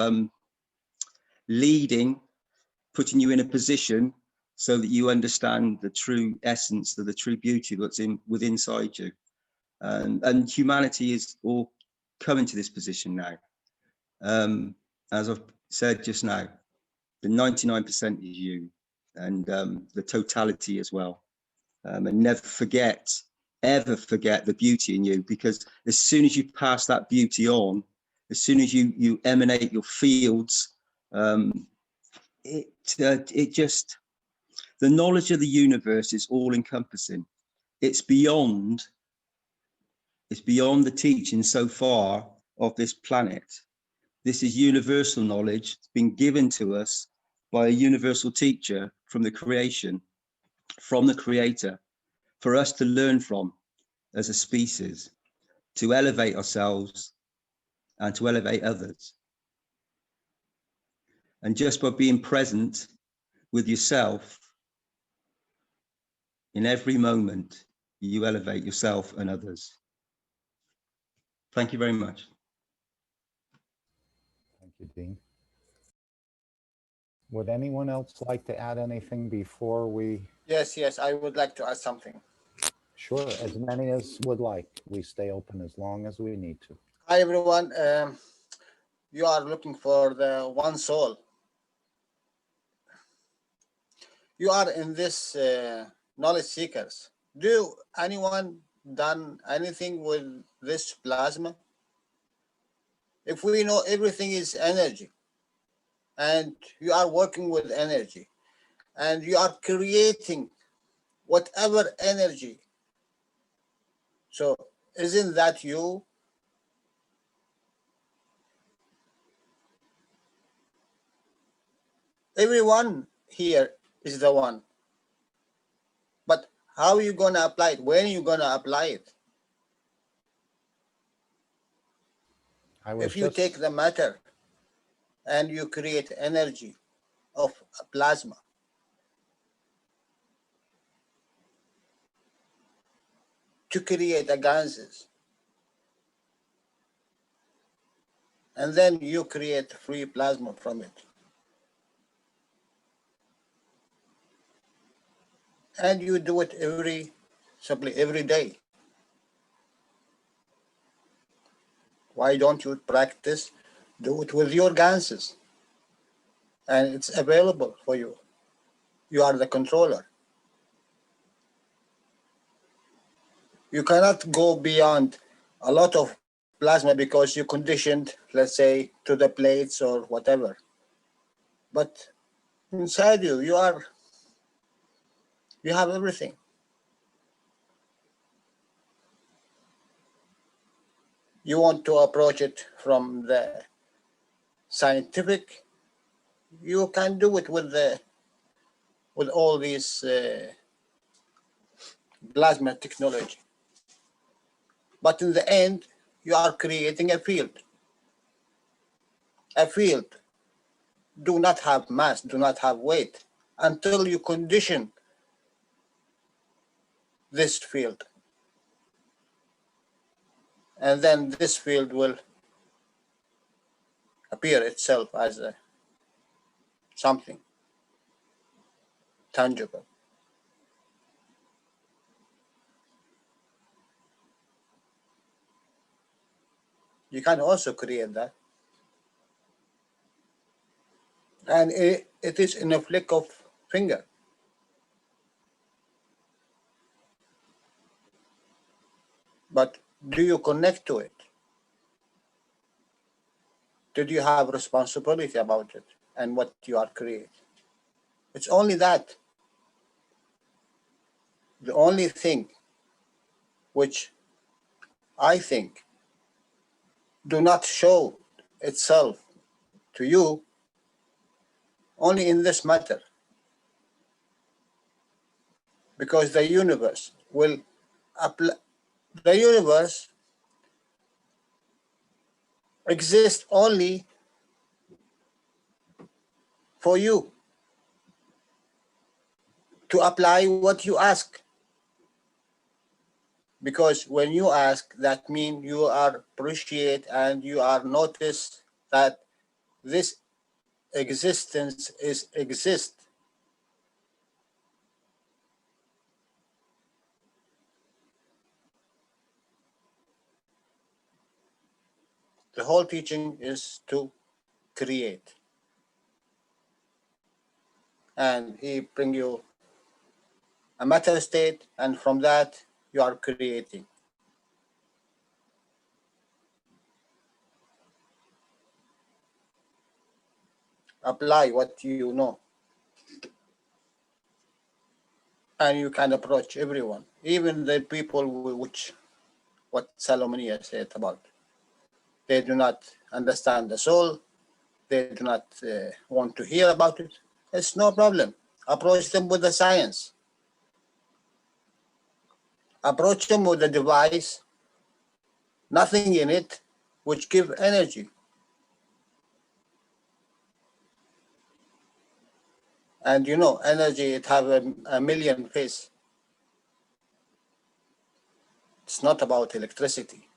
leading, putting you in a position so that you understand the true essence of the true beauty that's within inside you. And humanity is all coming to this position now. As I've said just now, the 99% is you, and the totality as well. And never forget, ever forget the beauty in you, because as soon as you pass that beauty on, as soon as you emanate your fields, it just, the knowledge of the universe is all encompassing. It's beyond the teaching so far of this planet. This is universal knowledge. It's been given to us by a universal teacher from the creation, from the creator, for us to learn from as a species, to elevate ourselves and to elevate others. And just by being present with yourself in every moment, you elevate yourself and others. Thank you very much. Thank you, Dean. Would anyone else like to add anything before we? Yes, I would like to add something. Sure, as many as would like. We stay open as long as we need to. Hi, everyone. You are looking for the one soul. You are in this knowledge seekers. Do anyone done anything with this plasma? If we know everything is energy, and you are working with energy, and you are creating whatever energy, so isn't that you? Everyone here is the one. But how are you going to apply it? When are you going to apply it? If you take the matter and you create energy of a plasma, to create a gases, and then you create free plasma from it. And you do it simply every day. Why don't you practice? Do it with your gases. And it's available for you. You are the controller. You cannot go beyond a lot of plasma because you conditioned, let's say, to the plates or whatever. But inside you, you have everything. You want to approach it from the scientific, you can do it with all these plasma technology. But in the end, you are creating a field. A field do not have mass, do not have weight, until you condition this field. And then this field will appear itself as something tangible. You can also create that. And it is in a flick of finger. But do you connect to it? Did you have responsibility about it and what you are creating? It's only that. The only thing which I think do not show itself to you only in this matter, because the universe will apply. The universe exists only for you to apply what you ask. Because when you ask, that means you are appreciate and you are notice that this existence is exist. The whole teaching is to create. And he bring you a matter state, and from that you are creating. Apply what you know. And you can approach everyone, even the people which, what Salomon said about. They do not understand the soul. They do not want to hear about it. It's no problem. Approach them with the science. Approach them with a device, nothing in it, which give energy. And you know, energy, it have a million face. It's not about electricity.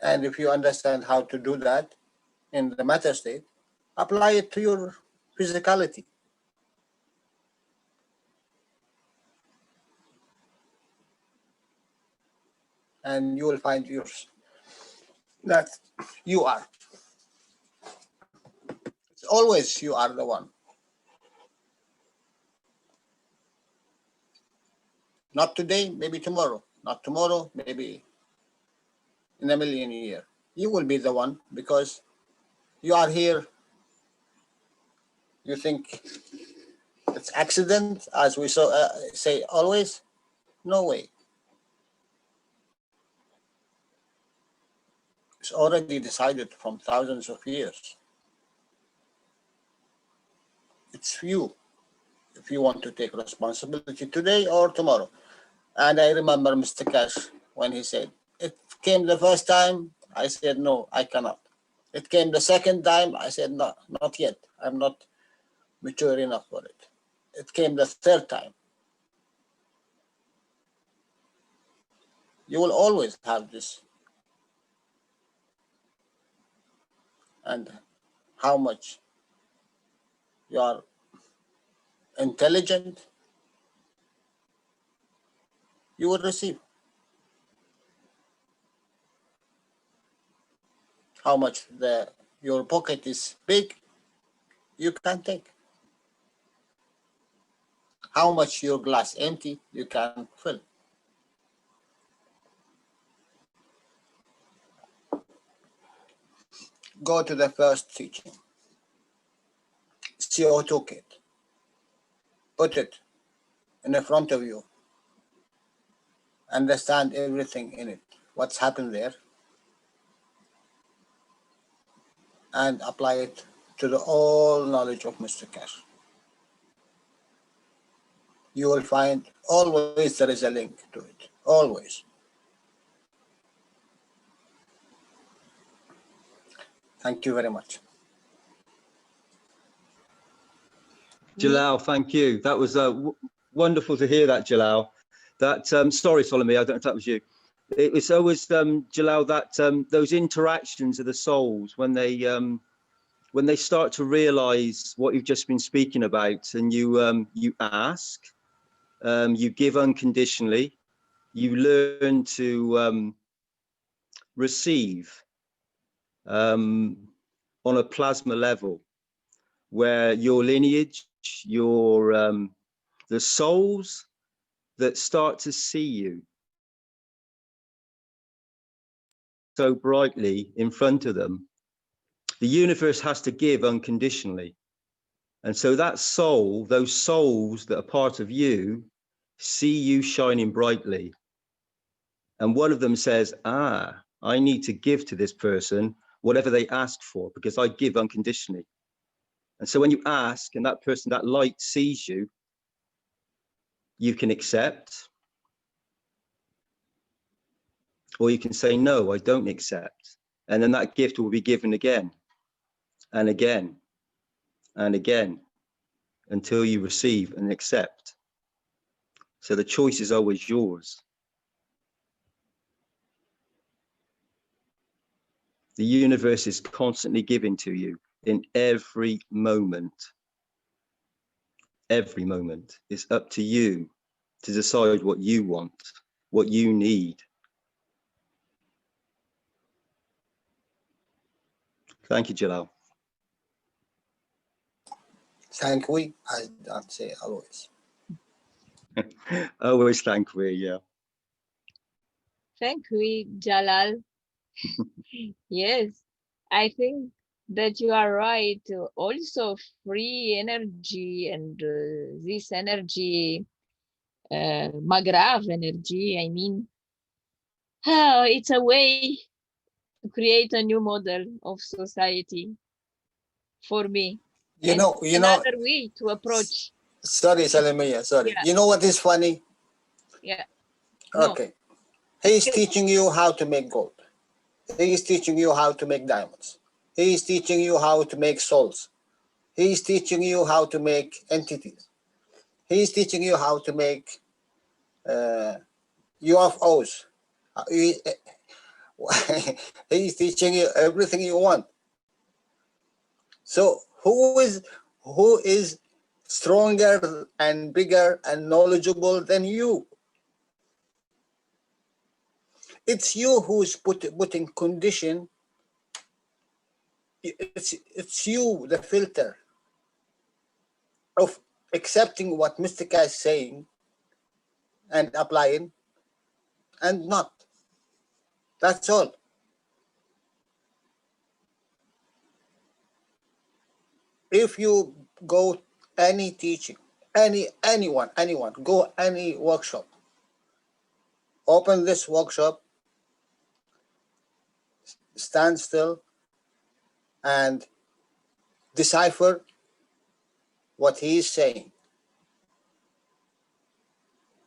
And if you understand how to do that in the matter state, apply it to your physicality. And you will find yours, that you are. It's always you are the one. Not today, maybe tomorrow. Not tomorrow, maybe in a million years. You will be the one, because you are here. You think it's accident, as we say always? No way. It's already decided from thousands of years. It's you, if you want to take responsibility today or tomorrow. And I remember Mr. Keshe when he said, it came the first time, I said, no, I cannot. It came the second time, I said, no, not yet. I'm not mature enough for it. It came the third time. You will always have this. And how much you are intelligent, you will receive. How much your pocket is big, you can take. How much your glass empty, you can fill. Go to the first teaching. CO2 kit. Put it in the front of you. Understand everything in it. What's happened there. And apply it to the all knowledge of Mr. Keshe. You will find always there is a link to it. Always. Thank you very much. Jalal, thank you. That was wonderful to hear that, Jalal. That sorry, Solomon, I don't know if that was you. It was always Jalal, that those interactions of the souls when they start to realize what you've just been speaking about, and you ask, you give unconditionally, you learn to receive on a plasma level, where your lineage, the souls that start to see you so brightly in front of them, the universe has to give unconditionally. And so that soul, those souls that are part of you, see you shining brightly. And one of them says, I need to give to this person whatever they ask for, because I give unconditionally. And so when you ask and that person, that light sees you, you can accept, or you can say, no, I don't accept. And then that gift will be given again and again and again until you receive and accept. So the choice is always yours. The universe is constantly giving to you in every moment. Every moment. It's up to you to decide what you want, what you need. Thank you, Jalal. Thank we. I don't say always. Always thank we, yeah. Thank you, Jalal. Yes, I think that you are right. Also, free energy and this energy, Magrav energy, I mean, it's a way to create a new model of society for me. You And know, another way to approach. sorry, Salamia, sorry. Yeah. You know what is funny? Yeah. No. Okay. He's teaching you how to make gold. He is teaching you how to make diamonds. He is teaching you how to make souls. He is teaching you how to make entities. He is teaching you how to make UFOs. He, he is teaching you everything you want. So who is stronger and bigger and knowledgeable than you? It's you who's putting condition. It's you, the filter of accepting what Mystica is saying and applying and not. That's all. If you go any teaching, anyone, go any workshop, open this workshop, stand still and decipher what he is saying.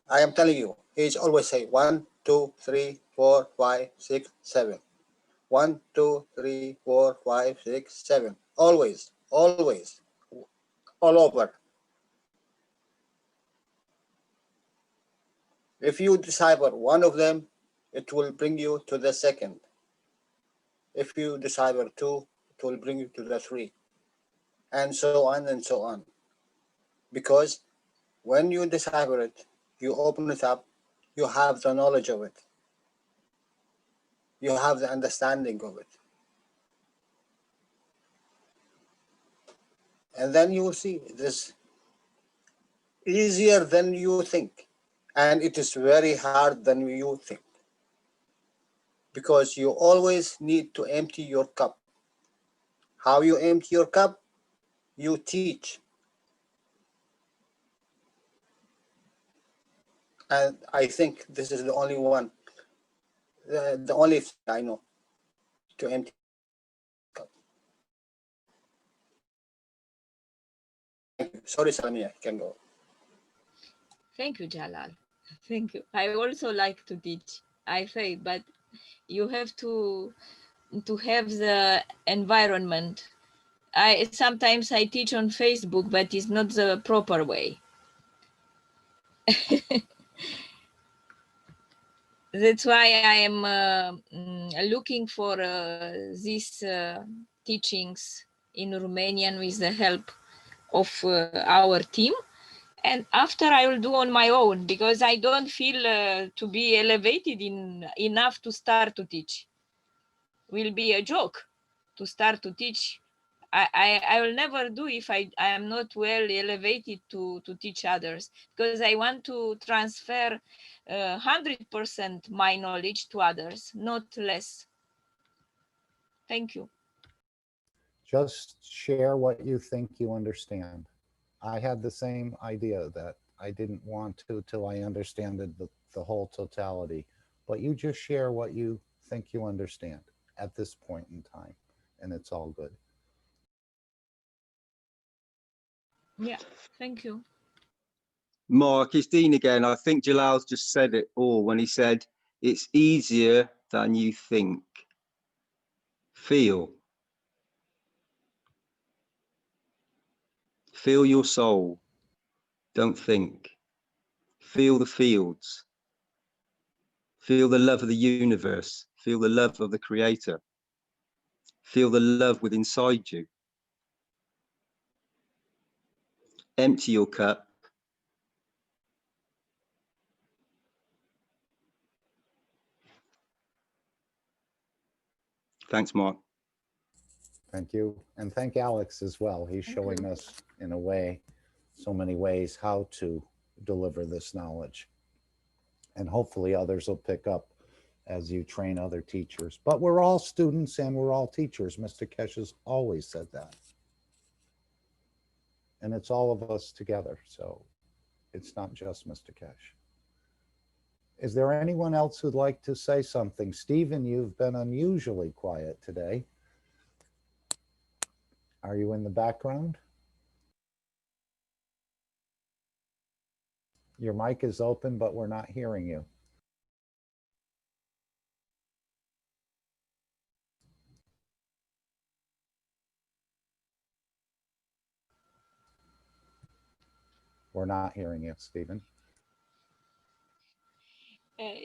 I am telling you, he's always saying 1, 2, 3, 4, 5, 6, 7. 1, 2, 3, 4, 5, 6, 7. Always, always, all over. If you decipher one of them, it will bring you to the second. If you decipher two, it will bring you to the three, and so on and so on. Because when you decipher it, you open it up, you have the knowledge of it. You have the understanding of it. And then you will see it is easier than you think. And it is very hard than you think. Because you always need to empty your cup. How you empty your cup? You teach. And I think this is the only one, the only thing I know to empty cup. Thank you. Sorry, Salamia, you can go. Thank you, Jalal. Thank you. I also like to teach, I say, but you have to have the environment. Sometimes I teach on Facebook, but it's not the proper way. That's why I am looking for these teachings in Romanian with the help of our team. And after I will do on my own, because I don't feel to be elevated enough to start to teach. Will be a joke to start to teach. I will never do if I am not well elevated to teach others, because I want to transfer 100% my knowledge to others, not less. Thank you. Just share what you think you understand. I had the same idea that I didn't want to till I understood the whole totality. but you just share what you think you understand at this point in time, and it's all good. Yeah, thank you. Mark, it's Dean again. I think Jalal's just said it all when he said, it's easier than you think. Feel. Feel your soul. Don't think. Feel the fields. Feel the love of the universe. Feel the love of the creator. Feel the love within inside you. Empty your cup. Thanks, Mark. Thank you. And thank Alex as well. He's Thank showing you. us in a way, so many ways how to deliver this knowledge. And hopefully others will pick up as you train other teachers. But we're all students and we're all teachers. Mr. Keshe has always said that. And it's all of us together. So it's not just Mr. Keshe. Is there anyone else who'd like to say something? Stephen, you've been unusually quiet today. Are you in the background? Your mic is open, but we're not hearing you. We're not hearing you, Stephen.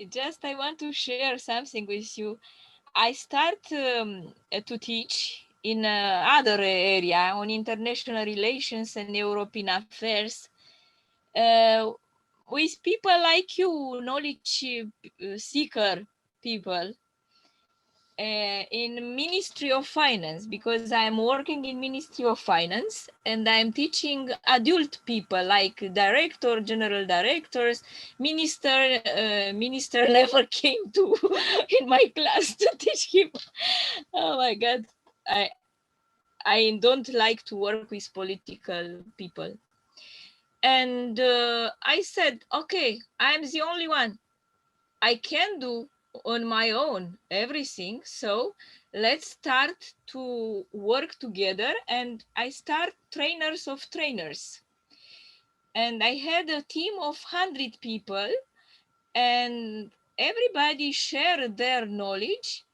Just I want to share something with you. I start to teach in other area on international relations and European affairs with people like you, knowledge seeker people in Ministry of Finance, because I'm working in Ministry of Finance and I'm teaching adult people like director, general directors, minister. Minister never came to in my class to teach him. Oh my God, I don't like to work with political people. And I said, okay, I'm the only one. I can do on my own everything. So let's start to work together. And I start trainers of trainers. And I had a team of 100 people and everybody shared their knowledge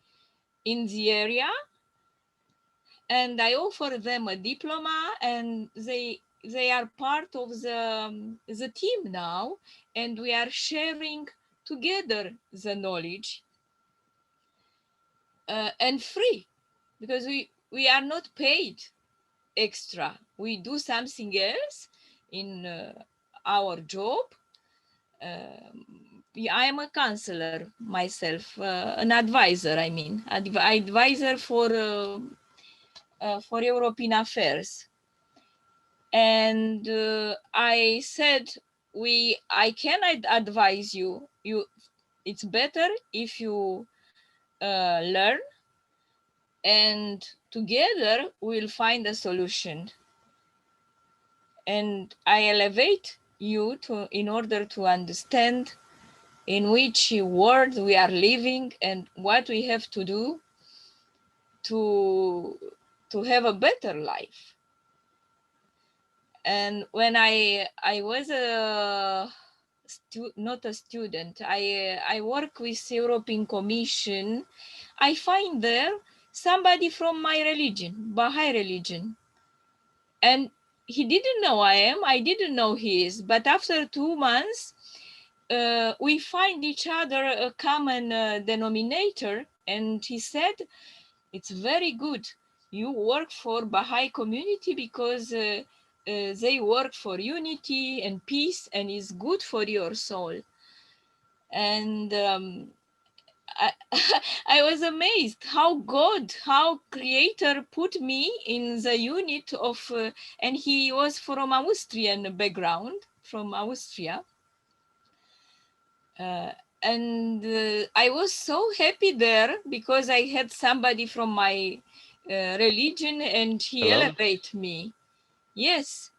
in the area. And I offer them a diploma and they are part of the team now. And we are sharing together the knowledge. And free, because we are not paid extra. We do something else in our job. I am a counselor myself, an advisor. I mean, advisor for European affairs. And I said, I cannot advise you. It's better if you learn, and together we'll find a solution. And I elevate you in order to understand in which world we are living and what we have to do to have a better life. And when I was not a student, I work with European Commission. I find there somebody from my religion, Baha'i religion. And he didn't know I didn't know he is. But after 2 months, we find each other a common denominator. And he said, it's very good. You work for Baha'i community because they work for unity and peace and is good for your soul. And I was amazed how God, how Creator put me in the unit of, and he was from Austrian background, from Austria. And I was so happy there because I had somebody from my religion and he elevated me. Yes.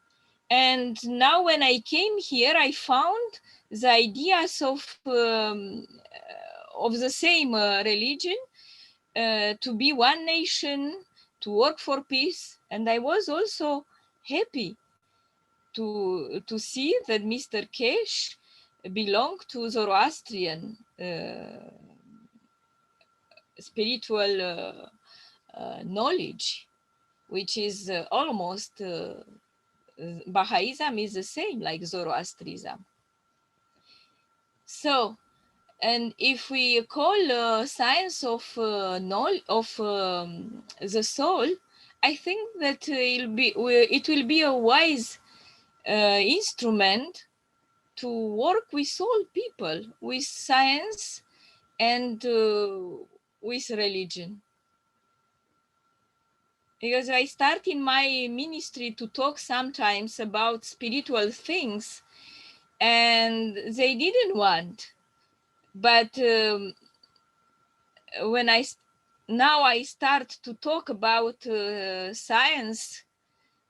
And now when I came here, I found the ideas of the same religion, to be one nation, to work for peace. And I was also happy to see that Mr. Keshe belonged to Zoroastrian spiritual knowledge, which is almost Baha'ism is the same like Zoroastrianism. So, and if we call science of the soul, I think that it will be a wise instrument to work with all people, with science and with religion. Because I start in my ministry to talk sometimes about spiritual things, and they didn't want. But when now I start to talk about science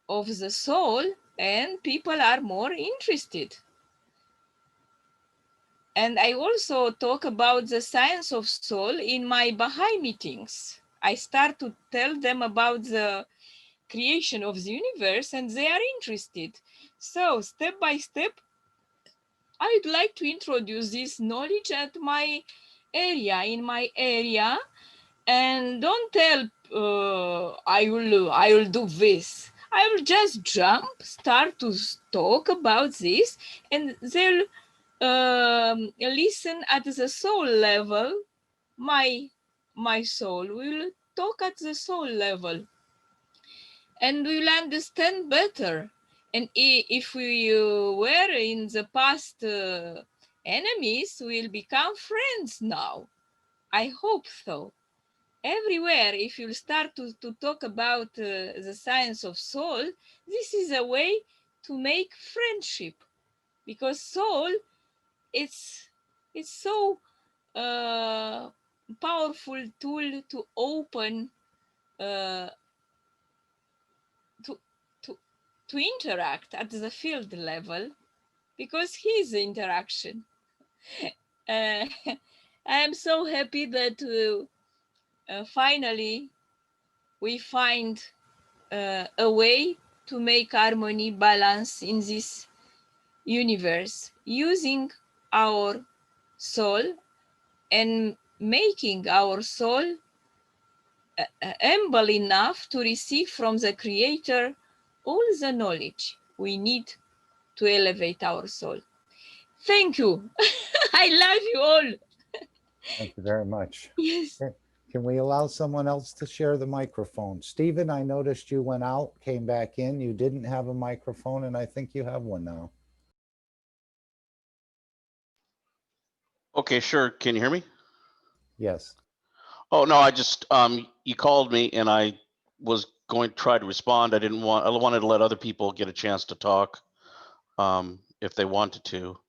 of the soul, and people are more interested. And I also talk about the science of soul in my Baha'i meetings. I start to tell them about the creation of the universe, and they are interested. So step by step, I'd like to introduce this knowledge at my area, in my area, and don't tell I will do this. I will just jump, start to talk about this, and they'll listen at the soul level. My soul will talk at the soul level, and we'll understand better. And if we were in the past enemies, we'll become friends now. I hope so. Everywhere, if you start to talk about the science of soul, this is a way to make friendship, because soul, it's so powerful tool to open to interact at the field level, because he's the interaction. I am so happy that finally we find a way to make harmony, balance in this universe, using our soul and making our soul humble enough to receive from the Creator all the knowledge we need to elevate our soul. Thank you. I love you all. Thank you very much. Yes. Okay. Can we allow someone else to share the microphone? Stephen, I noticed you went out, came back in. You didn't have a microphone, and I think you have one now. Okay, sure. Can you hear me? Yes. Oh, no, I just, you called me and I was going to try to respond. I wanted to let other people get a chance to talk, if they wanted to.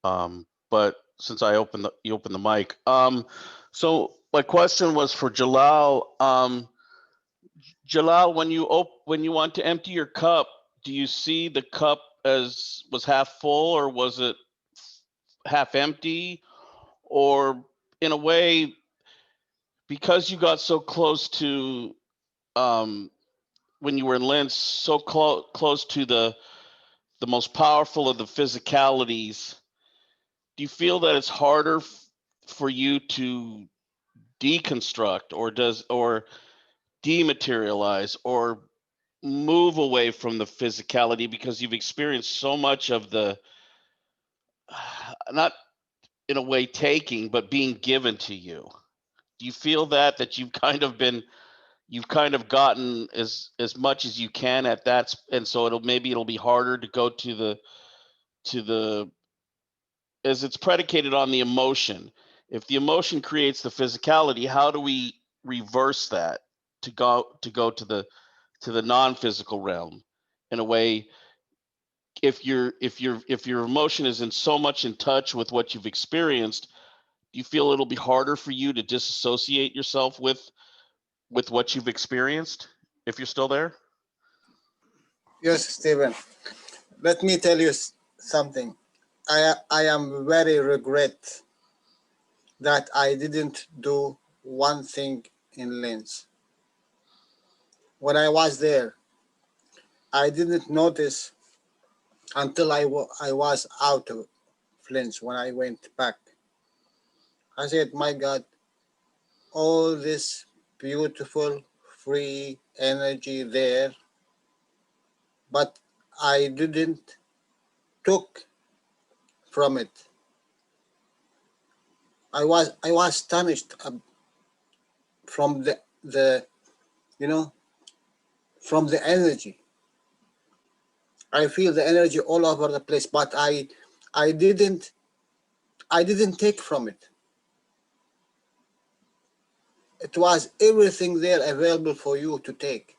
But since you opened the mic. So my question was for Jalal. Jalal, when you want to empty your cup, do you see the cup as was half full, or was it half empty? Or in a way, because you got so close to when you were in Linz, so close to the most powerful of the physicalities, do you feel that it's harder for you to deconstruct or dematerialize or move away from the physicality, because you've experienced so much of the not in a way taking, but being given to you? Do you feel that you've kind of gotten as much as you can at that, and so it'll be harder to go to the as it's predicated on the emotion. If the emotion creates the physicality, how do we reverse that to go to the non-physical realm? In a way, if your emotion is in so much in touch with what you've experienced, do you feel it'll be harder for you to disassociate yourself with what you've experienced, if you're still there? Yes, Stephen. Let me tell you something. I am very regret that I didn't do one thing in Linz. When I was there, I didn't notice until I was out of Linz when I went back. I said, my God, all this beautiful free energy there, but I didn't took from it. I was astonished from the you know, from the energy. I feel the energy all over the place, but I didn't take from it. It was everything there available for you to take.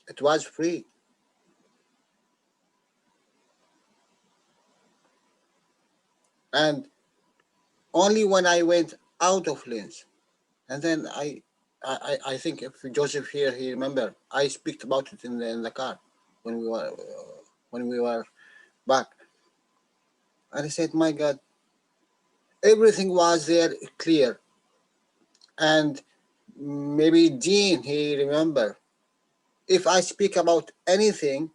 It was free. And only when I went out of Linz, and then I think if Joseph here, he remember, I speak about it in the car when we were back. And I said, my God, everything was there clear. And maybe Dean, he remember, if I speak about anything,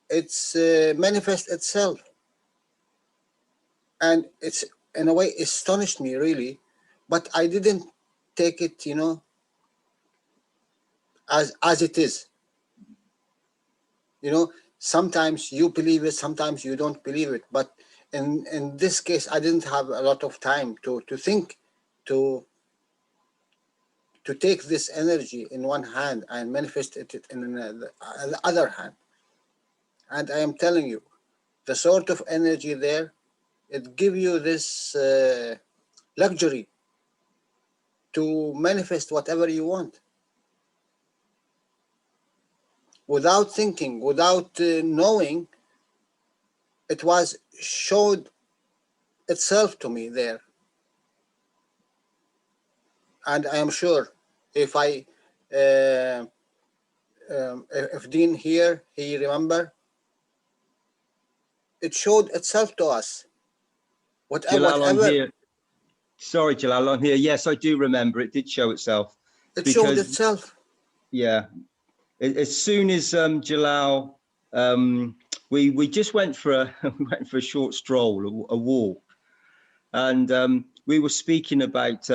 it's manifest itself. And it's, in a way, astonished me really, but I didn't take it, you know, as it is. You know, sometimes you believe it, sometimes you don't believe it. But in this case, I didn't have a lot of time to think, to take this energy in one hand and manifest it in the other hand. And I am telling you, the sort of energy there, it gives you this luxury to manifest whatever you want. Without thinking, without knowing, it was showed itself to me there. And I am sure if if Dean here, he remember, it showed itself to us. Jalal, I'm Whatever. here. Sorry, Jalal, I'm here. Yes, I do remember. It did show itself. It showed itself. Yeah. As soon as Jalal, we just went for a short stroll, a walk, and we were speaking about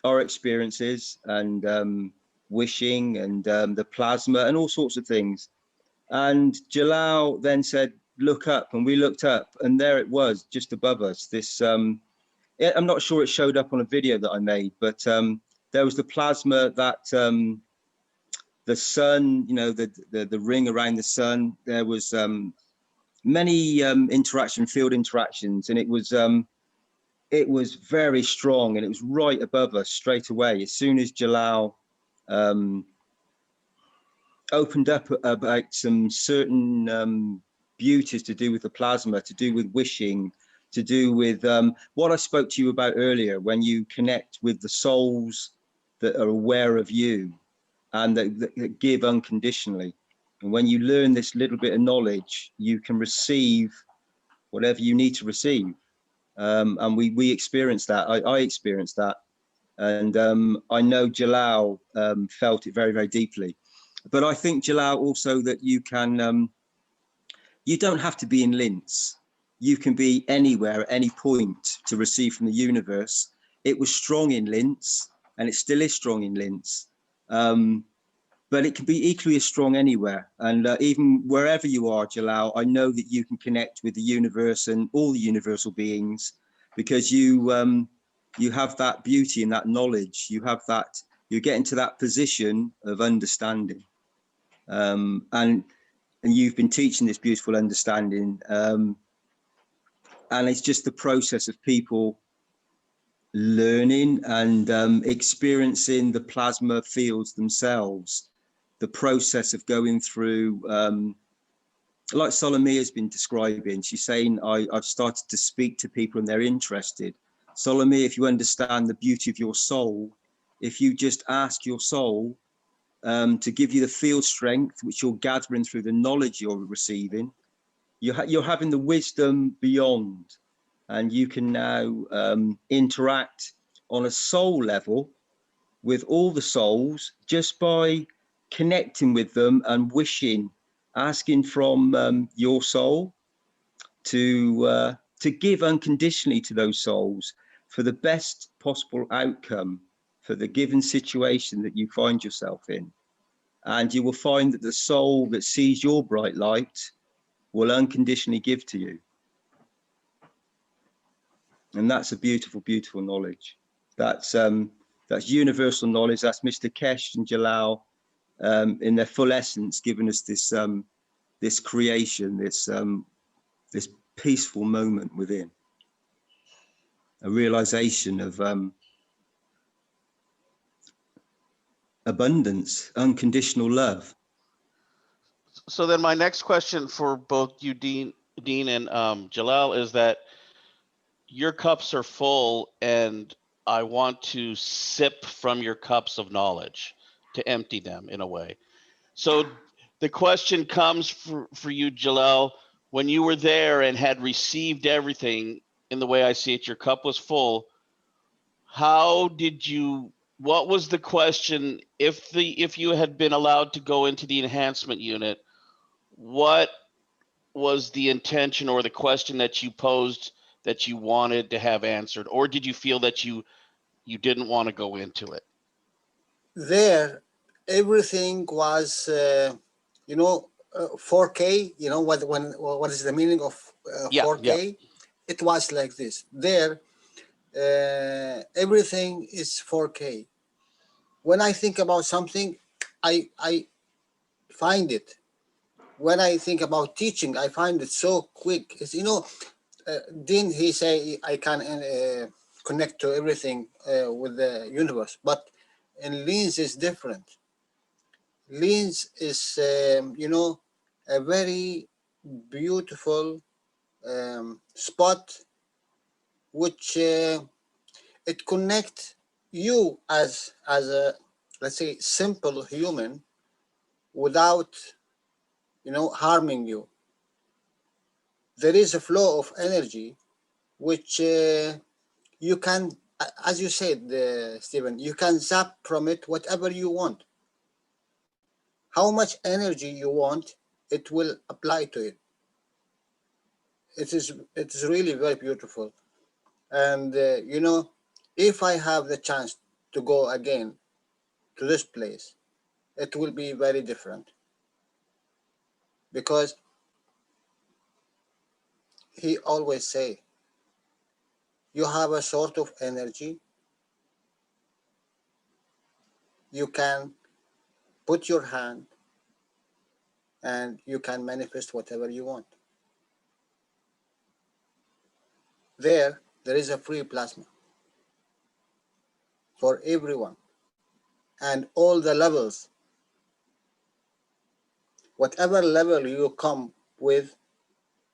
our experiences and wishing and the plasma and all sorts of things. And Jalal then said, "Look up," and we looked up, and there it was, just above us. This I'm not sure it showed up on a video that I made, but there was the plasma that the sun, you know, the ring around the sun. There was many field interactions, and it was very strong, and it was right above us straight away. As soon as Jalal opened up about some certain beauties to do with the plasma, to do with wishing, to do with what I spoke to you about earlier, when you connect with the souls that are aware of you and that give unconditionally. And when you learn this little bit of knowledge, you can receive whatever you need to receive. And we experienced that. I experienced that. And I know Jalal felt it very, very deeply. But I think, Jalal, also that you can, you don't have to be in Linz. You can be anywhere at any point to receive from the universe. It was strong in Linz, and it still is strong in Linz. But it can be equally as strong anywhere. And even wherever you are, Jalal, I know that you can connect with the universe and all the universal beings, because you have that beauty and that knowledge. You have that, you get into that position of understanding. And you've been teaching this beautiful understanding. And it's just the process of people learning and experiencing the plasma fields themselves, the process of going through, like Salome has been describing. She's saying, I've started to speak to people and they're interested. Salome, if you understand the beauty of your soul, if you just ask your soul to give you the field strength, which you're gathering through the knowledge you're receiving, you're having the wisdom beyond. and you can now interact on a soul level with all the souls just by connecting with them and wishing, asking from your soul to give unconditionally to those souls for the best possible outcome for the given situation that you find yourself in. And you will find that the soul that sees your bright light will unconditionally give to you. And that's a beautiful, beautiful knowledge. That's universal knowledge. That's Mr. Keshe and Jalal in their full essence, giving us this this creation, this peaceful moment within, a realization of abundance, unconditional love. So then my next question for both you, Dean and Jalal, is that your cups are full and I want to sip from your cups of knowledge to empty them in a way. So the question comes for you, Jalal, when you were there and had received everything in the way I see it, your cup was full. What was the question if you had been allowed to go into the enhancement unit? What was the intention or the question that you posed that you wanted to have answered, or did you feel that you didn't want to go into it? There, everything was, 4K. You know what is the meaning of 4K? Yeah. It was like this. There, everything is 4K. When I think about something, I find it. When I think about teaching, I find it so quick. It's, didn't he say I can connect to everything with the universe? But in Leans is different. Leans is, a very beautiful spot, which it connects you as a, let's say, simple human without, harming you. There is a flow of energy which you can, as you said, Stephen, you can zap from it whatever you want. How much energy you want, it will apply to it. It is really very beautiful. And, if I have the chance to go again to this place, it will be very different. Because he always say, you have a sort of energy, you can put your hand and you can manifest whatever you want. There is a free plasma for everyone and all the levels. Whatever level you come with,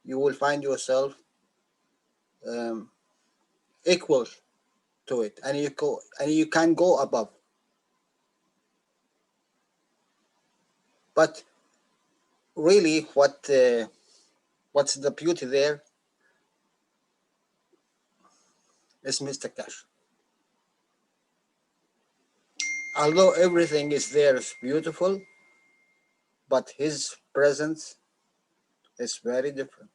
you will find yourself equal to it, and you can go above. But really, what's the beauty there is Mr. Keshe. Although everything is there is beautiful, but his presence is very different.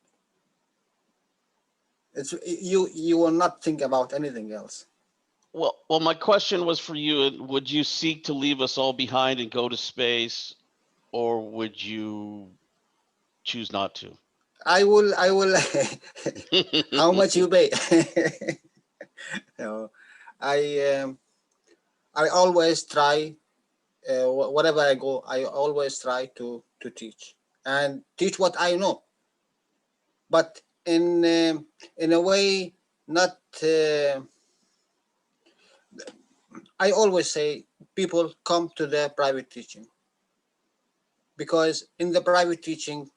It's you will not think about anything else. Well, my question was for you. Would you seek to leave us all behind and go to space, or would you choose not to? I will. How much you pay? No, I always try. Wherever I go, I always try to teach and teach what I know. But in a way, not. I always say people come to the private teaching, because in the private teaching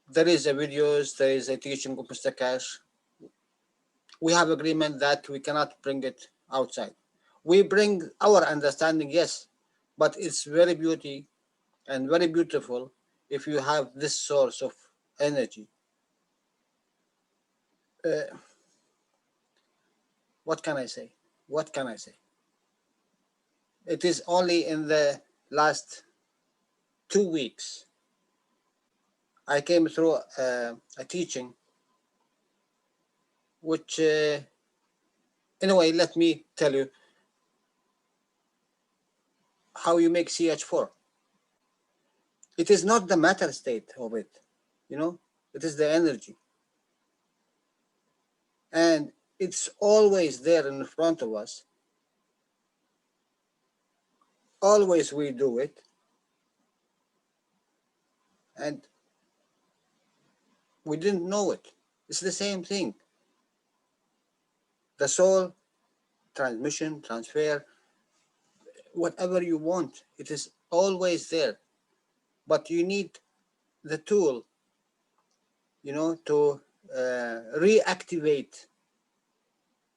there is a videos, there is a teaching of Mr. Keshe. We have agreement that we cannot bring it outside. We bring our understanding, yes, but it's very beauty and very beautiful if you have this source of energy. What can I say? What can I say? It is only in the last 2 weeks I came through a teaching which, anyway, let me tell you how you make CH4. It is not the matter state of it, you know, it is the energy. And it's always there in front of us. Always we do it. And we didn't know it. It's the same thing. The soul, transmission, transfer, whatever you want, it is always there. But you need the tool, you know, to reactivate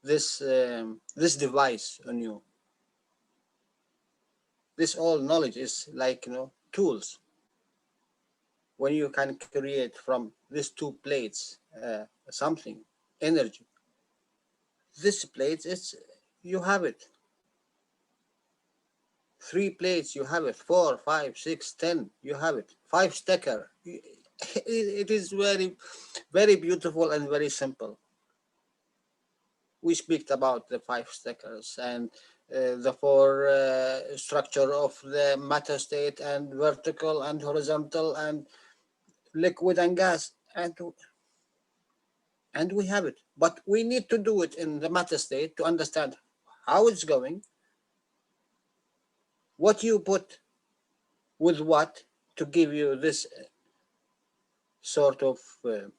this this device on you. This all knowledge is like, you know, tools. When you can create from these two plates something, energy. This plate is, you have it. 3 plates, you have it. 4, 5, 6, 10, you have it. 5 stacker. It is very, very beautiful and very simple. We speak about the 5 stackers and the 4 structure of the matter state and vertical and horizontal and liquid and gas, and we have it. But we need to do it in the matter state to understand how it's going, what you put with what to give you this sort of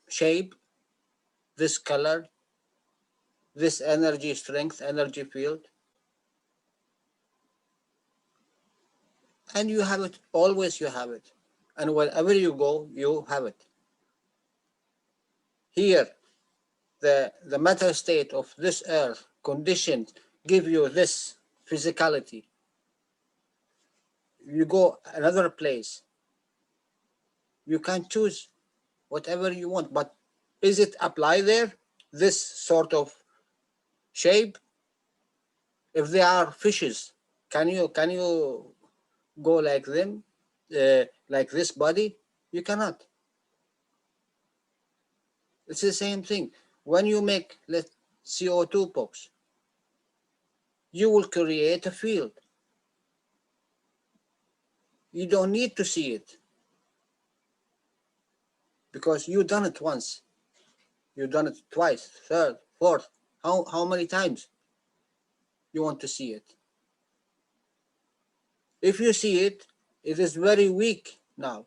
shape, this color, this energy strength, energy field. And you have it, always you have it. And wherever you go, you have it. Here, the matter state of this earth conditioned give you this physicality. You go another place, you can choose whatever you want, but is it apply there, this sort of shape? If they are fishes, can you go like them, like this body? You cannot. It's the same thing. When you make CO2 box, you will create a field. You don't need to see it because you done it once. You've done it twice, third, fourth. How many times you want to see it? If you see it, it is very weak now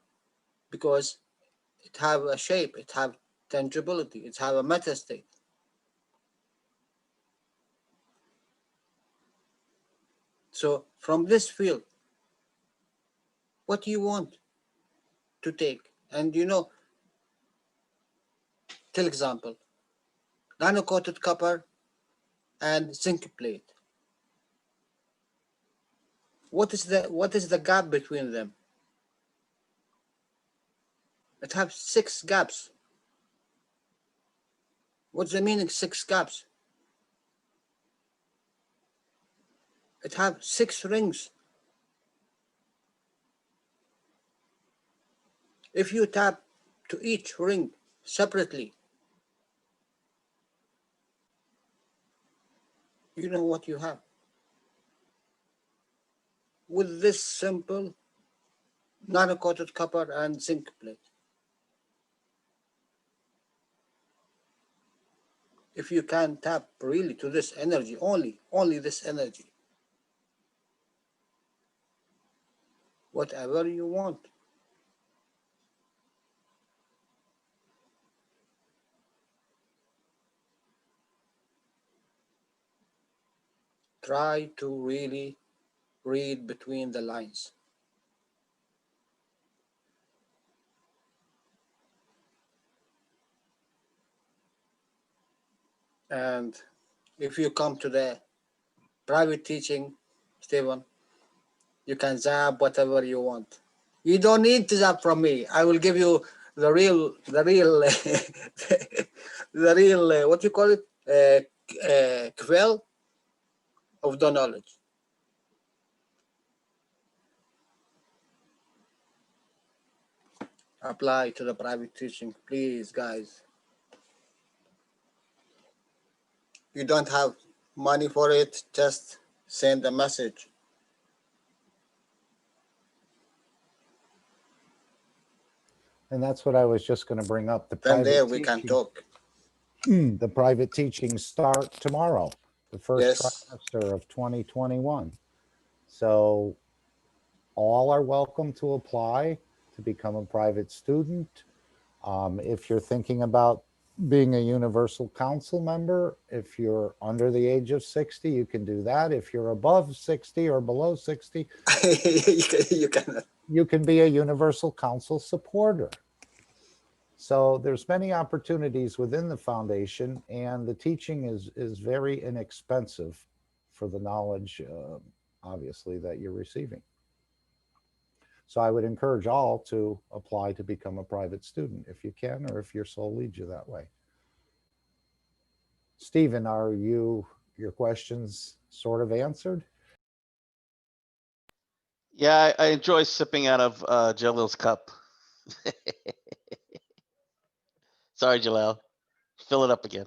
because it have a shape, it have tangibility, it have a matter state. So from this field, what do you want to take? And you know, till example, nano-coated copper and zinc plate. What is the gap between them? It has 6 gaps. What's the meaning 6 gaps? It has 6 rings. If you tap to each ring separately, you know what you have. With this simple nano-coated copper and zinc plate. If you can tap really to this energy, only this energy, whatever you want. Try to really read between the lines. And if you come to the private teaching, Stephen, you can zap whatever you want. You don't need to zap from me. I will give you the real, the real, what you call it? quell of the knowledge. Apply to the private teaching, please, guys. You don't have money for it, just send a message. And that's what I was just going to bring up. The Then private there we can teaching, talk. the private teachings start tomorrow, the first Yes. trimester of 2021. So all are welcome to apply to become a private student. If you're thinking about being a universal council member, if you're under the age of 60, you can do that. If you're above 60 or below 60, You cannot. you can be a universal council supporter. So there's many opportunities within the foundation, and the teaching is very inexpensive for the knowledge, obviously, that you're receiving. So I would encourage all to apply to become a private student if you can, or if your soul leads you that way. Stephen, are your questions sort of answered? Yeah, I enjoy sipping out of Jalil's cup. Sorry, Jalil. Fill it up again.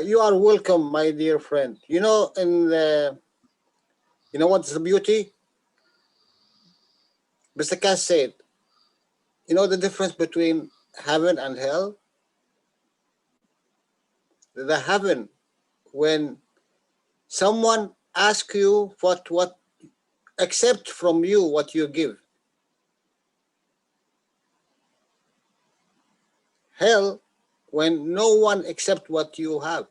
You are welcome, my dear friend. You know, you know what's the beauty? Mr. Keshe said, you know the difference between heaven and hell? The heaven, when someone asks you what accept from you what you give. Hell, when no one accept what you have,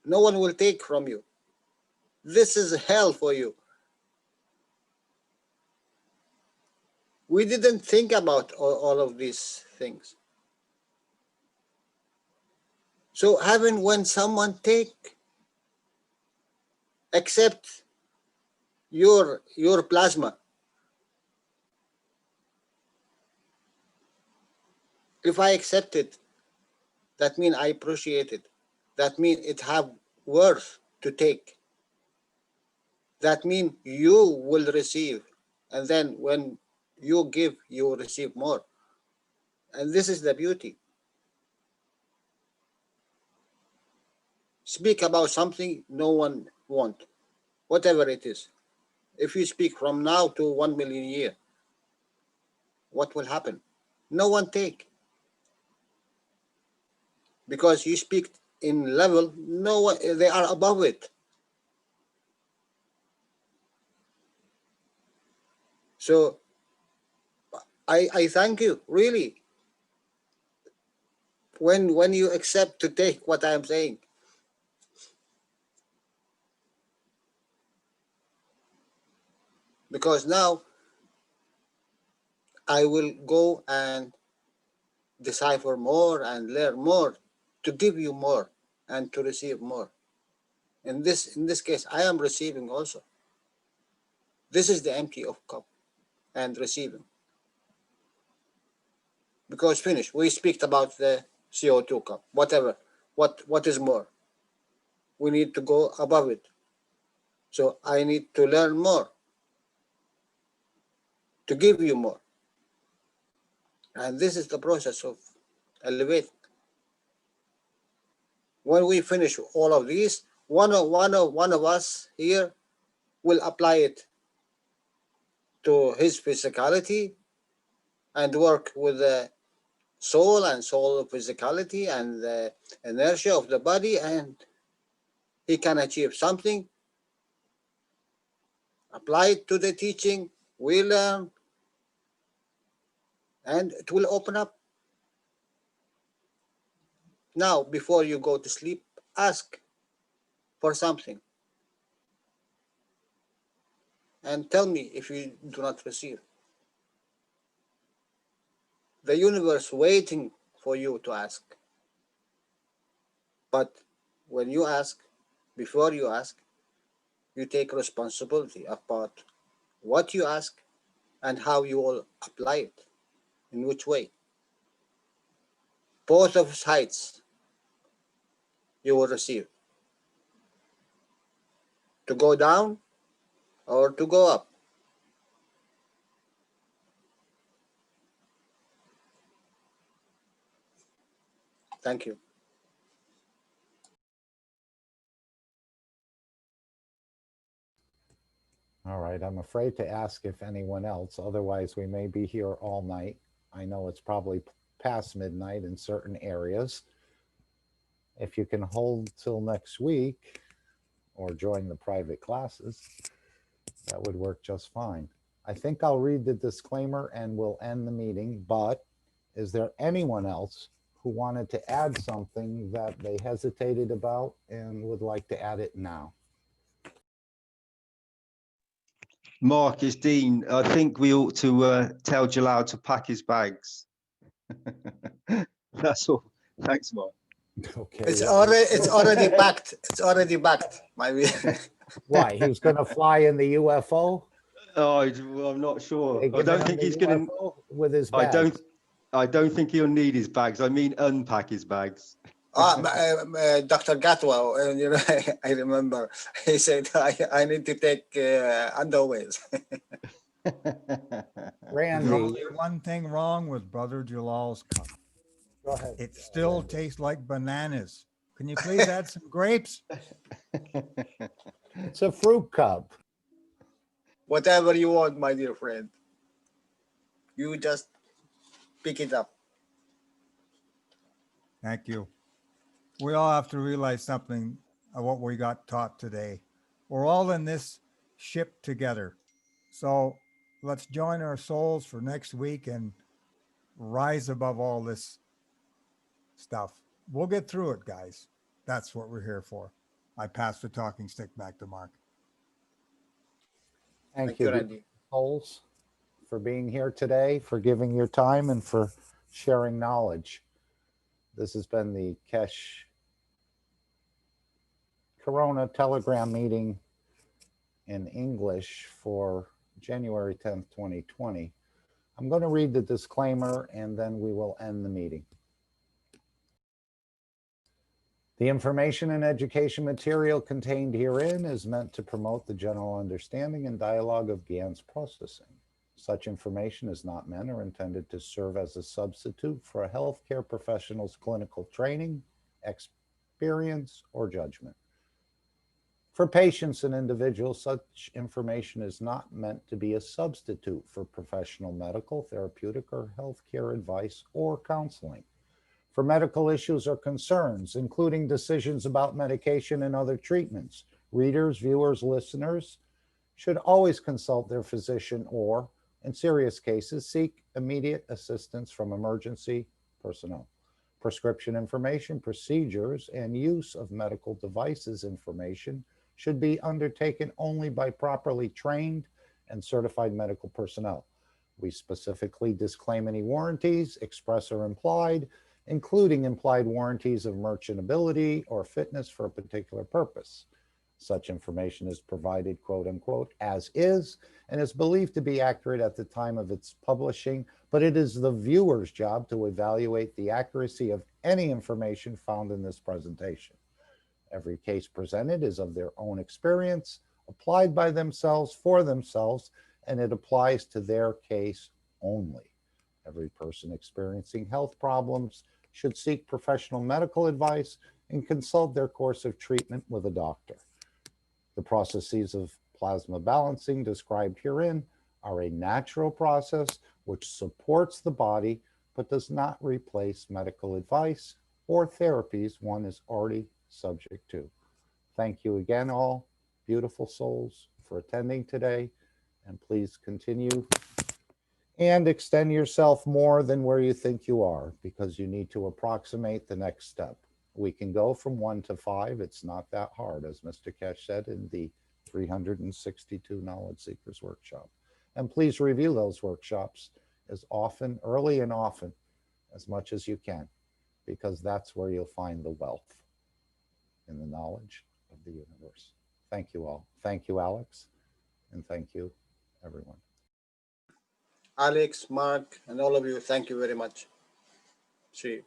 no one will take from you. This is hell for you. We didn't think about all of these things. So heaven, when someone accept your plasma, if I accept it, that means I appreciate it. That means it have worth to take. That means you will receive. And then when you give, you will receive more. And this is the beauty. Speak about something no one wants, whatever it is. If you speak from now to 1 million years, what will happen? No one take. Because you speak in level, no one, they are above it. So I thank you, really, when you accept to take what I'm saying. Because now I will go and decipher more and learn more to give you more and to receive more. In this case, I am receiving also. This is the empty of cup and receiving. Because finish, we speak about the CO2 cup, whatever. What is more? We need to go above it. So I need to learn more to give you more. And this is the process of elevating. When we finish all of these, one of us here will apply it to his physicality and work with the soul and soul physicality and the inertia of the body, and he can achieve something. Apply it to the teaching, we learn, and it will open up. Now, before you go to sleep, ask for something and tell me if you do not receive. The universe waiting for you to ask. But when you ask, before you ask, you take responsibility about what you ask and how you will apply it, in which way. Both of sides you will receive. To go down or to go up. Thank you. All right, I'm afraid to ask if anyone else, otherwise we may be here all night. I know it's probably past midnight in certain areas. If you can hold till next week or join the private classes, that would work just fine. I think I'll read the disclaimer and we'll end the meeting, but is there anyone else who wanted to add something that they hesitated about and would like to add it now? Mark, it's Dean. I think we ought to tell Jalal to pack his bags. That's all. Thanks, Mark. Okay. It's already packed. It's already packed. Why? He was going to fly in the UFO? Oh, well, I'm not sure. They I give don't him think the he's going to. UFO with his bags. I don't think he'll need his bags. I mean, unpack his bags. Dr. Gatwa, and you know, I remember he said I need to take underwears. Randy, There's only one thing wrong with Brother Jalal's cup. go ahead. It still tastes like bananas. Can you please add some grapes? It's a fruit cup. Whatever you want, my dear friend. You just pick it up. Thank you. We all have to realize something of what we got taught today. We're all in this ship together. So let's join our souls for next week and rise above all this stuff. We'll get through it, guys. That's what we're here for. I pass the talking stick back to Mark. Thank you, Randy. Souls, for being here today, for giving your time, and for sharing knowledge. This has been the Keshe Corona Telegram meeting in English for January 10th, 2020. I'm going to read the disclaimer and then we will end the meeting. The information and education material contained herein is meant to promote the general understanding and dialogue of GAN's processing. Such information is not meant or intended to serve as a substitute for a healthcare professional's clinical training, experience, or judgment. For patients and individuals, such information is not meant to be a substitute for professional medical, therapeutic, or healthcare advice or counseling. For medical issues or concerns, including decisions about medication and other treatments, readers, viewers, listeners should always consult their physician or, in serious cases, seek immediate assistance from emergency personnel. Prescription information, procedures, and use of medical devices information should be undertaken only by properly trained and certified medical personnel. We specifically disclaim any warranties, express or implied, including implied warranties of merchantability or fitness for a particular purpose. Such information is provided, quote unquote, as is, and is believed to be accurate at the time of its publishing, but it is the viewer's job to evaluate the accuracy of any information found in this presentation. Every case presented is of their own experience, applied by themselves for themselves, and it applies to their case only. Every person experiencing health problems should seek professional medical advice and consult their course of treatment with a doctor. The processes of plasma balancing described herein are a natural process which supports the body but does not replace medical advice or therapies one is already subject to. Thank you again, all beautiful souls, for attending today, and please continue and extend yourself more than where you think you are, because you need to approximate the next step. We can go from 1 to 5. It's not that hard, as Mr. Keshe said in the 362 Knowledge Seekers Workshop. And please review those workshops as often, early and often, as much as you can, because that's where you'll find the wealth in the knowledge of the universe. Thank you all. Thank you, Alex. And thank you, everyone. Alex, Mark, and all of you, thank you very much. See you.